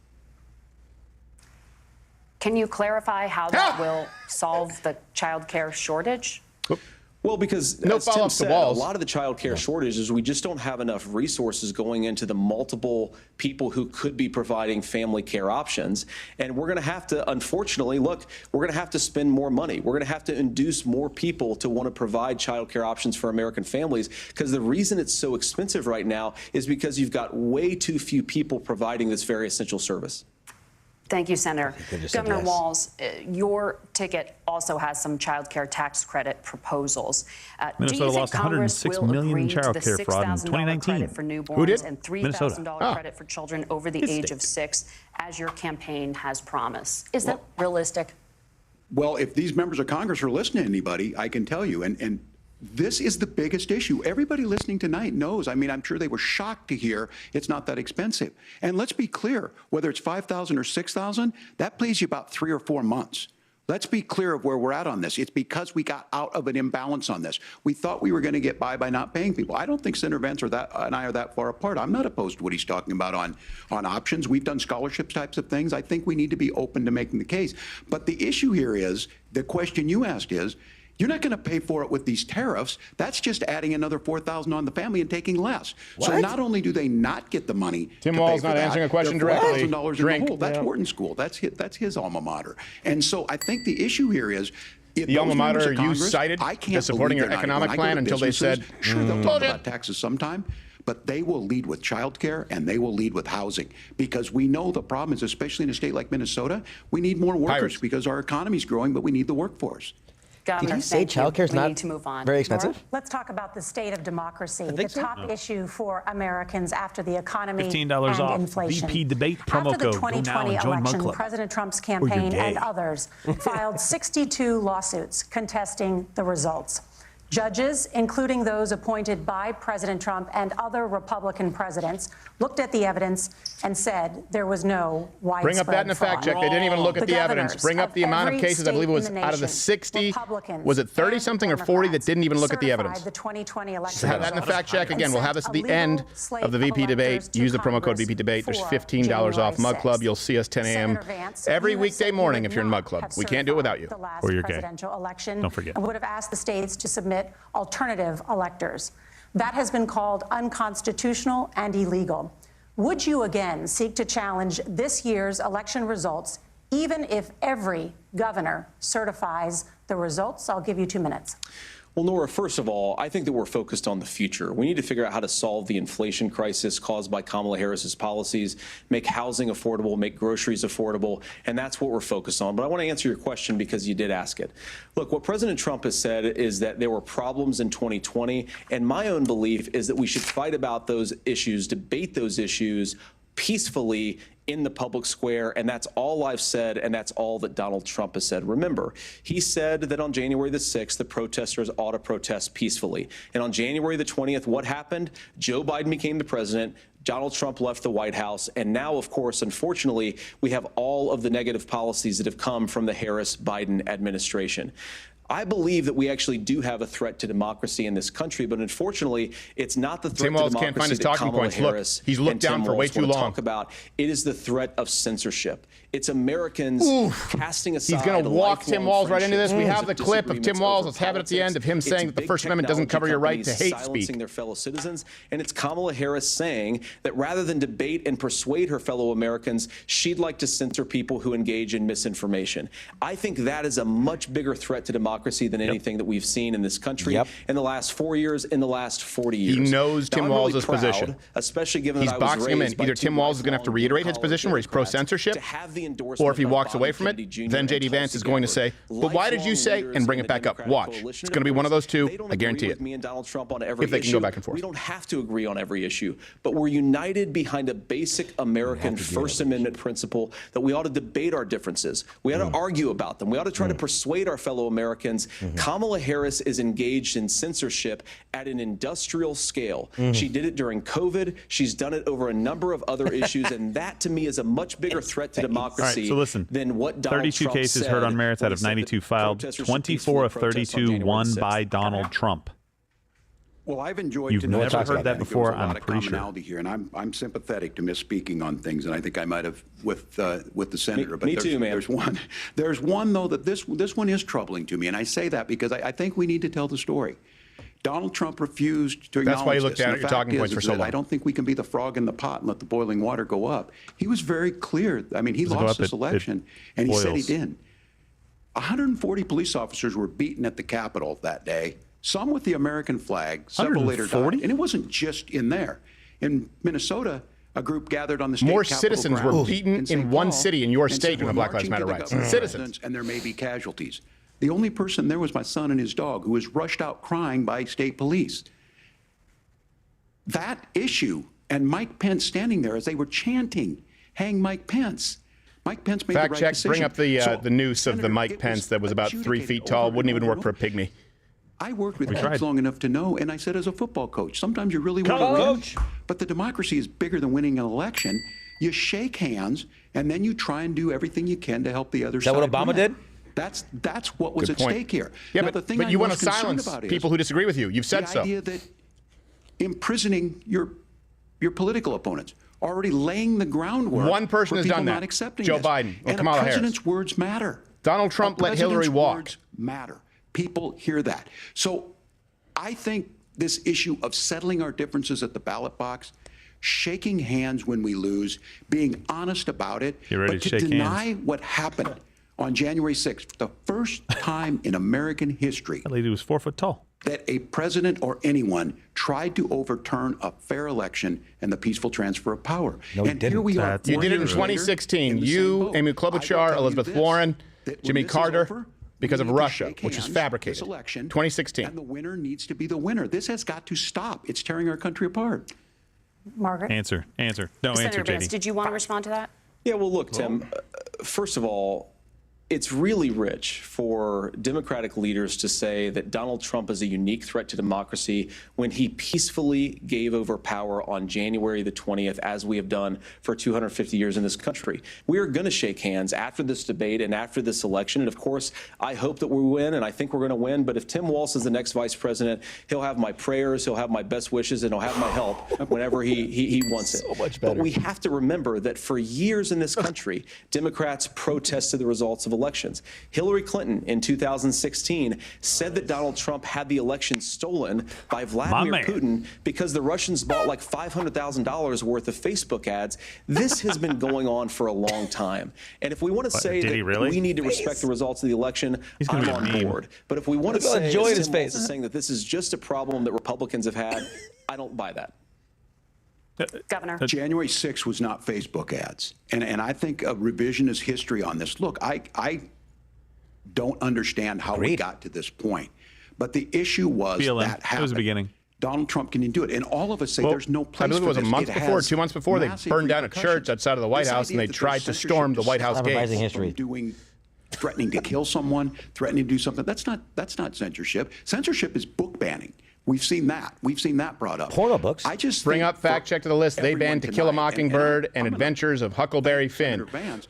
Can you clarify how that will solve the child care shortage? Well, because No as Tim follow-up to said, a Walz. lot of the child care shortages, we just don't have enough resources going into the multiple people who could be providing family care options. And we're going to have to, unfortunately, look, we're going to have to spend more money. We're going to have to induce more people to want to provide child care options for American families, because the reason it's so expensive right now is because you've got way too few people providing this very essential service. Thank you, Senator. Governor yes. Walz, your ticket also has some child care tax credit proposals. Do Minnesota you think lost Congress $106 will million in agree to child the care fraud in $6,000 2019. credit for newborns Who did? and Minnesota. $3,000 credit for children over the age of 6, as your campaign has promised? Is that realistic? Well, if these members of Congress are listening to anybody, I can tell you, and this is the biggest issue. Everybody listening tonight knows. I mean, I'm sure they were shocked to hear it's not that expensive. And let's be clear, whether it's $5,000 or $6,000, that pays you about 3 or 4 months. Let's be clear of where we're at on this. It's because we got out of an imbalance on this. We thought we were going to get by not paying people. I don't think Senator Vance and I are that far apart. I'm not opposed to what he's talking about on options. We've done scholarships types of things. I think we need to be open to making the case. But the issue here is, the question you asked is, you're not going to pay for it with these tariffs. That's just adding another $4,000 on the family and taking less. So What? not only do they not get the money, Tim to Walz pay not for that, answering a question they're directly. $4,000 in Drink. the hole. That's Yeah. Wharton School. That's his alma mater. And so I think the issue here is, if The those alma members mater of you Congress, cited I can't as supporting believe your they're not. economic When I go plan to until they businesses, said, sure, they'll talk bullshit. about taxes sometime, but they will lead with child care and they will lead with housing, because we know the problem is, especially in a state like Minnesota, we need more workers Pirates. because our economy's growing, but we need the workforce. Governor, Did he say thank you. childcare's We not need to move on. very expensive? Laura? Let's talk about the state of democracy, the think so. top issue for Americans after the economy $15 and off. inflation. VP debate promo After the code. Go now 2020 and join Mug election, Club. President Trump's you're campaign gay. and others filed 62 lawsuits contesting the results. Judges, including those appointed by President Trump and other Republican presidents, looked at the evidence and said there was no widespread Bring up that in a fact fraud. check. They didn't even look at the evidence. governors Bring up the amount of every cases. I believe it was state in out of the nation, 60. Republicans Was it 30 and something or 40 that Democrats, didn't even look at the certified evidence? The 2020 election So have that in the results fact check and again. We'll have this at the sent a end legal slate of the VP debate. electors to Use the promo code Congress VP debate. There's for $15 off Mug January Club. 6th. You'll see us 10 a.m. Senator Vance, every you have weekday said you morning would if you're in not Mug Club. have We can't do it without you. certified the last Or you're gay. presidential election Don't forget. and would have asked the states to submit alternative electors. That has been called unconstitutional and illegal. Would you again seek to challenge this year's election results, even if every governor certifies the results? I'll give you 2 minutes. Well, Nora, first of all, I think that we're focused on the future. We need to figure out how to solve the inflation crisis caused by Kamala Harris's policies, make housing affordable, make groceries affordable, and that's what we're focused on. But I want to answer your question because you did ask it. Look, what President Trump has said is that there were problems in 2020, and my own belief is that we should fight about those issues, debate those issues peacefully in the public square, and that's all I've said, and that's all that Donald Trump has said. Remember, he said that on January the 6th, the protesters ought to protest peacefully. And on January the 20th, what happened? Joe Biden became the president. Donald Trump left the White House. And now, of course, unfortunately, we have all of the negative policies that have come from the Harris-Biden administration. I believe that we actually do have a threat to democracy in this country, but unfortunately, it's not the threat to Walz democracy can't find his that talking Kamala points. Look, Harris he's looked and down Tim for way Walz too want to long. talk about. It is the threat of censorship. It's Americans casting aside. He's going to walk Tim Walz right into this. We have the friendships, clip of Tim Walz. over Let's have it at the politics. end of him saying that the It's First big Amendment doesn't cover your right to technology hate companies speak. their fellow citizens, and it's Kamala Harris saying that rather than debate and persuade her fellow Americans, she'd like to censor people who engage in misinformation. I think that is a much bigger threat to democracy than anything that we've seen in this country in the last 4 years, in the last 40 years. He knows Now, Tim I'm really Walz's proud, position. Especially given He's that I was boxing him in. raised by Either two Tim Walz is going to have to reiterate his position where he's pro-censorship, or if he walks away from it, then J.D. Vance is going to say, but why did you say, and bring it back up. Watch. It's going to be one of those two. I guarantee it. Me and Donald Trump on every If they can issue. go back and forth. We don't have to agree on every issue, but we're united behind a basic American First Amendment principle that we ought to debate our differences. We ought to argue about them. We ought to try to persuade our fellow Americans. Kamala Harris is engaged in censorship at an industrial scale. She did it during COVID. She's done it over a number of other issues, and that to me is a much bigger threat to democracy All right, so listen, than what Donald 32 Trump cases said heard on merits when out he of said that 92 filed, protesters should 24 of peacefully protest on 32 January won 6th. by Donald Trump. Well, I've enjoyed You've tonight. never heard that before, There was a lot I'm of pretty sure. commonality here, and I'm sympathetic to misspeaking on things, and I think I might have with the senator. But me too, man. There's one though that this one is troubling to me, and I say that because I think we need to tell the story. Donald Trump refused to acknowledge That's why he looked this. down And at the your fact talking points is for so that long. I don't think we can be the frog in the pot and let the boiling water go up. He was very clear. I mean, he Does it go lost up? this It election, and he said he boils. didn't. 140 police officers were beaten at the Capitol that day, some with the American flag, several later died. 140? And it wasn't just in there. In Minnesota, a group gathered on the state More Capitol citizens were grounds beaten St. in one Paul city in your and state said, during the "We're Black Lives marching Matter to the riots. governor's Citizens. residence, and there may be casualties." The only person there was my son and his dog, who was rushed out crying by state police. That issue, and Mike Pence standing there as they were chanting, "Hang Mike Pence." Mike Pence made Fact the right check. decision. Bring up the So, the noose of the Senator, Mike it Pence was that was about 3 adjudicated feet tall. over Wouldn't and even over work for a and over. pygmy. I worked with We kids tried. long enough to know, and I said as a football coach, sometimes you really want to win, but the democracy is bigger than winning an election. You shake hands, and then you try and do everything you can to help the other Is side that what Obama win. did? That's what was Good at point. stake here. Yeah, Now, the thing but I'm you want to most concerned silence about is people who disagree with you. You've said the so. idea that imprisoning your political opponents, already laying the groundwork. One person for has people done that. not accepting Joe this. Biden or And Kamala a Harris. president's words matter. Donald Trump A let Hillary president's walk. words matter. People hear that. So I think this issue of settling our differences at the ballot box, shaking hands when we lose, being honest about it, You ready but to to shake deny hands? what happened on January 6th, the first time in American history That lady was 4 foot tall. that a president or anyone tried to overturn a fair election and the peaceful transfer of power. No, he And here we are. You did it in 4 years later 2016. in the same You, boat. Amy I will Klobuchar, tell you Elizabeth this, Warren, that when Jimmy this is Carter, over, because we of need to Russia, shake which was hands fabricated. this election, 2016. And the winner needs to be the winner. This has got to stop. It's tearing our country apart. Margaret? Answer. No, Senator answer, Vance, JD. did you want to respond to that? Yeah, well, look, Tim, first of all, it's really rich for Democratic leaders to say that Donald Trump is a unique threat to democracy when he peacefully gave over power on January the 20th, as we have done for 250 years in this country. We are going to shake hands after this debate and after this election. And of course, I hope that we win, and I think we're going to win. But if Tim Walz is the next vice president, he'll have my prayers, he'll have my best wishes, and he'll have my help whenever he wants it. So much better. But we have to remember that for years in this country, Democrats protested the results of elections. Hillary Clinton in 2016 said that Donald Trump had the election stolen by Vladimir Putin because the Russians bought like $500,000 worth of Facebook ads. This has been going on for a long time. And if we want to say that we need to respect the results of the election, I'm on board. But if we want to Look at the say joy in that his Tim face. Walz is saying that this is just a problem that Republicans have had, I don't buy that. Governor. January 6th was not Facebook ads. And I think a revisionist history on this. Look, I don't understand how we got to this point. But the issue was BLM. that happened. It was the beginning. Donald Trump can do it. And all of us say there's no place I believe it was for a this. month It before, has 2 months before, they massive burned down a church repercussions. outside of the White This House, and idea they that tried there's to storm the White House Compromising gates. history. Threatening to kill someone, threatening to do something. That's not censorship. Censorship is book banning. We've seen that. We've seen that brought up. Porno books. I just Bring think up fact for check to the list. They everyone banned To Kill a tonight, Mockingbird and I'm gonna Adventures of Huckleberry Finn. Senator Vance,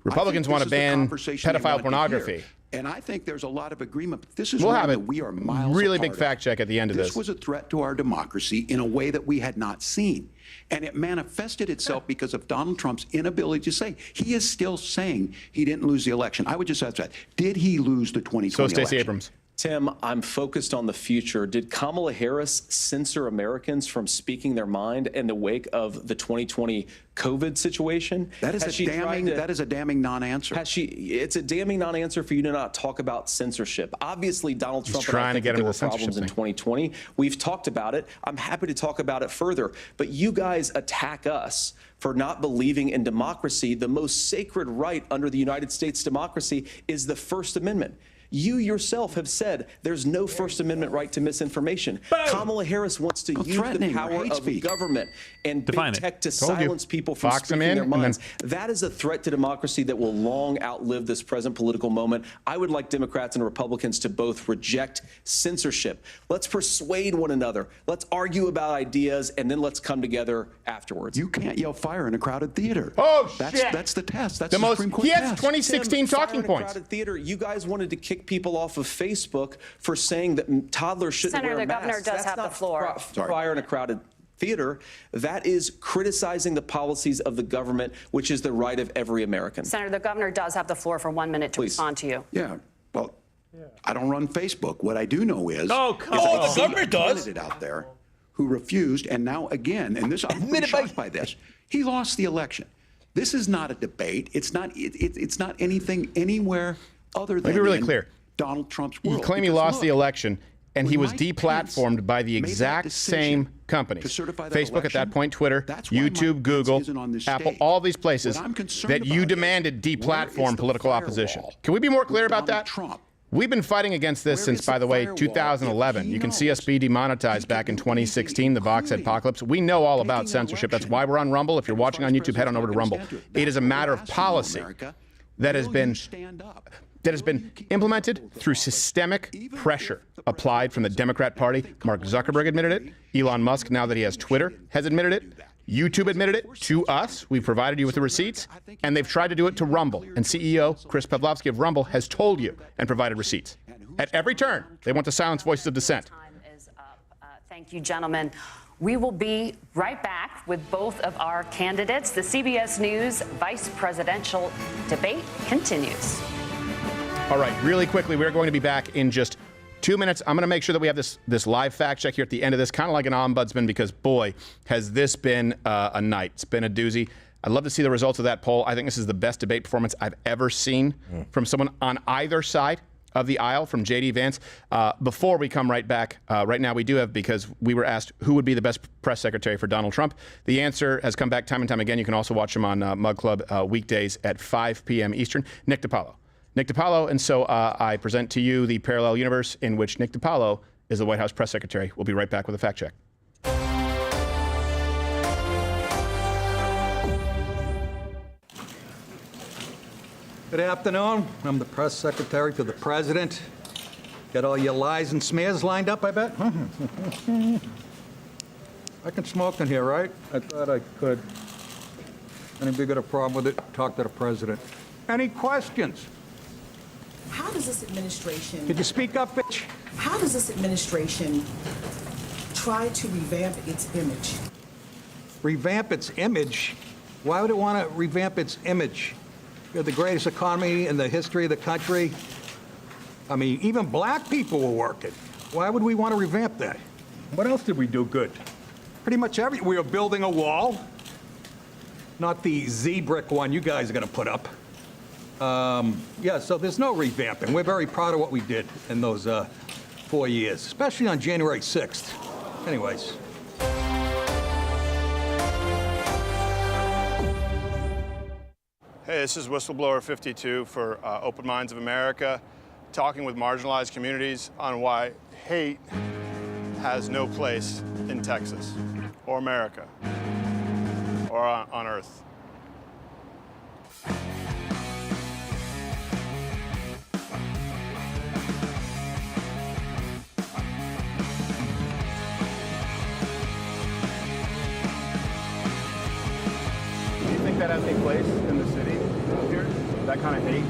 Republicans I think want to this is the ban conversation they pedophile wanted to pornography. hear. And I think there's a lot of agreement. This is We'll one have that it. we are miles Really apart big fact check at the end of this. This was a threat to our democracy in a way that we had not seen. And it manifested itself because of Donald Trump's inability to say. He is still saying he didn't lose the election. I would just ask that. Did he lose the 2020 So, Stacey election? Abrams. Tim, I'm focused on the future. Did Kamala Harris censor Americans from speaking their mind in the wake of the 2020 COVID situation? That is a damning non-answer. It's a damning non-answer for you to not talk about censorship. Obviously, Donald Trump and I trying to think get there into were the censorship problems in thing. 2020. We've talked about it. I'm happy to talk about it further. But you guys attack us for not believing in democracy. The most sacred right under the United States democracy is the First Amendment. You yourself have said there's no First Amendment right to misinformation. Kamala Harris wants to use the power of government and big tech to silence people from speaking their minds. That is a threat to democracy that will long outlive this present political moment. I would like Democrats and Republicans to both reject censorship. Let's persuade one another. Let's argue about ideas, and then let's come together afterwards. You can't yell fire in a crowded theater. Oh, shit. That's the test. That's The most- Supreme Court he has test. 2016 Tim, talking fire in a points. crowded theater. You guys wanted to kick people off of Facebook for saying that toddlers shouldn't Senator, wear the governor masks. does That's have the not floor. Fire in a crowded theater. That is criticizing the policies of the government, which is the right of every American. Senator, the governor does have the floor for 1 minute to respond to you. Yeah, well, I don't run Facebook. What I do know is, the governor does. Candidate out there who refused, and now again, and this I'm pretty shocked by this. He lost the election. This is not a debate. It's not. It's not anything anywhere other than Let me be really in clear. Donald Trump's world. You claim he Because lost look, the election, and he was Mike deplatformed by the made that exact decision same companies. to certify that Facebook at that election, point, Twitter, that's why YouTube, Mike Google, Pence isn't on this Apple, stage. all these places What I'm concerned that you about demanded is, where is deplatform the political opposition. firewall Can we be more clear about Donald that? Trump? We've been fighting against this Where since, is by the the way, firewall? 2011. If he You can see us knows, be demonetized back in 2016, the Vox Apocalypse. We know all about censorship. That's why we're on Rumble. If you're watching on YouTube, head on over to Rumble. It is a matter of policy that has been implemented through systemic pressure applied from the Democrat Party. Mark Zuckerberg admitted it. Elon Musk, now that he has Twitter, has admitted it. YouTube admitted it to us. We've provided you with the receipts. And they've tried to do it to Rumble. And CEO Chris Pavlovsky of Rumble has told you and provided receipts. At every turn, they want to silence voices of dissent. Time is up. Thank you, gentlemen. We will be right back with both of our candidates. The CBS News vice presidential debate continues. All right, really quickly, we're going to be back in just 2 minutes. I'm going to make sure that we have this live fact check here at the end of this, kind of like an ombudsman, because boy, has this been a night. It's been a doozy. I'd love to see the results of that poll. I think this is the best debate performance I've ever seen from someone on either side of the aisle, from J.D. Vance. Before we come right back, right now we do have, because we were asked who would be the best press secretary for Donald Trump. The answer has come back time and time again. You can also watch him on Mug Club weekdays at 5 p.m. Eastern. Nick DiPaolo. Nick DiPaolo, and so I present to you the parallel universe in which Nick DiPaolo is the White House press secretary. We'll be right back with a fact check. Good afternoon. I'm the press secretary to the president. Got all your lies and smears lined up, I bet? I can smoke in here, right? I thought I could. Anybody got a problem with it? Talk to the president. Any questions? How does this administration... Could you speak up, bitch? How does this administration try to revamp its image? Revamp its image? Why would it want to revamp its image? We have the greatest economy in the history of the country. I mean, even black people were working. Why would we want to revamp that? What else did we do good? Pretty much everything. We were building a wall. Not the Z-brick one you guys are going to put up. Yeah, so there's no revamping. We're very proud of what we did in those 4 years, especially on January 6th. Anyways. Hey, this is Whistleblower 52 for Open Minds of America, talking with marginalized communities on why hate has no place in Texas or America or on Earth. Do you think that has any place in the city here? That kind of hate?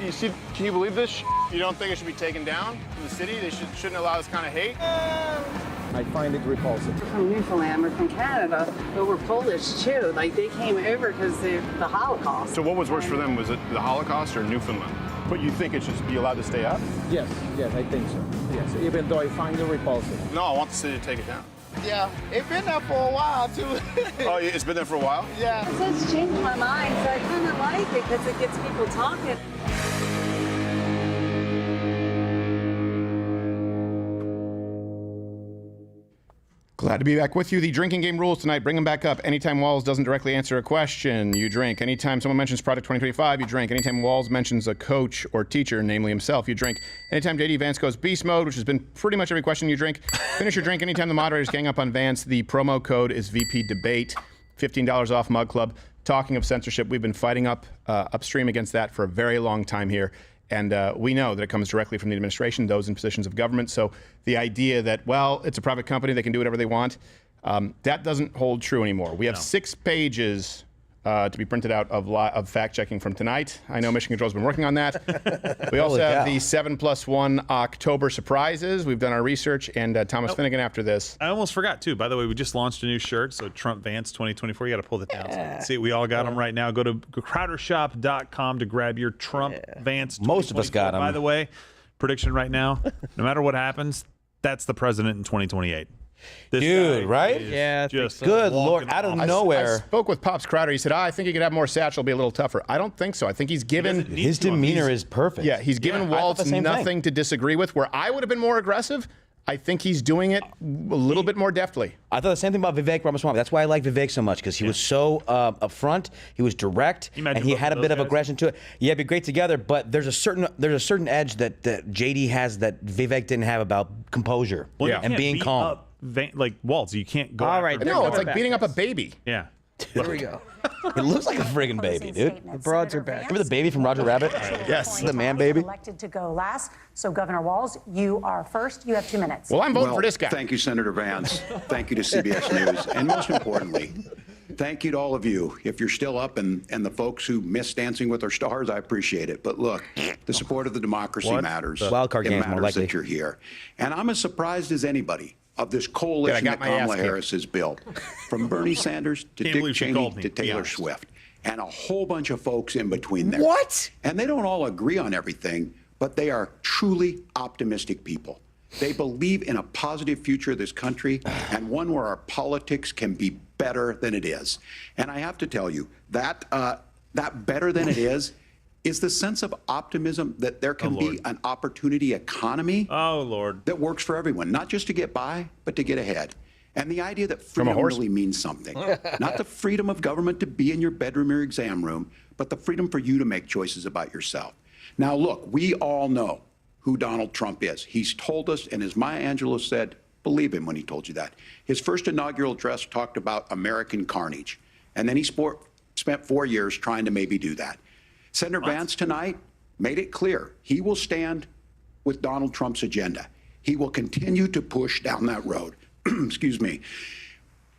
You see, can you believe this? You don't think it should be taken down in the city? They shouldn't allow this kind of hate? I find it repulsive. We're from Newfoundland, we're from Canada, but we're Polish too. Like, they came over because of the Holocaust. So what was worse for them? Was it the Holocaust or Newfoundland? But you think it should be allowed to stay up? Yes, I think so. Yes, even though I find it repulsive. No, I want the city to take it down. Yeah, it's been there for a while too. Oh, it's been there for a while? Yeah. It does change my mind, so I kind of like it because it gets people talking. Glad to be back with you. The drinking game rules tonight. Bring them back up. Anytime Walz doesn't directly answer a question, you drink. Anytime someone mentions Project 2025, you drink. Anytime Walz mentions a coach or teacher, namely himself, you drink. Anytime J.D. Vance goes beast mode, which has been pretty much every question, you drink. Finish your drink. Anytime the moderators gang up on Vance, the promo code is VP Debate. $15 off Mug Club. Talking of censorship, we've been fighting upstream against that for a very long time here. And we know that it comes directly from the administration, those in positions of government. So the idea that, well, it's a private company, they can do whatever they want, that doesn't hold true anymore. We have 6 pages to be printed out of fact-checking from tonight. I know Mission Control's been working on that. We also have the 7+1 October surprises. We've done our research, and Thomas Finnegan after this. I almost forgot, too. By the way, we just launched a new shirt, so Trump Vance 2024. You got to pull that down. So see, we all got them right now. Go to crowdershop.com to grab your Trump Vance 2024. Most of us got them. By the way, prediction right now, no matter what happens, that's the president in 2028. This dude, right? Yeah, just good Lord, out of nowhere. I spoke with Pops Crowder. He said, I think he could have more satchel, be a little tougher. I don't think so. I think he's given... His demeanor is perfect. Yeah, he's given Walz nothing to disagree with. Where I would have been more aggressive, I think he's doing it a little bit more deftly. I thought the same thing about Vivek Ramaswamy. That's why I like Vivek so much, because he was so upfront, he was direct, and he had a bit of aggression to it. Yeah, it'd be great together, but there's a certain edge that JD has that Vivek didn't have about composure and being calm. Like Walz, you can't go. All right, no, it's like beating up a baby. Yeah. There we go. It looks like a friggin' baby, dude. The broads are back. Remember the baby from Roger Rabbit? Yes. The man baby. Elected to go last. So Governor Walz, you are first. You have 2 minutes. Well, I'm voting for this guy. Thank you, Senator Vance. Thank you to CBS News. And most importantly, thank you to all of you. If you're still up and the folks who miss Dancing with Our Stars, I appreciate it. But look, the support of the democracy matters. Wild card it game's matters more likely. that you're here. And I'm as surprised as anybody of this coalition that Kamala Harris has built, from Bernie Sanders to Dick Cheney to Taylor Swift, and a whole bunch of folks in between there. What? And they don't all agree on everything, but they are truly optimistic people. They believe in a positive future of this country and one where our politics can be better than it is. And I have to tell you, that better than it is the sense of optimism that there can be an opportunity economy that works for everyone, not just to get by, but to get ahead. And the idea that freedom really means something. Not the freedom of government to be in your bedroom or exam room, but the freedom for you to make choices about yourself. Now, look, we all know who Donald Trump is. He's told us, and as Maya Angelou said, believe him when he told you that. His first inaugural address talked about American carnage. And then he spent 4 years trying to maybe do that. Senator Vance tonight made it clear he will stand with Donald Trump's agenda. He will continue to push down that road. Excuse me.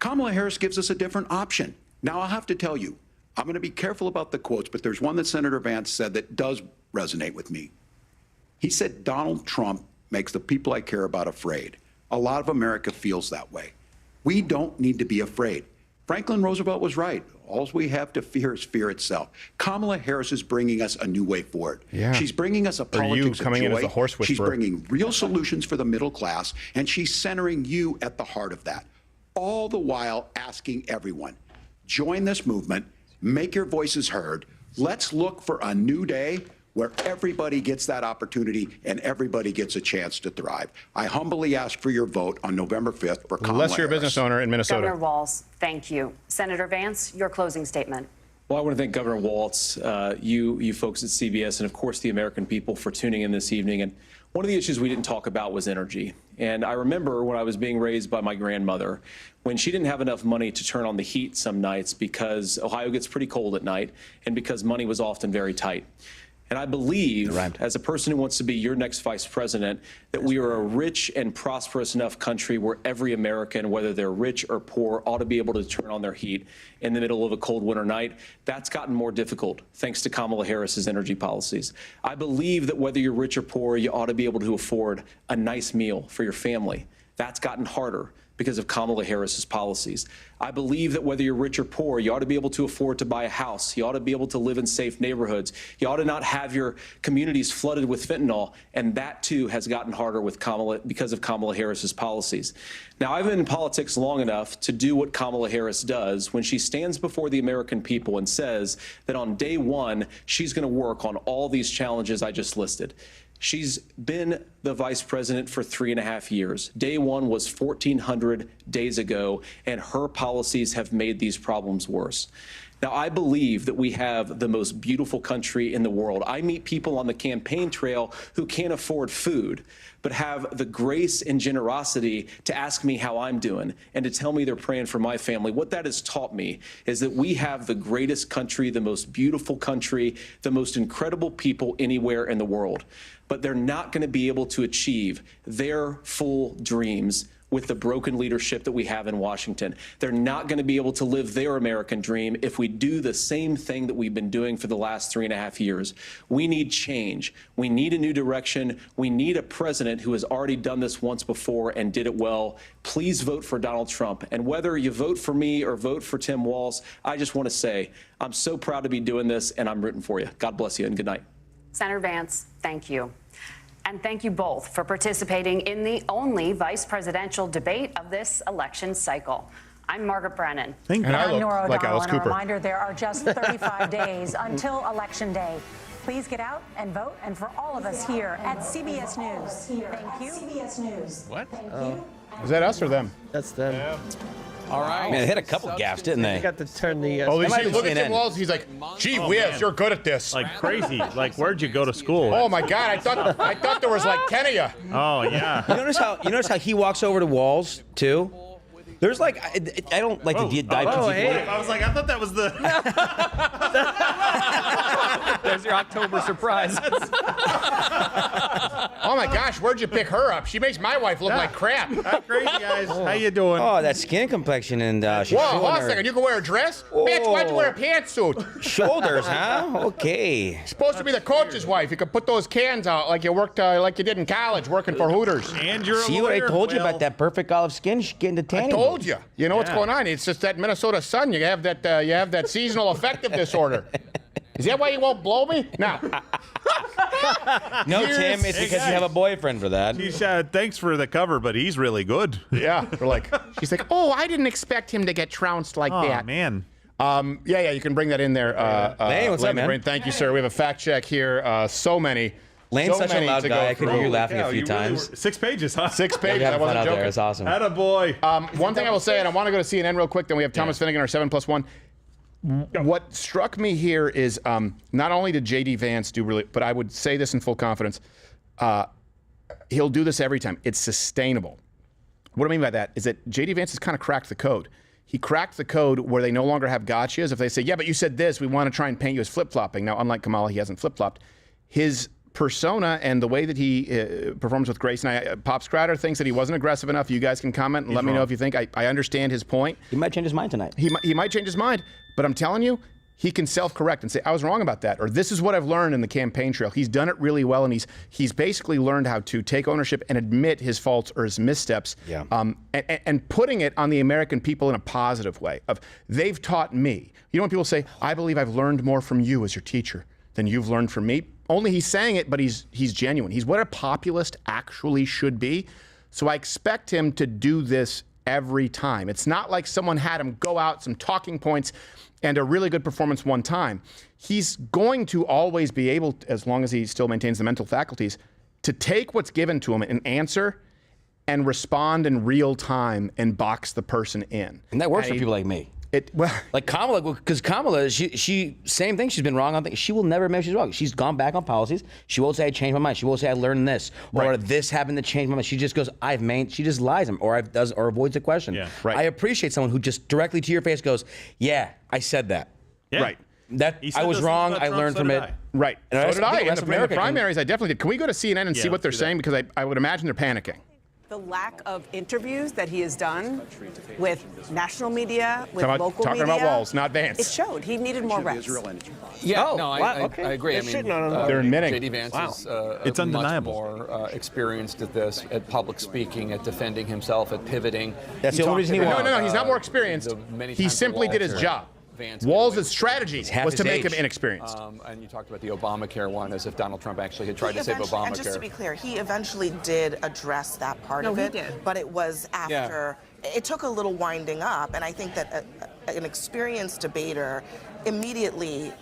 Kamala Harris gives us a different option. Now, I'll have to tell you, I'm going to be careful about the quotes, but there's one that Senator Vance said that does resonate with me. He said, Donald Trump makes the people I care about afraid. A lot of America feels that way. We don't need to be afraid. Franklin Roosevelt was right. All we have to fear is fear itself. Kamala Harris is bringing us a new way forward. Yeah. She's bringing us a politics of coming in as joy. a horse whisperer. She's bringing real solutions for the middle class, and she's centering you at the heart of that. All the while asking everyone, join this movement, make your voices heard. Let's look for a new day where everybody gets that opportunity and everybody gets a chance to thrive. I humbly ask for your vote on November 5th for Kamala Unless you're a Harris. business owner in Minnesota. Governor Walz, thank you. Senator Vance, your closing statement. Well, I want to thank Governor Walz, you folks at CBS, and of course the American people for tuning in this evening. And one of the issues we didn't talk about was energy. And I remember when I was being raised by my grandmother, when she didn't have enough money to turn on the heat some nights because Ohio gets pretty cold at night and because money was often very tight. And I believe, as a person who wants to be your next vice president, that we are a rich and prosperous enough country where every American, whether they're rich or poor, ought to be able to turn on their heat in the middle of a cold winter night. That's gotten more difficult thanks to Kamala Harris's energy policies. I believe that whether you're rich or poor, you ought to be able to afford a nice meal for your family. That's gotten harder because of Kamala Harris's policies. I believe that whether you're rich or poor, you ought to be able to afford to buy a house. You ought to be able to live in safe neighborhoods. You ought to not have your communities flooded with fentanyl. And that, too, has gotten harder with because of Kamala Harris's policies. Now, I've been in politics long enough to do what Kamala Harris does when she stands before the American people and says that on day one, she's going to work on all these challenges I just listed. She's been the vice president for 3.5 years. Day one was 1,400 days ago, and her policies have made these problems worse. Now, I believe that we have the most beautiful country in the world. I meet people on the campaign trail who can't afford food, but have the grace and generosity to ask me how I'm doing and to tell me they're praying for my family. What that has taught me is that we have the greatest country, the most beautiful country, the most incredible people anywhere in the world. But they're not going to be able to achieve their full dreams with the broken leadership that we have in Washington. They're not going to be able to live their American dream if we do the same thing that we've been doing for the last 3.5 years. We need change. We need a new direction. We need a president who has already done this once before and did it well. Please vote for Donald Trump. And whether you vote for me or vote for Tim Walz, I just want to say I'm so proud to be doing this, and I'm rooting for you. God bless you, and good night. Senator Vance, thank you. And thank you both for participating in the only vice presidential debate of this election cycle. I'm Margaret Brennan. And I'm Nora like O'Donnell, Alice and a Cooper. reminder, there are just 35 days until Election Day. Please get out and vote. And for all of us here at CBS News, thank you. CBS News. What? Is that us or them? That's them. Yeah. All right. Man, they hit a couple gaffes, didn't they? They got to turn the. Oh, might look be at Tim CNN. Walz. He's like, gee whiz, you're good at this. Like crazy. Like, where'd you go to school? Oh my God, I thought there was like 10 of you. Oh, yeah. You notice how he walks over to Walz too? There's like I don't like to dive too deep. hey. I was like, I thought that was the. There's your October surprise. Oh my gosh, where'd you pick her up? She makes my wife look like crap. Hi, crazy guys. How you doing? Oh, that skin complexion and she's Whoa, showing hold on a her second. You can wear a dress? Bitch, why'd you wear a pantsuit? shoulders, huh? Okay. Supposed to be the coach's wife. You could put those cans out like you worked, like you did in college, working for Hooters. And you're a See what I lawyer? told you Well, about that perfect olive skin? She's getting the I tanning. told you. You know what's going on? It's just that Minnesota sun. You have that seasonal affective disorder. Is that why you won't blow me? No. No, Tim, it's because you have a boyfriend for that. She said, thanks for the cover, but he's really good. Yeah. She's like, oh, I didn't expect him to get trounced like that. Oh, man. Yeah, you can bring that in there. Lane, what's up, man? Brain. Thank you, sir. We have a fact check here. So many. Lane's so such a many loud to guy. go I could hear you through. laughing a Yeah, few you really times. were- 6 pages, huh? 6 pages. You're I having fun wasn't out joking. there. It's awesome. Attaboy. One thing I will say, and I want to go to CNN real quick, then we have Thomas Finnegan, our 7+1. What struck me here is not only did J.D. Vance do really, but I would say this in full confidence, he'll do this every time. It's sustainable. What I mean by that is that J.D. Vance has kind of cracked the code. He cracked the code where they no longer have gotchas. If they say, yeah, but you said this, we want to try and paint you as flip-flopping. Now, unlike Kamala, he hasn't flip-flopped. His persona and the way that he performs with grace, and Pop Scratter thinks that he wasn't aggressive enough. You guys can comment and let me know if you think. I understand his point. He might change his mind tonight. He might change his mind, but I'm telling you, he can self-correct and say, I was wrong about that, or this is what I've learned in the campaign trail. He's done it really well, and he's basically learned how to take ownership and admit his faults or his missteps, and putting it on the American people in a positive way. Of they've taught me. You know when people say, I believe I've learned more from you as your teacher than you've learned from me? Only he's saying it, but he's genuine. He's what a populist actually should be. So I expect him to do this every time. It's not like someone had him go out, some talking points, and a really good performance one time. He's going to always be able, as long as he still maintains the mental faculties, to take what's given to him and answer and respond in real time and box the person in. And that works for people like me. Like Kamala, because Kamala, she same thing. She's been wrong on things. She will never admit she's wrong. She's gone back on policies. She won't say I changed my mind. She won't say I learned this or this happened to change my mind. She just goes she just lies them or avoids the question. Yeah. Right. I appreciate someone who just directly to your face goes, yeah, I said that. Yeah. Right. I was wrong. I learned from it. Right. And So did I. In rest the of America primaries, I definitely did. Can we go to CNN and see what they're saying? Because I would imagine they're panicking. The lack of interviews that he has done with national media, with local talking media. about Walz, not Vance. It showed. He needed more reps. Yeah, Oh, no, wow, I okay. agree. I They're mean, shitting on him. They're admitting. J.D. Vance is It's undeniable. much more experienced at this, at public speaking, at defending himself, at pivoting. That's the only reason he won. No, he's not more experienced. He simply did his job. Walz's strategy was to make him inexperienced. And you talked about the Obamacare one as if Donald Trump actually had tried to save Obamacare. And just to be clear, he eventually did address that part of it, but it was after. It took a little winding up, and I think that an experienced debater immediately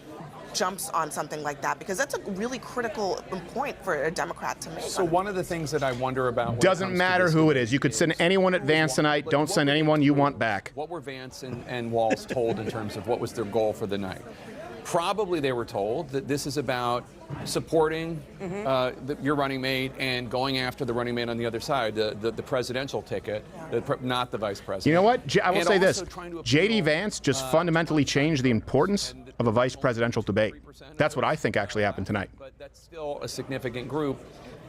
jumps on something like that because that's a really critical point for a Democrat to make. So one of the things that I wonder about when it Doesn't comes to matter this who it is. You could send anyone at Vance tonight. Don't send anyone you want back. What were Vance and Walz told in terms of what was their goal for the night? Probably they were told that this is about supporting your running mate and going after the running mate on the other side, the presidential ticket, not the vice president. You know what? I will And say this. also trying to J.D. Vance just fundamentally changed the importance of a vice presidential debate. That's what I think actually happened tonight. But that's still a significant group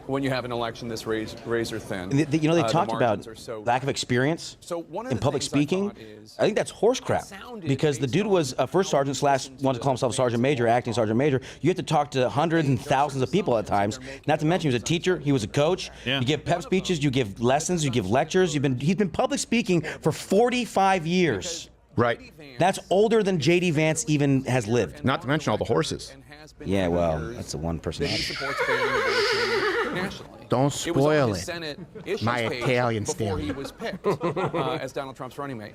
when you have an election this razor thin. And they talked about margins are so lack of experience one of in the public things I speaking. thought is- I think that's horse crap because the dude was a first sergeant / wanted to call himself sergeant major, acting sergeant major. You have to talk to hundreds and thousands of people at times. Not to mention he was a teacher, he was a coach. You give pep speeches, you give lessons, you give lectures. He's been public speaking for 45 years. Right. That's older than J.D. Vance even has lived. Not to mention all the horses. Yeah, well, that's the one person. That he supports banning abortion nationally. Don't It was on spoil his it. Senate issues My page Italian before stallion. he was picked as Donald Trump's running mate.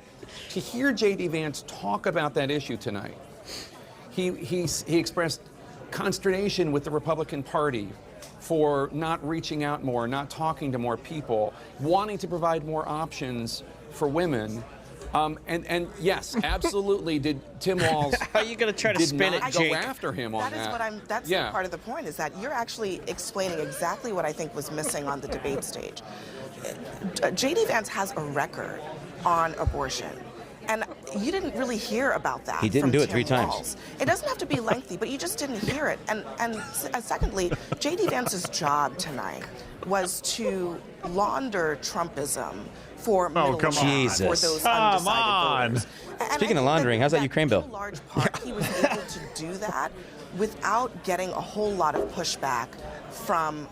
To hear J.D. Vance talk about that issue tonight, he expressed consternation with the Republican Party for not reaching out more, not talking to more people, wanting to provide more options for women. And yes, absolutely. Did Tim Walz? How are you going to try to spin it, go Jake? after him on that? That is what I'm. That's the part of the point is that you're actually explaining exactly what I think was missing on the debate stage. J.D. Vance has a record on abortion. And you didn't really hear about that. He didn't from do it Tim 3 times. Walz. It doesn't have to be lengthy, but you just didn't hear it. And secondly, J.D. Vance's job tonight was to launder Trumpism for middle class, for those undecided voters. And Speaking I of think laundering, how's that Ukraine bill? in large part, he was able to do that without getting a whole lot of pushback from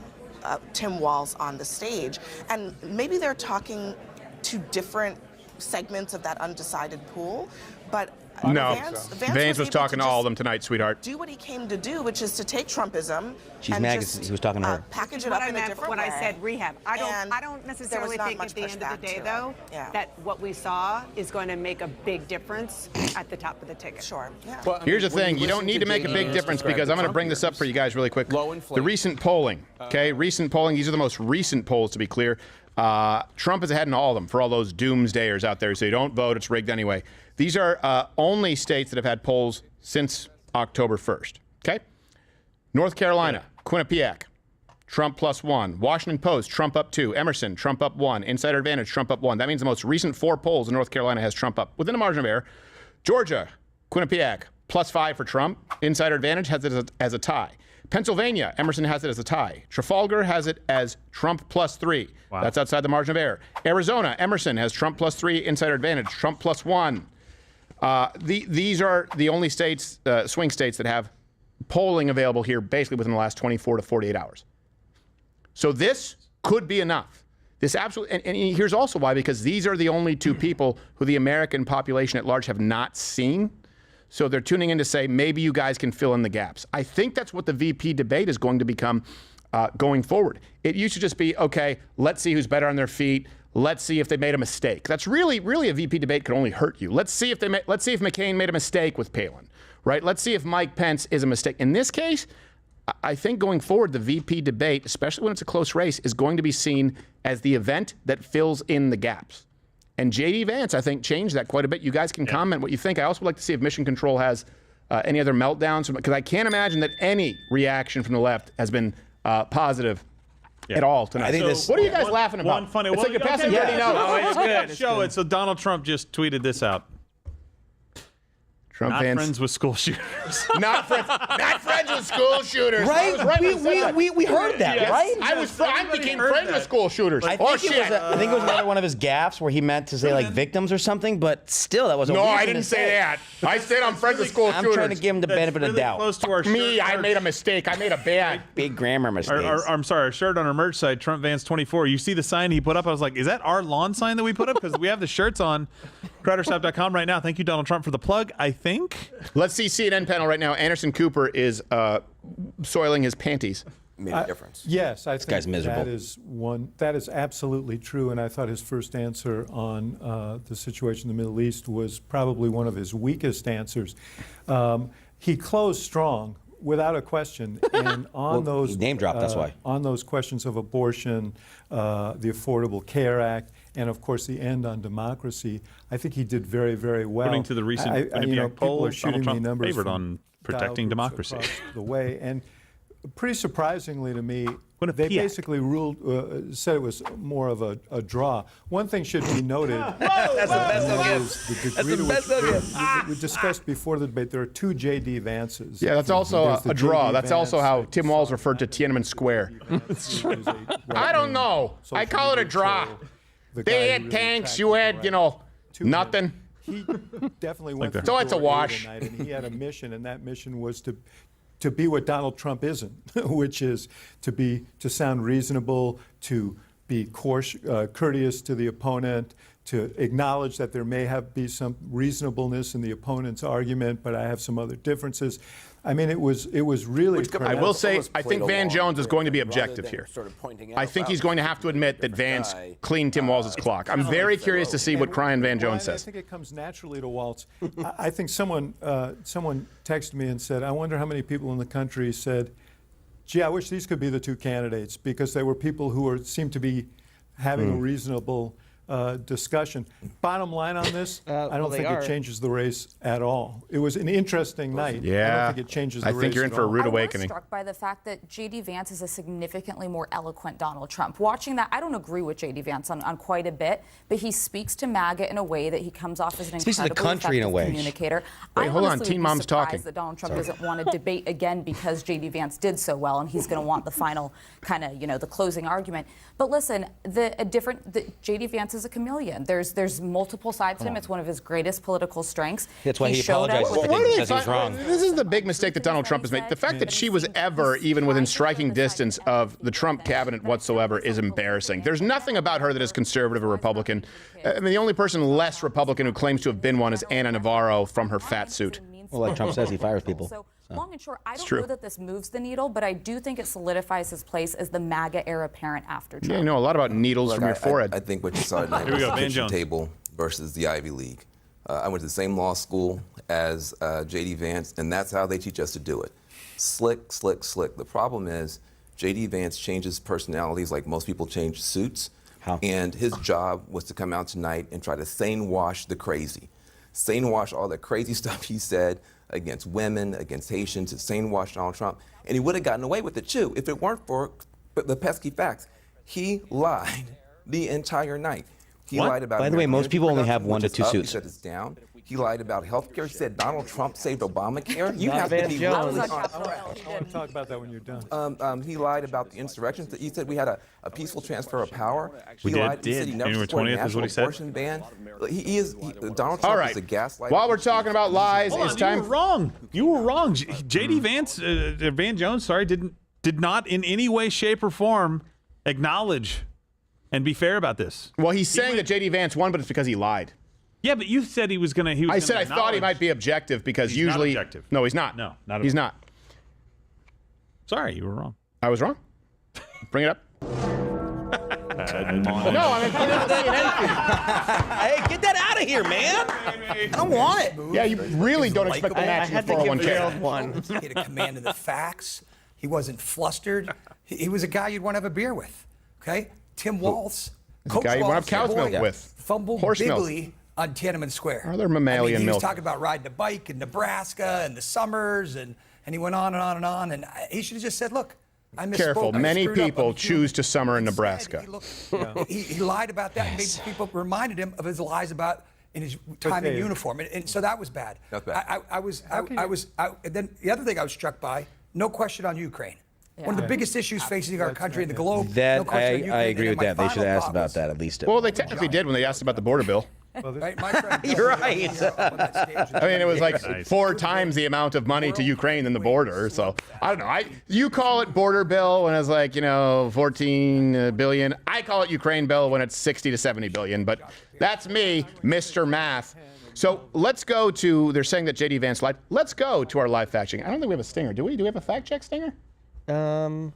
Tim Walz on the stage. And maybe they're talking to different segments of that undecided pool, but No. Vance was talking to all of them tonight, sweetheart. do what he came to do, which is to take Trumpism She's and mad just 'cause he was talking to her. package it What up I in a meant different when way. I said rehab. I And don't necessarily there was not think much at the end of the pushback day, to it. though, Yeah. that what we saw is going to make a big difference at the top of the ticket. Sure. Yeah. Well, I Here's the mean, when thing. You don't listen need to make a J.D. big Vance difference describe because the I'm going to Trump bring this up years, for you guys really quick. low The inflation. recent polling, okay? Recent polling. These are the most recent polls, to be clear. Trump is ahead in all of them for all those doomsdayers out there who say don't vote, it's rigged anyway. These are only states that have had polls since October 1st, okay? North Carolina, Quinnipiac, Trump +1. Washington Post, Trump up 2. Emerson, Trump up 1. Insider Advantage, Trump up 1. That means the most recent 4 polls in North Carolina has Trump up within a margin of error. Georgia, Quinnipiac, +5 for Trump. Insider Advantage has it as a tie. Pennsylvania, Emerson has it as a tie. Trafalgar has it as Trump +3. Wow. That's outside the margin of error. Arizona, Emerson has Trump +3. Insider Advantage, Trump +1. These are the only states, swing states, that have polling available here basically within the last 24 to 48 hours. So this could be enough. This absolutely, and here's also why, because these are the only 2 people who the American population at large have not seen. So they're tuning in to say, maybe you guys can fill in the gaps. I think that's what the VP debate is going to become going forward. It used to just be, okay, let's see who's better on their feet. Let's see if they made a mistake. That's really a VP debate could only hurt you. Let's see if McCain made a mistake with Palin, right? Let's see if Mike Pence is a mistake. In this case, I think going forward, the VP debate, especially when it's a close race, is going to be seen as the event that fills in the gaps. And J.D. Vance, I think, changed that quite a bit. You guys can comment what you think. I also would like to see if Mission Control has any other meltdowns, because I can't imagine that any reaction from the left has been positive at all tonight. I think what are you guys laughing about? Funny. It's like you're passing dirty notes. Oh, it's good. Show it. So Donald Trump just tweeted this out. Not friends with school shooters. not friends with school shooters. Right? We heard that, Yes. right? I became friends with school shooters. I think it was another one of his gaffes where he meant to say like victims or something, but still, that was a No, weird I thing didn't to say that. I said I'm friends with school shooters. I'm trying to give him the benefit of the doubt. Close to our Me, shirt. I made a mistake. I made a bad. Big grammar mistake. I'm sorry, our shirt on our merch site, Trump Vance 24. You see the sign he put up? I was like, is that our lawn sign that we put up? Because we have the shirts on crowderstop.com right now. Thank you, Donald Trump, for the plug, I think. Let's see CNN panel right now. Anderson Cooper is soiling his panties. Made a difference. Yes, I think guy's miserable. that is absolutely true, and I thought his first answer on the situation in the Middle East was probably one of his weakest answers. He closed strong, without a question, and on those he name dropped, that's why. On those questions of abortion, the Affordable Care Act, and of course the end on democracy, I think he did very, very well. According to the recent people poll, are shooting Donald me Trump numbers favored from on protecting dial groups democracy. across the way, and pretty surprisingly to me, they PIAC. basically said it was more of a draw. One thing should be noted. That's the best they'll give. That's the best they'll give. We discussed before the debate, there are two J.D. Vances. Yeah, that's also There's the a draw. J.D. That's also Vance how that Tim Walz referred to Tiananmen Square. I don't know. I call it a draw. They had tanks. You had, nothing. He definitely went So it's a wash. tonight, and he had a mission, and that mission was to be what Donald Trump isn't, which is to sound reasonable, to be courteous to the opponent, to acknowledge that there may be some reasonableness in the opponent's argument, but I have some other differences. I mean, it was really. I will say, I think Van Jones is going to be objective here. I think he's going to have to admit that Vance cleaned Tim Walz's clock. I'm very curious to see what Brian Van Jones says. I think it comes naturally to Walz. I think someone texted me and said, I wonder how many people in the country said, gee, I wish these could be the two candidates, because they were people who seemed to be having a reasonable discussion. Bottom line on this, I don't think it changes the race at all. It was an interesting night. Yeah, I don't think it changes the race. I think you're in for a rude awakening. I was struck by the fact that J.D. Vance is a significantly more eloquent Donald Trump. Watching that, I don't agree with J.D. Vance on quite a bit, but he speaks to MAGA in a way that he comes off as an incredibly effective communicator. Wait, hold on, Teen Mom's talking. That Donald Trump doesn't want to debate again because J.D. Vance did so well, and he's going to want the final kind of, the closing argument. But listen, J.D. Vance is a chameleon. There's multiple sides to him. It's one of his greatest political strengths. That's why he apologizes to people because he's wrong. This is the big mistake that Donald Trump has made. The fact that she was ever even within striking distance of the Trump cabinet whatsoever is embarrassing. There's nothing about her that is conservative or Republican. I mean, the only person less Republican who claims to have been one is Anna Navarro from her fat suit. Well, like Trump says, he fires people. So, long and short, I don't true. know that this moves the needle, but I do think it solidifies his place as the MAGA heir apparent after Trump. Yeah, you know a lot about needles from your forehead. I think what you saw tonight was the kitchen table versus the Ivy League. I went to the same law school as J.D. Vance, and that's how they teach us to do it. Slick, slick, slick. The problem is J.D. Vance changes personalities like most people change suits. How? And his job was to come out tonight and try to sane wash the crazy. Sane wash all the crazy stuff he said against women, against Haitians, to sane wash Donald Trump. And he would have gotten away with it too if it weren't for the pesky facts. He lied the entire night. He lied about. By the way, most people only have 1 to 2 suits. He said it's down. He lied about health care. He said Donald Trump saved Obamacare. You Not have Van to be Jones. really I want to talk about that when you're done. He lied about the insurrection. He said we had a peaceful transfer of power. We He lied. He did. said he never January supported a 20th is what national he said. abortion ban. Donald Trump All right. is a gaslighter. While we're talking about lies, Hold it's on, time. You were wrong. You were wrong. J.D. Vance, Van Jones, did not in any way, shape, or form acknowledge and be fair about this. Well, he's saying that J.D. Vance won, but it's because he lied. Yeah, but you said he was going to. I said I thought he might be objective because He's usually. not objective. No, he's not. No, not at He's all. not. Sorry, you were wrong. I was wrong. Bring it up. No, I mean, Hey, get that out of here, man! I don't want it. yeah, you really don't expect the match in the 401k. One. He had a command of the facts. He wasn't flustered. He was a guy you'd want to have a beer with. Okay, Tim Walz, Coach guy you want Walz, to have cow's boy, milk with. fumbled Horse milk. bigly on Tiananmen Square. Are there mammalian he milk? was talking about riding a bike in Nebraska and the summers, and he went on and on and on. And he should have just said, "Look, I misspoke. Careful, I many screwed up. people I'm choose human." to summer in Instead, Nebraska. He lied about that, and maybe people reminded him of his lies about in his time in uniform, and so that was bad. That's bad. And then the other thing I was struck by, no question on Ukraine. One of the biggest issues facing our country and the globe. That no question on Ukraine. I agree with that. They should have asked about was, that at least. Well, they technically did when they asked about the border bill. Right, my friend, You're right. I mean, it was like 4 times the amount of money to Ukraine than the border. So I don't know. You call it border bill when it's like 14 billion. I call it Ukraine bill when it's 60 to 70 billion. But that's me, Mr. Math. So let's go to. They're saying that J.D. Vance lied. Let's go to our live fact checking. I don't think we have a stinger. Do we? Do we have a fact check stinger?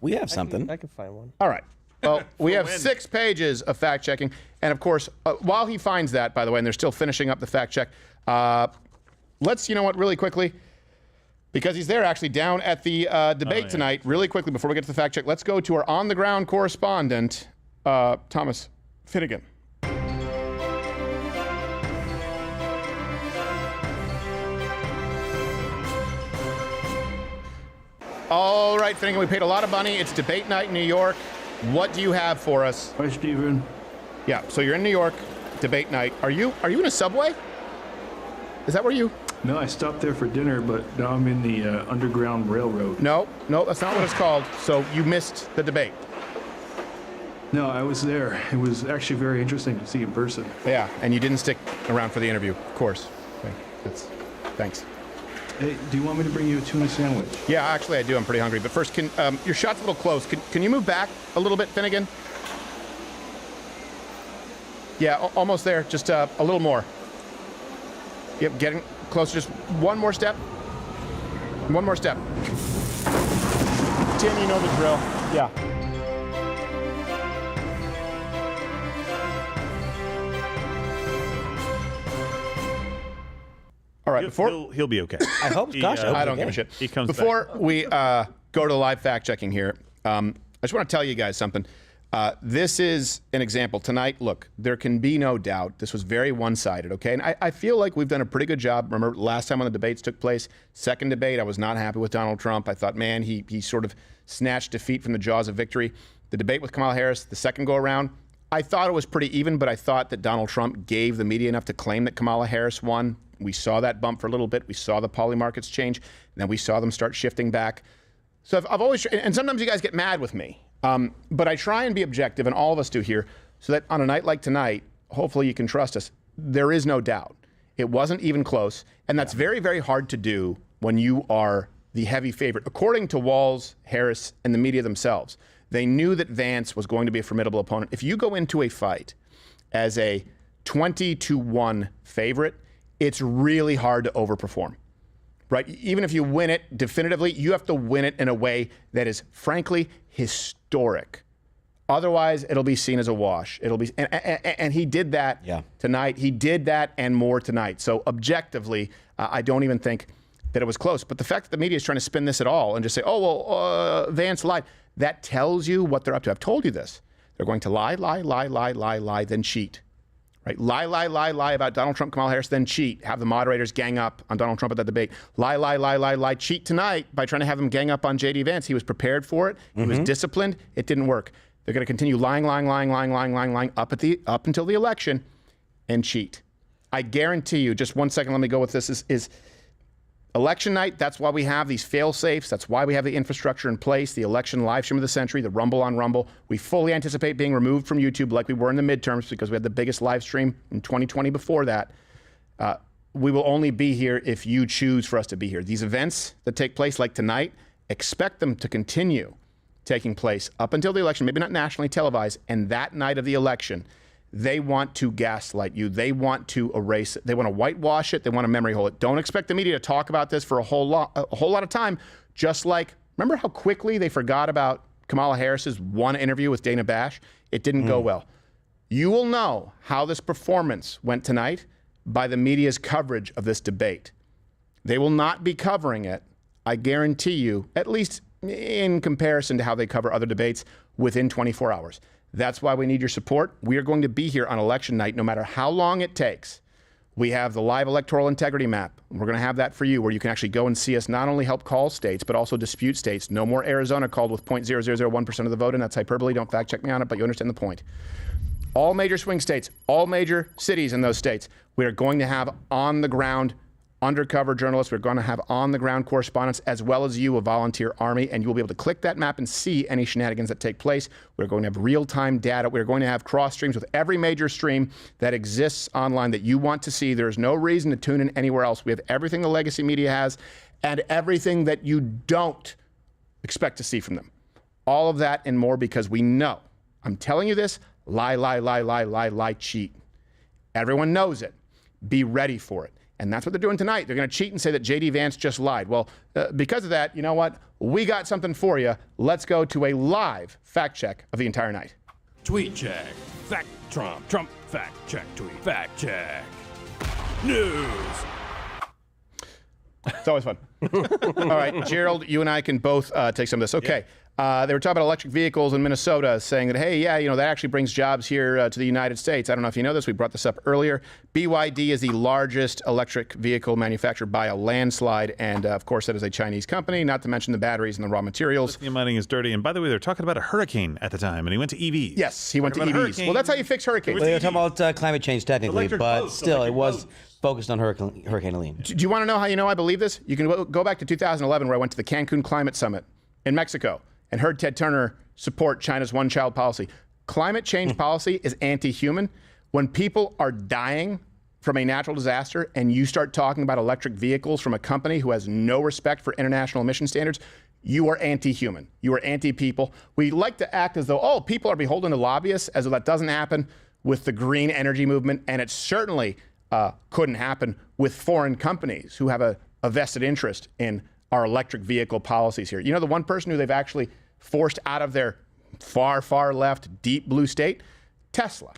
We have something. I can find one. All right. Well, we have 6 pages of fact checking. And of course, while he finds that, by the way, and they're still finishing up the fact check, let's, really quickly, because he's there actually down at the debate tonight, really quickly before we get to the fact check, let's go to our on-the-ground correspondent, Thomas Finnegan. All right, Finnegan, we paid a lot of money. It's debate night in New York. What do you have for us? Hi, Stephen. Yeah, so you're in New York, debate night. Are you in a subway? Is that where you? No, I stopped there for dinner, but now I'm in the Underground Railroad. No, that's not what it's called. So you missed the debate. No, I was there. It was actually very interesting to see in person. Yeah, and you didn't stick around for the interview, of course. Okay, thanks. Hey, do you want me to bring you a tuna sandwich? Yeah, actually I do. I'm pretty hungry. But first, your shot's a little close. Can you move back a little bit, Finnegan? Yeah, almost there. Just a little more. Yep, getting closer. Just one more step. One more step. Tim, you know the drill. Yeah. All right, he'll be okay. I hope. Gosh, I don't give a shit. He comes before back. we go to the live fact checking here. I just want to tell you guys something. This is an example tonight. Look, there can be no doubt this was very one-sided. Okay, and I feel like we've done a pretty good job. Remember last time when the debates took place, second debate, I was not happy with Donald Trump. I thought, man, he sort of snatched defeat from the jaws of victory. The debate with Kamala Harris, the second go around, I thought it was pretty even, but I thought that Donald Trump gave the media enough to claim that Kamala Harris won. We saw that bump for a little bit. We saw the poly markets change, and then we saw them start shifting back. So I've always, and sometimes you guys get mad with me, but I try and be objective, and all of us do here, so that on a night like tonight, hopefully you can trust us. There is no doubt. It wasn't even close, and that's very, very hard to do when you are the heavy favorite. According to Walz, Harris, and the media themselves, they knew that Vance was going to be a formidable opponent. If you go into a fight as a 20-1 favorite, it's really hard to overperform, right? Even if you win it definitively, you have to win it in a way that is, frankly, historic. Otherwise, it'll be seen as a wash. It'll be, and he did that tonight. He did that and more tonight. So objectively, I don't even think that it was close. But the fact that the media is trying to spin this at all and just say, oh, well, Vance lied, that tells you what they're up to. I've told you this. They're going to lie, then cheat. Right? Lie about Donald Trump, Kamala Harris, then cheat. Have the moderators gang up on Donald Trump at that debate. Lie, cheat tonight by trying to have them gang up on J.D. Vance. He was prepared for it. He was disciplined. It didn't work. They're going to continue lying up until the election and cheat. I guarantee you, just 1 second, let me go with this, is election night. That's why we have these fail-safes. That's why we have the infrastructure in place, the election live stream of the century, the Rumble on Rumble. We fully anticipate being removed from YouTube like we were in the midterms because we had the biggest live stream in 2020 before that. We will only be here if you choose for us to be here. These events that take place like tonight, expect them to continue taking place up until the election, maybe not nationally televised, and that night of the election, they want to gaslight you. They want to erase it. They want to whitewash it. They want to memory hole it. Don't expect the media to talk about this for a whole lot of time. Just like, remember how quickly they forgot about Kamala Harris's one interview with Dana Bash? It didn't go well. You will know how this performance went tonight by the media's coverage of this debate. They will not be covering it, I guarantee you, at least in comparison to how they cover other debates, within 24 hours. That's why we need your support. We are going to be here on election night, no matter how long it takes. We have the live electoral integrity map. We're going to have that for you, where you can actually go and see us not only help call states, but also dispute states. No more Arizona called with 0.0001% of the vote, and that's hyperbole. Don't fact check me on it, but you understand the point. all major swing states, all major cities in those states, we are going to have on-the-ground undercover journalists. We're going to have on-the-ground correspondents, as well as you, a volunteer army, and you will be able to click that map and see any shenanigans that take place. We're going to have real-time data. We're going to have cross streams with every major stream that exists online that you want to see. There's no reason to tune in anywhere else. We have everything the legacy media has and everything that you don't expect to see from them. All of that and more, because we know. I'm telling you this, lie, cheat. Everyone knows it. Be ready for it. And that's what they're doing tonight. They're going to cheat and say that J.D. Vance just lied. Well, because of that, you know what? We got something for you. Let's go to a live fact check of the entire night. Tweet check. Fact Trump. Trump fact check tweet. Fact check. News. It's always fun. All right, Gerald, you and I can both take some of this. Okay. They were talking about electric vehicles in Minnesota, saying that, hey, yeah, that actually brings jobs here to the United States. I don't know if you know this. We brought this up earlier. BYD is the largest electric vehicle manufacturer by a landslide. And, of course, that is a Chinese company, not to mention the batteries and the raw materials. Lithium mining is dirty. And, by the way, they're talking about a hurricane at the time, and he went to EVs. Yes, he went to EVs. Well, that's how you fix hurricanes. Well, they're talking about climate change technically, Electric but boats, still, it electric was boats. focused on Hurricane Helene. Do you want to know how you know I believe this? You can go back to 2011, where I went to the Cancun Climate Summit in Mexico and heard Ted Turner support China's one-child policy. Climate change policy is anti-human. When people are dying from a natural disaster and you start talking about electric vehicles from a company who has no respect for international emission standards, you are anti-human. You are anti-people. We like to act as though, people are beholden to lobbyists, as though that doesn't happen with the green energy movement, and it certainly couldn't happen with foreign companies who have a vested interest in our electric vehicle policies here. You know, the one person who they've actually forced out of their far, far left, deep blue state? Tesla.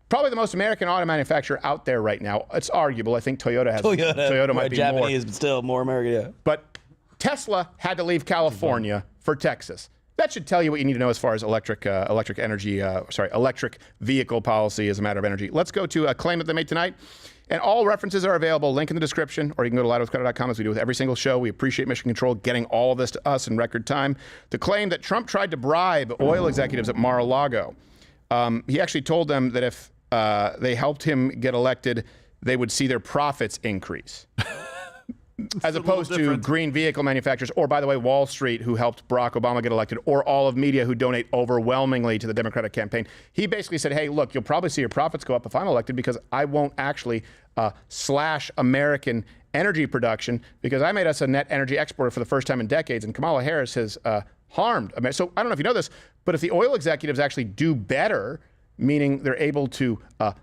Probably the most American auto manufacturer out there right now. It's arguable. I think Toyota might be Japanese, more. but still more American, yeah. But Tesla had to leave California for Texas. That should tell you what you need to know as far as electric vehicle policy as a matter of energy. Let's go to a claim that they made tonight. And all references are available. Link in the description, or you can go to louderwithcrowder.com, as we do with every single show. We appreciate Mission Control getting all of this to us in record time. The claim that Trump tried to bribe oil executives at Mar-a-Lago. He actually told them that if they helped him get elected, they would see their profits increase. As opposed to green vehicle manufacturers, or, by the way, Wall Street, who helped Barack Obama get elected, or all of media who donate overwhelmingly to the Democratic campaign. He basically said, hey, look, you'll probably see your profits go up if I'm elected, because I won't actually slash American energy production, because I made us a net energy exporter for the first time in decades, and Kamala Harris has harmed America. So I don't know if you know this, but if the oil executives actually do better, meaning they're able to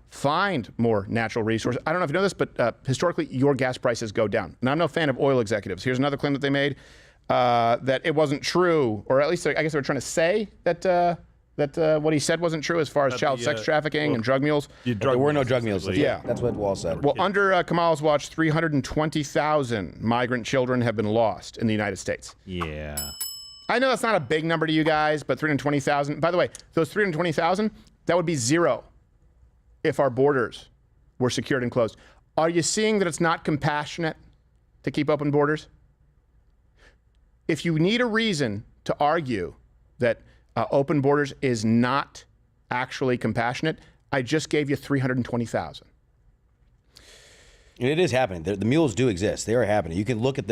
find more natural resources. I don't know if you know this, but historically, your gas prices go down. And I'm no fan of oil executives. Here's another claim that they made, that it wasn't true, or at least I guess they were trying to say that what he said wasn't true as far as child sex trafficking and drug mules. There were no drug mules. Yeah. That's what Walz said. Well, under Kamala's watch, 320,000 migrant children have been lost in the United States. Yeah. I know that's not a big number to you guys, but 320,000. By the way, those 320,000, that would be zero if our borders were secured and closed. Are you seeing that it's not compassionate to keep open borders? If you need a reason to argue that open borders is not actually compassionate, I just gave you 320,000. It is happening. The mules do exist. They are happening. You can look at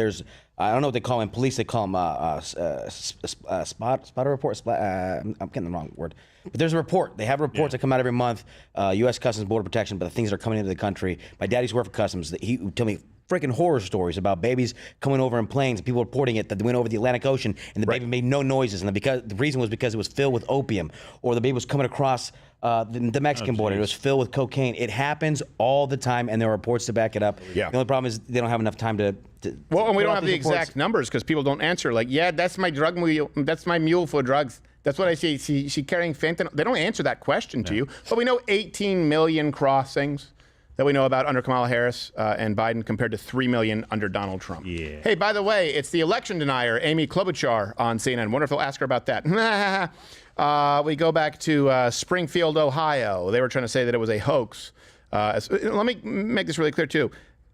I don't know what they call them. Police, they call them spotter report. I'm getting the wrong word. But there's a report. They have reports that come out every month. U.S. Customs Border Protection, but the things that are coming into the country. My daddy's worked for Customs. He would tell me freaking horror stories about babies coming over in planes and people reporting it, that they went over the Atlantic Ocean and the baby made no noises, and the reason was because it was filled with opium, or the baby was coming across the Mexican border. It was filled with cocaine. It happens all the time, and there are reports to back it up. Yeah. The only problem is they don't have enough time to well, and we don't have the exact numbers because people don't answer. Like, yeah, that's my drug mule. That's my mule for drugs. That's what I see. She carrying fentanyl. They don't answer that question to you. But we know 18 million crossings that we know about under Kamala Harris and Biden, compared to 3 million under Donald Trump. Yeah. Hey, by the way, it's the election denier, Amy Klobuchar, on CNN. Wonder if they'll ask her about that. We go back to Springfield, Ohio. They were trying to say that it was a hoax. Let me make this really clear, too.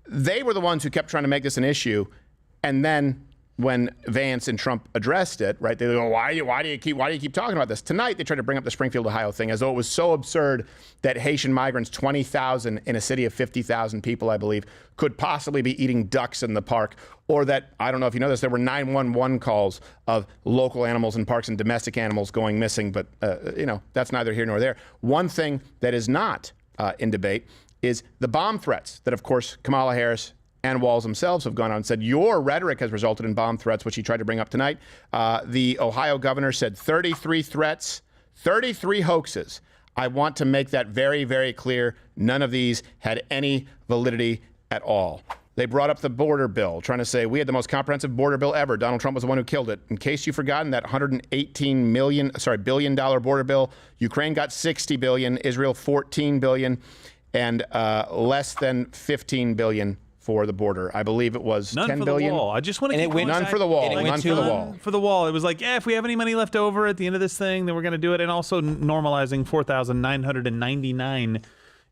They were the ones who kept trying to make this an issue, and then when Vance and Trump addressed it, right? They go, why do you keep talking about this? Tonight, they tried to bring up the Springfield, Ohio thing as though it was so absurd that Haitian migrants, 20,000 in a city of 50,000 people, I believe, could possibly be eating ducks in the park. Or that, I don't know if you know this, there were 911 calls of local animals in parks and domestic animals going missing, but, that's neither here nor there. One thing that is not in debate is the bomb threats that, of course, Kamala Harris and Walz themselves have gone out and said, your rhetoric has resulted in bomb threats, which he tried to bring up tonight. The Ohio governor said 33 threats, 33 hoaxes. I want to make that very, very clear. None of these had any validity at all. They brought up the border bill, trying to say we had the most comprehensive border bill ever. Donald Trump was the one who killed it. In case you've forgotten, that $118 billion border bill, Ukraine got $60 billion, Israel $14 billion, and less than $15 billion for the border. I believe it was $10 billion. None for the wall. I just want to keep none for the wall. None for the wall. For the wall. It was like, if we have any money left over at the end of this thing, then we're going to do it. And also normalizing 4,999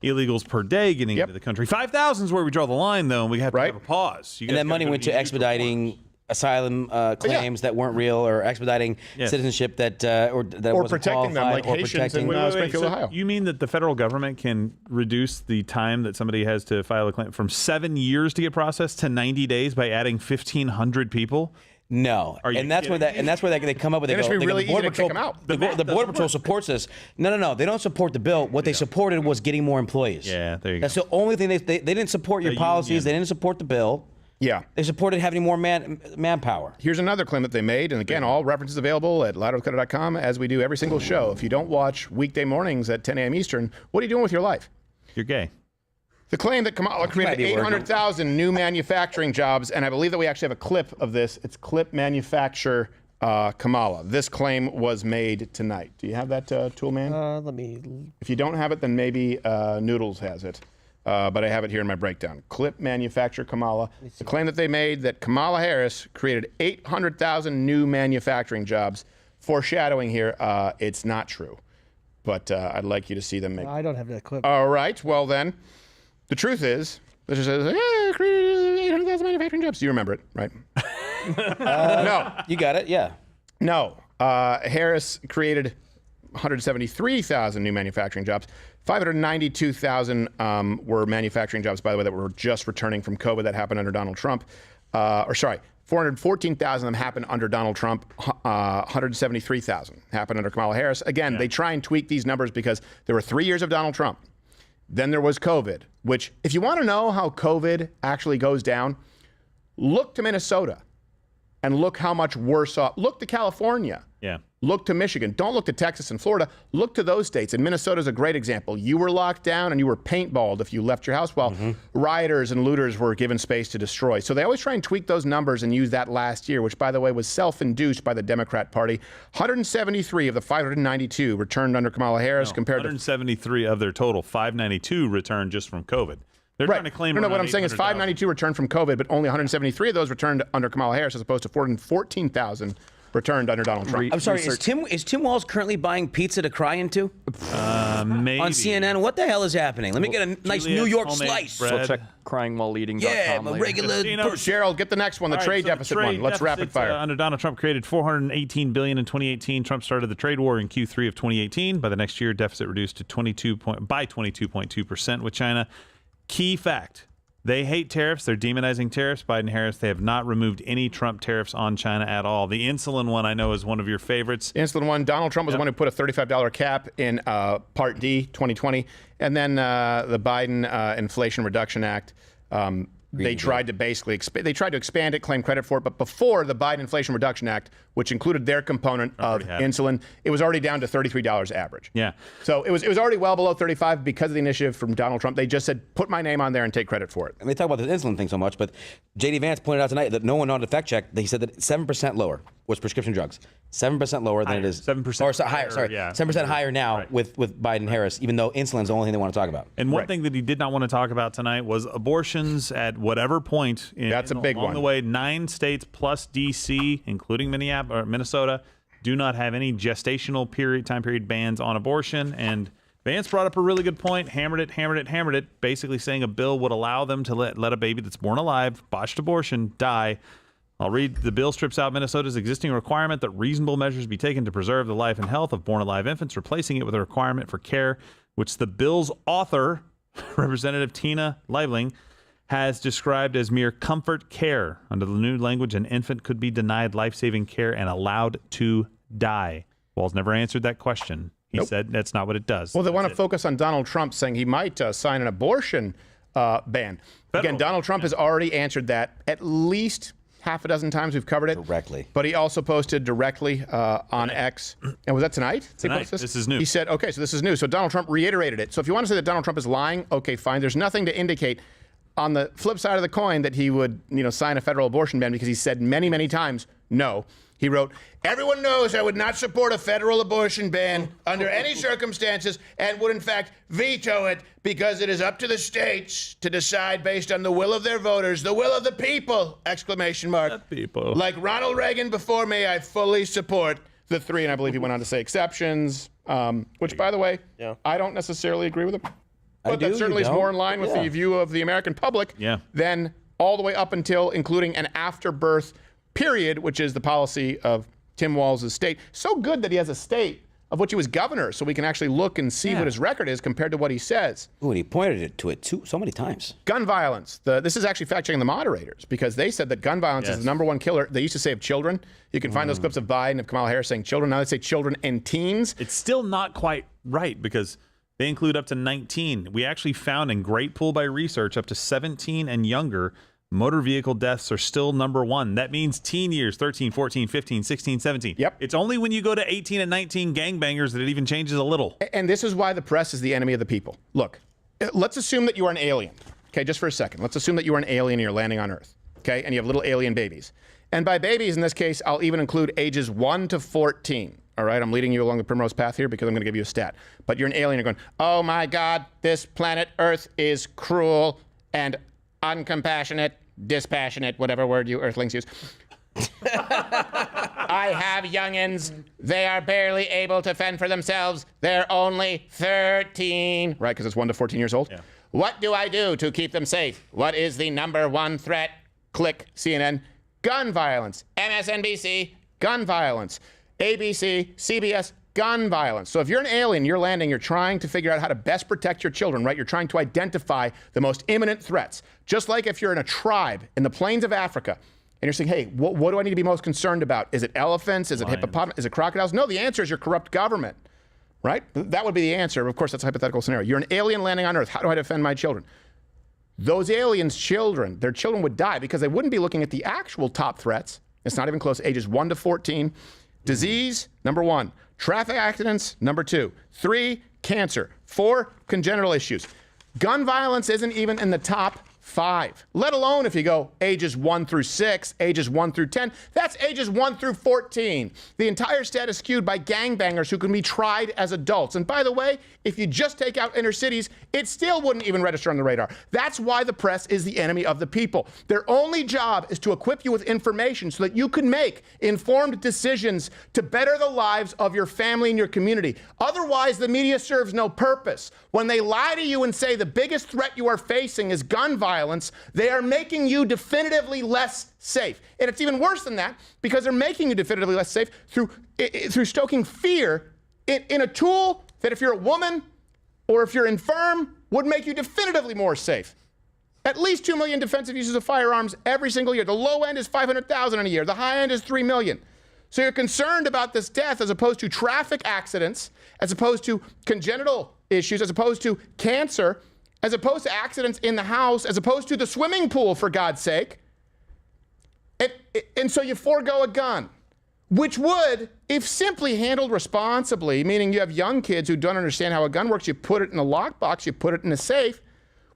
illegals per day getting into the country. 5,000 is where we draw the line, though, and we have to have a pause. And that money went to expediting asylum claims that weren't real, or expediting citizenship that wasn't protecting them, like Haitians in Springfield, Ohio. You mean that the federal government can reduce the time that somebody has to file a claim from 7 years to get processed to 90 days by adding 1,500 people? No, and that's where they come up with. The Border Patrol supports this. No, they don't support the bill. What they supported was getting more employees. Yeah, there you go. That's the only thing they didn't support your policies. They didn't support the bill. Yeah. They supported having more manpower. Here's another claim that they made, and again, all references available at louderwithcutter.com, as we do every single show. If you don't watch weekday mornings at 10 a.m. Eastern, what are you doing with your life? You're gay. The claim that Kamala created 800,000 new manufacturing jobs, and I believe that we actually have a clip of this. It's clip manufacture Kamala. This claim was made tonight. Do you have that, tool man? Let me. If you don't have it, then maybe Noodles has it. But I have it here in my breakdown. Clip manufacture Kamala. The claim that they made that Kamala Harris created 800,000 new manufacturing jobs. Foreshadowing here, it's not true. But I'd like you to see them make. I don't have that clip. All right. Well, then, the truth is, this just says, created 800,000 manufacturing jobs. You remember it, right? No. You got it, yeah. No. Harris created 173,000 new manufacturing jobs. 592,000 were manufacturing jobs, by the way, that were just returning from COVID. That happened under Donald Trump. 414,000 of them happened under Donald Trump. 173,000 happened under Kamala Harris. Again, they try and tweak these numbers because there were 3 years of Donald Trump. Then there was COVID, which, if you want to know how COVID actually goes down, look to Minnesota and look how much worse off. Look to California. Yeah. Look to Michigan. Don't look to Texas and Florida. Look to those states. And Minnesota is a great example. You were locked down and you were paintballed if you left your house while rioters and looters were given space to destroy. So they always try and tweak those numbers and use that last year, which, by the way, was self-induced by the Democrat Party. 173 of the 592 returned under Kamala Harris compared to 173 of their total. 592 returned just from COVID. They're trying to claim. No, what I'm saying is 592 returned from COVID, but only 173 of those returned under Kamala Harris, as opposed to 414,000 returned under Donald Trump. I'm sorry, is Tim Walz currently buying pizza to cry into? Maybe. On CNN? What the hell is happening? Let me get a nice New York slice. So check cryingwhileeating.com. Yeah, I'm a regular person. Gerald, get the next one, the trade deficit one. Let's rapid fire. Under Donald Trump created $418 billion in 2018. Trump started the trade war in Q3 of 2018. By the next year, deficit reduced to 22.2% with China. Key fact. They hate tariffs. They're demonizing tariffs. Biden, Harris, they have not removed any Trump tariffs on China at all. The insulin one, I know, is one of your favorites. The insulin one, Donald Trump was the one who put a $35 cap in Part D 2020. And then the Biden Inflation Reduction Act, they tried to basically expand it, claim credit for it. But before the Biden Inflation Reduction Act, which included their component of insulin, it was already down to $33 average. Yeah. So it was already well below 35 because of the initiative from Donald Trump. They just said, put my name on there and take credit for it. And they talk about the insulin thing so much, but J.D. Vance pointed out tonight that no one on the fact check, he said that 7% lower was prescription drugs. 7% lower than it is. 7% higher, sorry. 7% higher now with Biden Harris, even though insulin's the only thing they want to talk about. And one thing that he did not want to talk about tonight was abortions at whatever point. That's a big one. Along the way, 9 states plus D.C., including Minnesota, do not have any gestational time period bans on abortion. And Vance brought up a really good point, hammered it, basically saying a bill would allow them to let a baby that's born alive, botched abortion, die I'll read. The bill strips out Minnesota's existing requirement that reasonable measures be taken to preserve the life and health of born alive infants, replacing it with a requirement for care, which the bill's author, Representative Tina Liebling, has described as mere comfort care. Under the new language, an infant could be denied life-saving care and allowed to die. Walz never answered that question. He said that's not what it does. Well, they want to focus on Donald Trump saying he might sign an abortion ban. Again, Donald Trump has already answered that at least half a dozen times. We've covered it. Directly. But he also posted directly on X. And was that tonight? Tonight. This is new. He said, okay, so this is new. So Donald Trump reiterated it. So if you want to say that Donald Trump is lying, okay, fine. There's nothing to indicate on the flip side of the coin that he would, sign a federal abortion ban, because he said many, many times no. He wrote, everyone knows I would not support a federal abortion ban under any circumstances, and would in fact veto it because it is up to the states to decide based on the will of their voters, the will of the people, exclamation mark. The people. Like Ronald Reagan before me, I fully support the three, and I believe he went on to say exceptions, which, by the way, I don't necessarily agree with him. But that certainly is more in line with the view of the American public than all the way up until, including an afterbirth period, which is the policy of Tim Walz's state. So good that he has a state of which he was governor, so we can actually look and see what his record is compared to what he says. Ooh, and he pointed to it so many times. Gun violence. This is actually fact-checking the moderators, because they said that gun violence is the number one killer. They used to say of children. You can find those clips of Biden, of Kamala Harris saying children. Now they say children and teens. It's still not quite right, because they include up to 19. We actually found, in great pull by research, up to 17 and younger, motor vehicle deaths are still number one. That means teen years, 13, 14, 15, 16, 17. Yep. It's only when you go to 18 and 19 gangbangers that it even changes a little. And this is why the press is the enemy of the people. Look, let's assume that you are an alien. Okay, just for a second. Let's assume that you are an alien and you're landing on Earth. Okay, and you have little alien babies. And by babies, in this case, I'll even include ages 1 to 14. All right, I'm leading you along the primrose path here because I'm going to give you a stat. But you're an alien, you're going, oh my God, this planet Earth is cruel and uncompassionate, dispassionate, whatever word you Earthlings use. I have youngins. They are barely able to fend for themselves. They're only 13. Right, because it's 1 to 14 years old. Yeah. What do I do to keep them safe? What is the number one threat? Click CNN. Gun violence. MSNBC, gun violence. ABC, CBS, gun violence. So if you're an alien, you're landing, you're trying to figure out how to best protect your children, right? You're trying to identify the most imminent threats. Just like if you're in a tribe in the plains of Africa, and you're saying, hey, what do I need to be most concerned about? Is it elephants? Is it hippopotamus? Is it crocodiles? No, the answer is your corrupt government, right? That would be the answer. Of course, that's a hypothetical scenario. You're an alien landing on Earth. How do I defend my children? Those aliens' children, their children would die because they wouldn't be looking at the actual top threats. It's not even close. Ages 1 to 14. Disease, number 1. Traffic accidents, number 2. 3, cancer. 4, congenital issues. Gun violence isn't even in the top 5, let alone if you go ages 1 through 6, ages 1 through 10. That's ages 1 through 14. The entire stat is skewed by gangbangers who can be tried as adults. And by the way, if you just take out inner cities, it still wouldn't even register on the radar. That's why the press is the enemy of the people. Their only job is to equip you with information so that you can make informed decisions to better the lives of your family and your community. Otherwise, the media serves no purpose. When they lie to you and say the biggest threat you are facing is gun violence, they are making you definitively less safe. And it's even worse than that, because they're making you definitively less safe through stoking fear in a tool that, if you're a woman or if you're infirm, would make you definitively more safe. At least 2 million defensive uses of firearms every single year. The low end is 500,000 in a year. The high end is 3 million. So you're concerned about this death as opposed to traffic accidents, as opposed to congenital issues, as opposed to cancer, as opposed to accidents in the house, as opposed to the swimming pool, for God's sake. And so you forego a gun, which would, if simply handled responsibly, meaning you have young kids who don't understand how a gun works, you put it in a lockbox, you put it in a safe,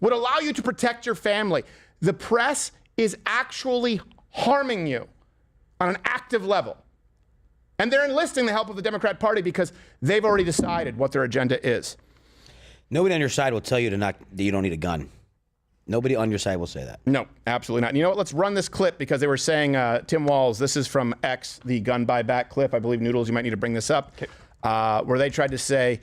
would allow you to protect your family. The press is actually harming you on an active level. And they're enlisting the help of the Democrat Party because they've already decided what their agenda is. Nobody on your side will tell you that you don't need a gun. Nobody on your side will say that. No, absolutely not. And you know what? Let's run this clip because they were saying, Tim Walz, this is from X, the gun buyback clip. I believe, Noodles, you might need to bring this up, where they tried to say,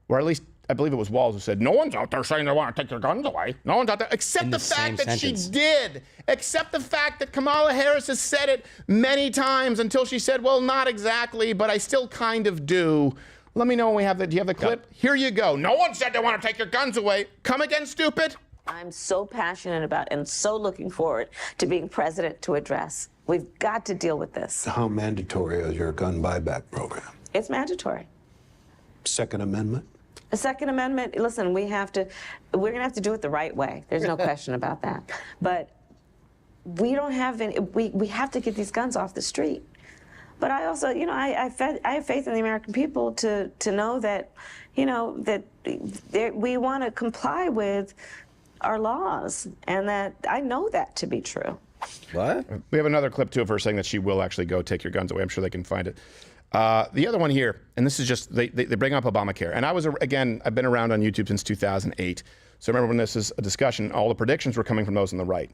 or at least I believe it was Walz who said, no one's out there saying they want to take their guns away. No one's out there, except the fact that she did. Except the fact that Kamala Harris has said it many times until she said, well, not exactly, but I still kind of do. Let me know when we have the, do you have the clip? Yep. Here you go. No one said they want to take your guns away. Come again, stupid. I'm so passionate about and so looking forward to being president to address. We've got to deal with this. How mandatory is your gun buyback program? It's mandatory. Second Amendment? The Second Amendment, listen, we're going to have to do it the right way. There's no question about that. But we don't have any, we have to get these guns off the street. But I also, you know, I have faith in the American people to know that, you know, that we want to comply with our laws, and that I know that to be true. What? We have another clip too of her saying that she will actually go take your guns away. I'm sure they can find it. The other one here, and this is just, they bring up Obamacare. And I was, again, I've been around on YouTube since 2008. So remember when this is a discussion, all the predictions were coming from those on the right,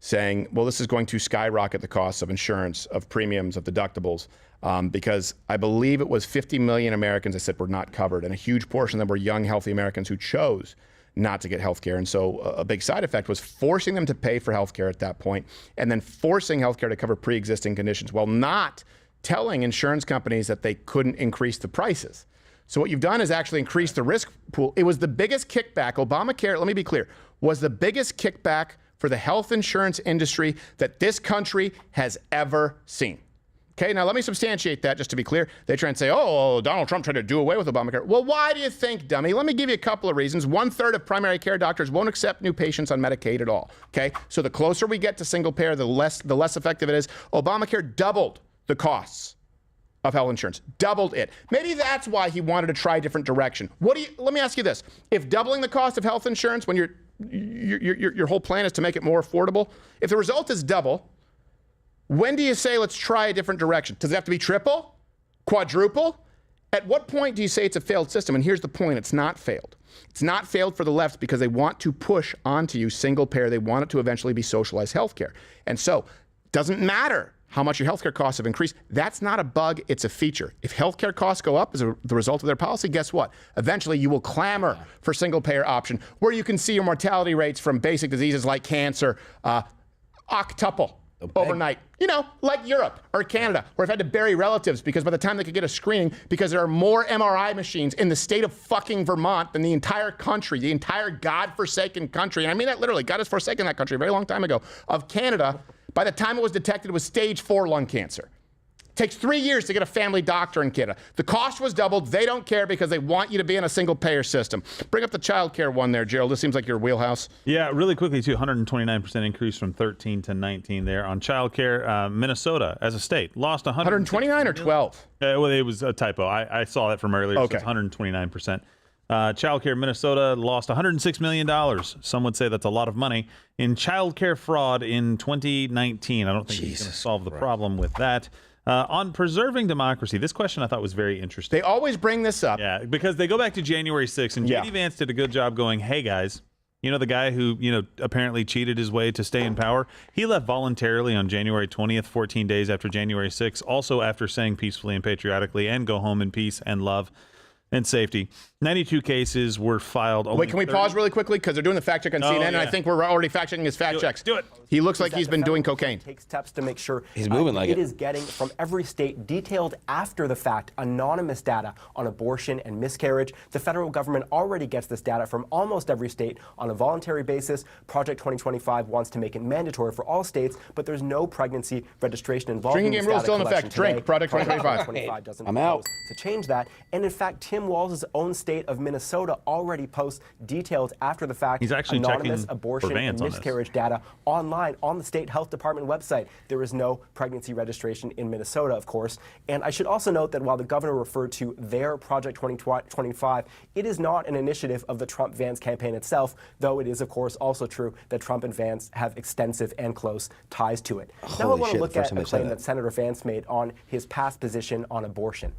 saying, well, this is going to skyrocket the costs of insurance, of premiums, of deductibles, because I believe it was 50 million Americans, I said, were not covered. And a huge portion of them were young, healthy Americans who chose not to get health care. And so a big side effect was forcing them to pay for health care at that point, and then forcing health care to cover pre-existing conditions while not telling insurance companies that they couldn't increase the prices. So what you've done is actually increase the risk pool. It was the biggest kickback. Obamacare, let me be clear, was the biggest kickback for the health insurance industry that this country has ever seen. Okay, now let me substantiate that just to be clear. They try and say, oh, Donald Trump tried to do away with Obamacare. Well, why do you think, dummy? Let me give you a couple of reasons. 1/3 of primary care doctors won't accept new patients on Medicaid at all. Okay, so the closer we get to single payer, the less effective it is. Obamacare doubled the costs of health insurance, doubled it. Maybe that's why he wanted to try a different direction. Let me ask you this. If doubling the cost of health insurance when your whole plan is to make it more affordable, if the result is double, when do you say, let's try a different direction? Does it have to be triple? Quadruple? At what point do you say it's a failed system? And here's the point, it's not failed. It's not failed for the left because they want to push onto you single payer. They want it to eventually be socialized healthcare. And so it doesn't matter how much your healthcare costs have increased. That's not a bug, it's a feature. If healthcare costs go up as the result of their policy, guess what? Eventually you will clamor for single payer option where you can see your mortality rates from basic diseases like cancer octuple overnight. You know, like Europe or Canada, where I've had to bury relatives because by the time they could get a screening, because there are more MRI machines in the state of fucking Vermont than the entire country, the entire godforsaken country, and I mean that literally, God has forsaken that country a very long time ago, of Canada. By the time it was detected, it was stage 4 lung cancer. It takes 3 years to get a family doctor in Canada. The cost was doubled. They don't care because they want you to be in a single payer system. Bring up the child care one there, Gerald. This seems like your wheelhouse. Yeah, really quickly, too, 129% increase from 13 to 19 there. On child care, Minnesota, as a state, lost 129 or 12? Well, it was a typo. I saw that from earlier. Okay. So it's 129%. Child care, Minnesota lost $106 million. Some would say that's a lot of money in child care fraud in 2019. I don't think he's going to solve the problem with that. On preserving democracy, this question I thought was very interesting. They always bring this up. Yeah, because they go back to January 6th, and J.D. Vance did a good job going, hey, guys, you know the guy who, apparently cheated his way to stay in power? He left voluntarily on January 20th, 14 days after January 6th, also after saying peacefully and patriotically, and go home in peace and love and safety. 92 cases were filed. Wait, can we pause really quickly? Because they're doing the fact check on CNN, and I think we're already fact checking his fact checks. Do it. He looks like he's been doing cocaine. Take steps to make sure he's moving like it is getting from every state detailed after the fact anonymous data on abortion and miscarriage. The federal government already gets this data from almost every state on a voluntary basis. Project 2025 wants to make it mandatory for all states, but there's no pregnancy registration involved. Drinking game rules still in effect. Drink. Project 2025. Doesn't I'm out. to change that. And in fact, Tim Walz's own state of Minnesota already posts detailed after the fact He's actually anonymous checking abortion for Vance and on this. miscarriage data online on the state health department website. There is no pregnancy registration in Minnesota, of course. And I should also note that while the governor referred to their Project 2025, it is not an initiative of the Trump-Vance campaign itself, though it is, of course, also true that Trump and Vance have extensive and close ties to it. Now I want to look at a claim that Senator Vance made on his past position on abortion.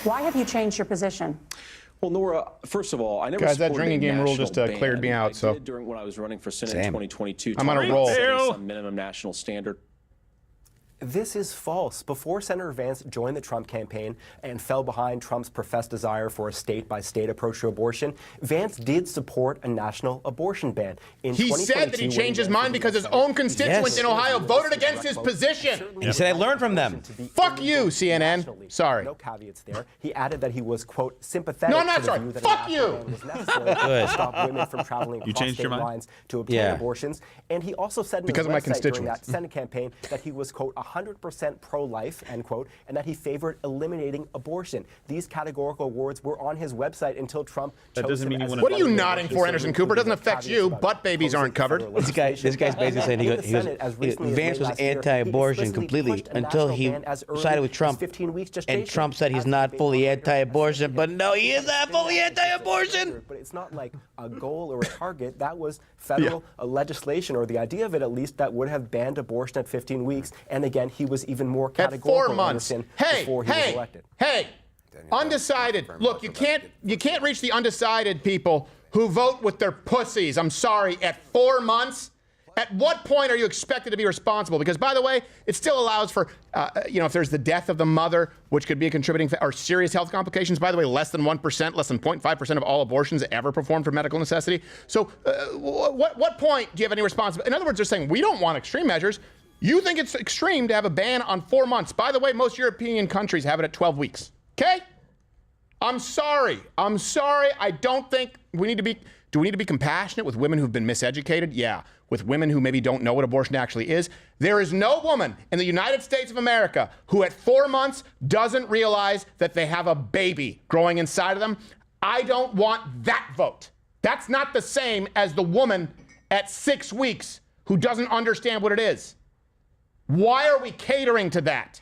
Why have you changed your position? Well, Nora, first of all, I never Guys, that supported drinking a game rule national just cleared me out. I So did during when I was running for Senate in Same. 2022. I'm on a roll. Some minimum national standard. This is false. Before Senator Vance joined the Trump campaign and fell behind Trump's professed desire for a state-by-state approach to abortion, Vance did support a national abortion ban. He said that he changed his mind because his own constituents in Ohio voted against his position. He said, I learned from them. Fuck you, CNN. Sorry. No caveats there. He added that he was, quote, sympathetic No, I'm not to the sorry. view that Fuck a you. national ban was necessary to stop women from traveling You across changed state your mind? lines to obtain abortions. And he also said in Because his of my website during constituents. that Senate campaign that he was, quote, 100% pro-life, end quote, and that he favored eliminating abortion. These categorical words were on his website until Trump chose him as What are you nodding for, Anderson Cooper? Doesn't affect you. Butt babies aren't covered. This guy's basically saying he goes, Vance was anti-abortion completely until he sided with Trump. And Trump said he's not fully anti-abortion, but no, he is not fully anti-abortion. But it's not like a goal or a target. That was federal legislation, or the idea of it at least, that would have banned abortion at 15 weeks. And again, he was even more categorical. At 4 months. Before he was elected. Hey, undecided. Look, you can't reach the undecided people who vote with their pussies. I'm sorry. At 4 months. At what point are you expected to be responsible? Because, by the way, it still allows for, if there's the death of the mother, which could be a contributing or serious health complications. By the way, less than 1%, less than 0.5% of all abortions ever performed for medical necessity. So, what point do you have any responsibility? In other words, they're saying we don't want extreme measures. You think it's extreme to have a ban on 4 months. By the way, most European countries have it at 12 weeks. Okay? I'm sorry. I don't think we need to be. Do we need to be compassionate with women who've been miseducated? Yeah. With women who maybe don't know what abortion actually is? There is no woman in the United States of America who at 4 months doesn't realize that they have a baby growing inside of them. I don't want that vote. That's not the same as the woman at 6 weeks who doesn't understand what it is. Why are we catering to that?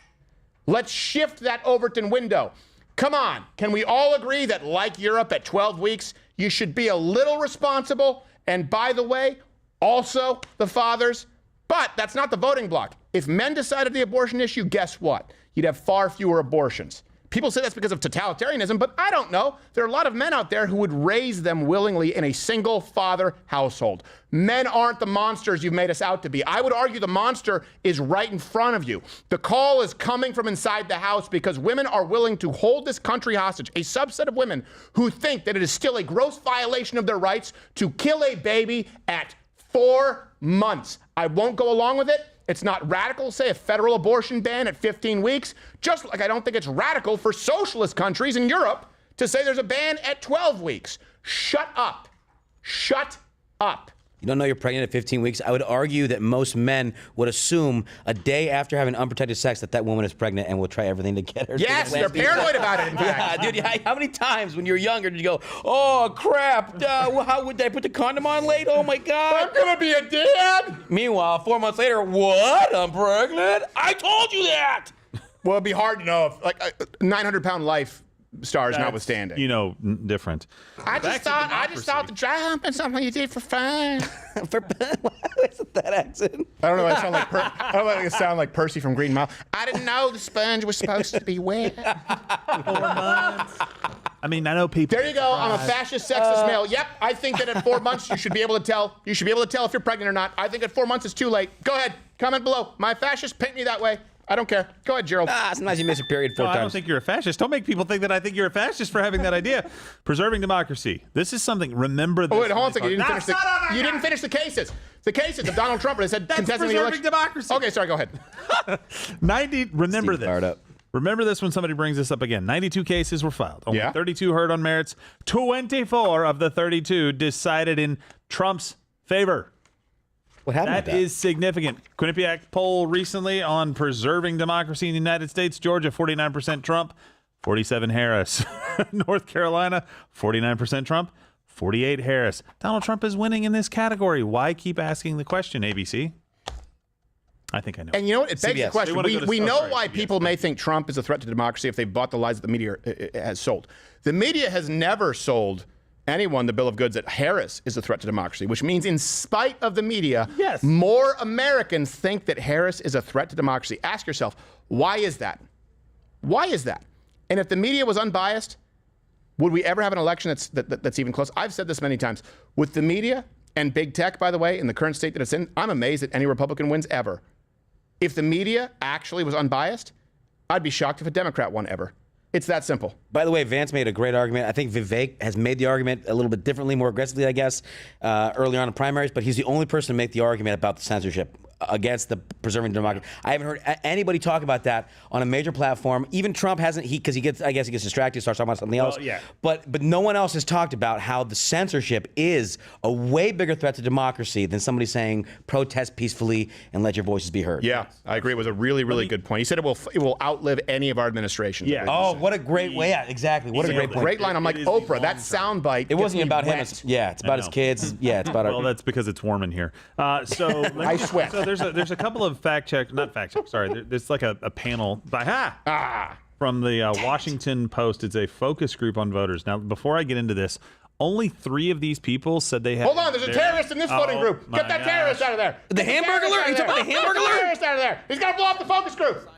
Let's shift that Overton window. Come on, can we all agree that, like Europe at 12 weeks, you should be a little responsible? And by the way, also the fathers. But that's not the voting block. If men decided the abortion issue, guess what? You'd have far fewer abortions. People say that's because of totalitarianism, but I don't know. There are a lot of men out there who would raise them willingly in a single father household. Men aren't the monsters you've made us out to be. I would argue the monster is right in front of you. The call is coming from inside the house because women are willing to hold this country hostage, a subset of women who think that it is still a gross violation of their rights to kill a baby at 4 months. I won't go along with it. It's not radical, say, a federal abortion ban at 15 weeks, just like I don't think it's radical for socialist countries in Europe to say there's a ban at 12 weeks. Shut up. Shut up. You don't know you're pregnant at 15 weeks? I would argue that most men would assume a day after having unprotected sex that would is pregnant and will try everything to get her. Yes, they're paranoid about it, in fact. Yeah, dude, how many times when you were younger did you go, oh, crap, how would I put the condom on late? Oh, my God. I'm going to be a dad. Meanwhile, 4 months later, what? I'm pregnant? I told you that. Well, it'd be hard to know if, like, a 900-pound life stars notwithstanding. Different. I just thought the dry hump is something you did for fun. What's that accent? I don't know. I don't know. I sound like Percy from Green Mile. I didn't know the sponge was supposed to be wet. 4 months. I mean, I know people. There you go. I'm a fascist, sexist male. Yep. I think that at 4 months you should be able to tell. You should be able to tell if you're pregnant or not. I think at 4 months it's too late. Go ahead. Comment below. My fascist, paint me that way. I don't care. Go ahead, Gerald. Sometimes you miss a period 4 times. I don't think you're a fascist. Don't make people think that I think you're a fascist for having that idea. Preserving democracy. This is something. Remember this. Oh, wait, hold on a second. You didn't finish the cases. The cases of Donald Trump. They said contesting the election. Democracy. Okay, sorry. Go ahead. 90. Remember this. Fired up. Remember this when somebody brings this up again. 92 cases were filed. Only 32 heard on merits. 24 of the 32 decided in Trump's favor. What happened with that? That is significant. Quinnipiac poll recently on preserving democracy in the United States. Georgia, 49% Trump, 47 Harris. North Carolina, 49% Trump, 48 Harris. Donald Trump is winning in this category. Why keep asking the question, ABC? I think I know. And you know what? It begs the question. We know why CBS. people may think Trump is a threat to democracy if they bought the lies that the media has sold. The media has never sold anyone the bill of goods that Harris is a threat to democracy, which means in spite of the media, more Americans think that Harris is a threat to democracy. Ask yourself, why is that? Why is that? And if the media was unbiased, would we ever have an election that's even close? I've said this many times. With the media and big tech, by the way, in the current state that it's in, I'm amazed that any Republican wins ever. If the media actually was unbiased, I'd be shocked if a Democrat won ever. It's that simple. By the way, Vance made a great argument. I think Vivek has made the argument a little bit differently, more aggressively, I guess, earlier on in primaries, but he's the only person to make the argument about the censorship against the preserving democracy. I haven't heard anybody talk about that on a major platform. Even Trump hasn't, because I guess he gets distracted, starts talking about something else. Yeah. But no one else has talked about how the censorship is a way bigger threat to democracy than somebody saying protest peacefully and let your voices be heard. Yeah, I agree. It was a really, really good point. He said it will outlive any of our administrations. Yeah. Oh, what a great way. Yeah, exactly. What a great point. Great line. I'm like, Oprah, that soundbite. It wasn't about him. Yeah, it's about his kids. Yeah, it's about Well, that's because it's warm in here. So I sweat. So there's a couple of there's like a panel from the Washington Post. It's a focus group on voters. Now, before I get into this, only 3 of these people said they had. Hold on, there's a terrorist in this voting group. Get that terrorist out of there. The Hamburger Alert? You talking about the Hamburger Alert? Get the terrorist out of there. He's gonna blow up the focus group.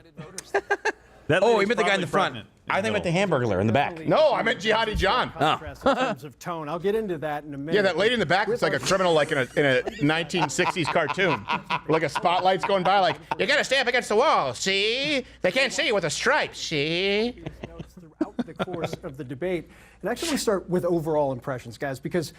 Oh, he meant the guy in the front. I think meant the Hamburgler in the back. No, I meant Jihadi John. In terms of tone, I'll get into that in a minute. Yeah, that lady in the back looks like a criminal, like in a 1960s cartoon. Like a spotlight's going by, like, you gotta stay up against the wall, see? They can't see you with a stripe, see? Throughout the course of the debate. And actually, we start with overall impressions, guys, because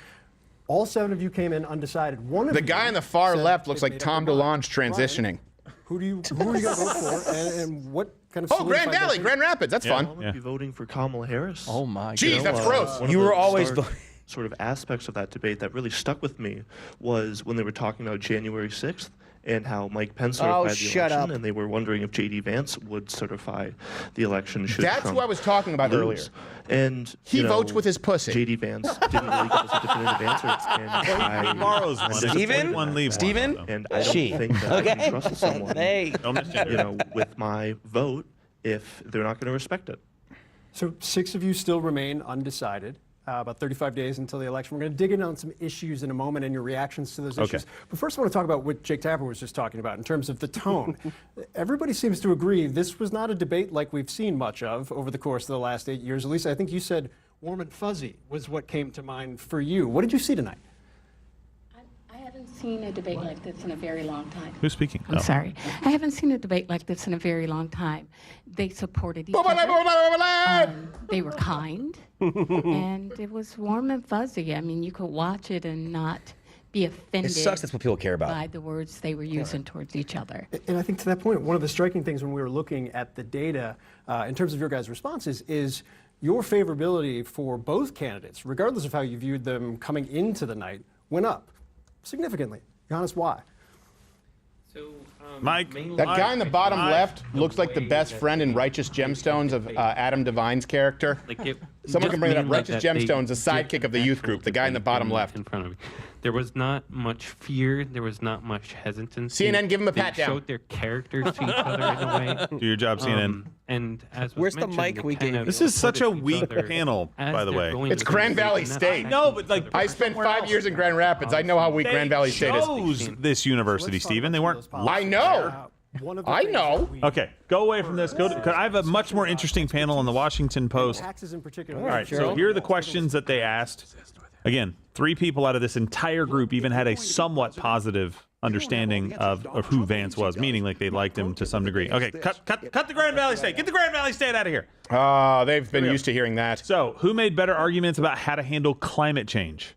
all 7 of you came in undecided. One of the guy on the far left looks like Tom DeLonge transitioning. Who are you going to vote for, and what kind of? Oh, Grand Valley, Grand Rapids. That's fun. I'm be voting for Kamala Harris. Oh my! Jeez, that's gross. You were always sort of aspects of that debate that really stuck with me was when they were talking about January 6th and how Mike Pence certified the election, and they were wondering if J.D. Vance would certify the election. That's Trump who I was talking about lose. earlier. And he votes with his pussy. J.D. Vance didn't really give us a definitive answer. And borrows one. Steven? One leaves Steven? one, and I don't think that I can trust someone, Hey. with my vote if they're not going to respect it. So 6 of you still remain undecided. About 35 days until the election. We're going to dig in on some issues in a moment and your reactions to those issues. But first I want to talk about what Jake Tapper was just talking about in terms of the tone. Everybody seems to agree this was not a debate like we've seen much of over the course of the last 8 years. Elisa, I think you said warm and fuzzy was what came to mind for you. What did you see tonight? I haven't seen a debate like this in a very long time. Who's speaking? I'm sorry. I haven't seen a debate like this in a very long time. They supported each other. They were kind. And it was warm and fuzzy. I mean, you could watch it and not be offended. It sucks. That's what people care about. By the words they were using towards each other. And I think to that point, one of the striking things when we were looking at the data in terms of your guys' responses is your favorability for both candidates, regardless of how you viewed them coming into the night, went up significantly. Giannis, why? Mike, that guy in the bottom left looks like the best friend in Righteous Gemstones of Adam Devine's character. Someone can bring it up. Righteous Gemstones, the sidekick of the youth group, the guy in the bottom left. In front of me. There was not much fear. There was not much hesitancy. CNN, give him a pat down. They showed their characters to each other in a way. Do your job, CNN. And as was Where's the mentioned, mic we gave you? This is such a weak panel, by the way. It's Grand Valley State. No, but like I spent 5 years in Grand Rapids. I know how weak Grand Valley State is. Chose this university, Stephen. They weren't. I know. I know. Okay, go away from this. I have a much more interesting panel on the Washington Post. Taxes in particular. All right, so here are the questions that they asked. Again, 3 people out of this entire group even had a somewhat positive understanding of who Vance was, meaning like they liked him to some degree. Okay, cut the Grand Valley State. Get the Grand Valley State out of here. They've been used to hearing that. So, who made better arguments about how to handle climate change?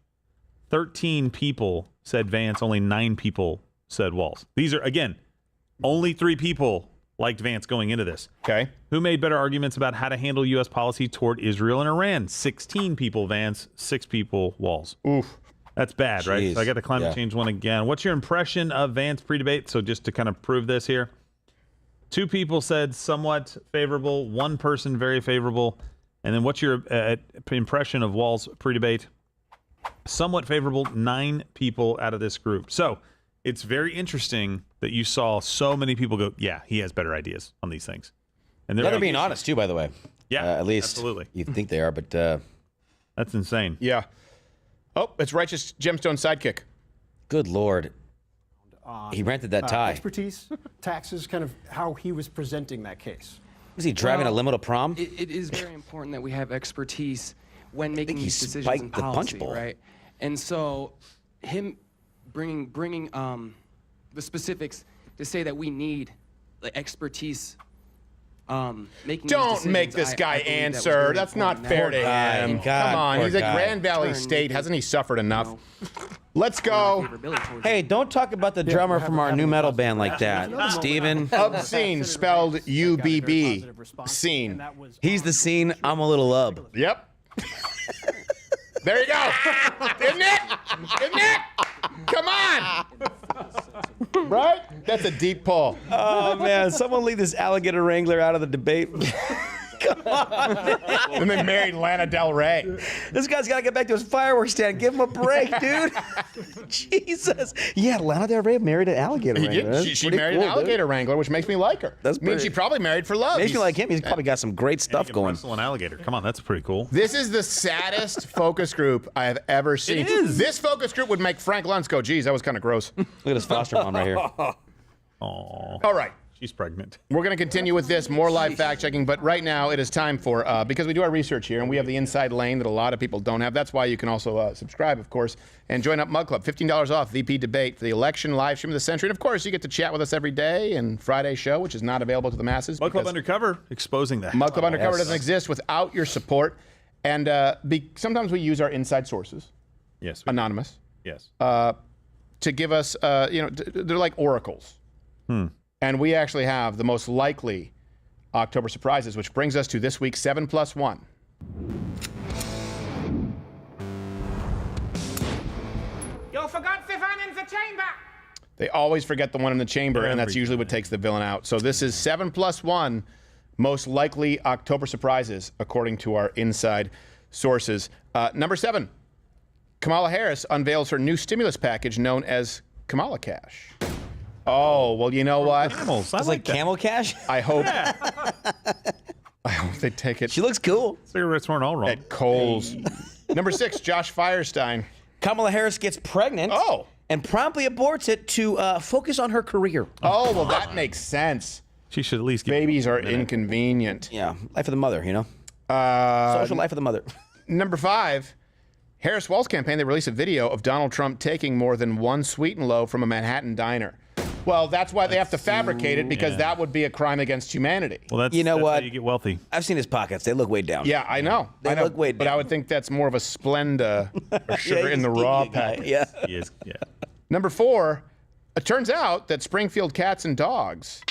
13 people said Vance, only 9 people said Walz. These are, again, only 3 people liked Vance going into this. Okay. Who made better arguments about how to handle U.S. policy toward Israel and Iran? 16 people Vance, 6 people Walz. Oof. That's bad, right? Jeez. So I got the climate change one again. What's your impression of Vance pre-debate? So just to kind of prove this here. 2 people said somewhat favorable, 1 person very favorable. And then what's your impression of Walz pre-debate? Somewhat favorable, 9 people out of this group. So it's very interesting that you saw so many people go, yeah, he has better ideas on these things. And they're being honest, too, by the way. Yeah, at least absolutely. You think they are, but... That's insane. Yeah. Oh, it's Righteous Gemstone sidekick. Good Lord. He rented that tie. Expertise, taxes, kind of how he was presenting that case. Was he driving a limo to prom? It is very important that we have expertise when making he these decisions spiked in the punch policy, bowl. right? And so, him bringing the specifics to say that we need expertise. Making Don't make this guy answer. That's not fair to him. Come on, he's at Grand Valley State. Hasn't he suffered enough? Let's go. Hey, don't talk about the drummer from our new metal band like that, Steven. Obscene, spelled U-B-B. Scene. He's the scene. I'm a little ub. Yep. There you go. Isn't it? Isn't it? Come on. Right? That's a deep pull. Oh, man. Someone leave this alligator wrangler out of the debate. Come on. And they married Lana Del Rey. This guy's got to get back to his fireworks stand. Give him a break, dude. Jesus. Yeah, Lana Del Rey married an alligator wrangler. She married an alligator wrangler, which makes me like her. That's means she probably married for love. Makes me like him. He's probably got some great stuff going. Wrestle an alligator. Come on, that's pretty cool. This is the saddest focus group I have ever seen. It is. This focus group would make Frank Luntz go, geez, that was kind of gross. Look at his foster mom right here. Aww. All right. She's pregnant. We're going to continue with this, more live fact checking, but right now it is time for, because we do our research here and we have the inside lane that a lot of people don't have. That's why you can also subscribe, of course, and join up Mug Club. $15 off VP Debate for the election live stream of the century. And of course, you get to chat with us every day and Friday show, which is not available to the masses. Mug Club Undercover, exposing that. Mug Club Undercover doesn't exist without your support. And sometimes we use our inside sources. Yes. Anonymous. Yes. To give us, they're like oracles. And we actually have the most likely October surprises, which brings us to this week's 7+1. You forgot the one in the chamber. They always forget the one in the chamber, and that's usually what takes the villain out. So this is 7+1 most likely October surprises, according to our inside sources. Number 7, Kamala Harris unveils her new stimulus package known as Kamala Cash. Oh, well, you know what? Camels. It's like Camel Cash? I hope. I hope they take it. She looks cool. Cigarettes weren't all wrong. At Kohl's. Number 6, Josh Firestine. Kamala Harris gets pregnant. Oh. And promptly aborts it to focus on her career. Oh, well, that makes sense. She should at least get babies are inconvenient. Yeah, life of the mother, you know? Social life of the mother. Number 5, Harris Walz campaign, they released a video of Donald Trump taking more than one sweet and low from a Manhattan diner. Well, that's why they have to fabricate it, because that would be a crime against humanity. Well, that's, you know that's what? How you get wealthy. I've seen his pockets. They look way down. Yeah, I know. They look way down. But I would think that's more of a Splenda or sugar in the raw pack. Yeah. He is, yeah. Number 4, it turns out that Springfield cats and dogs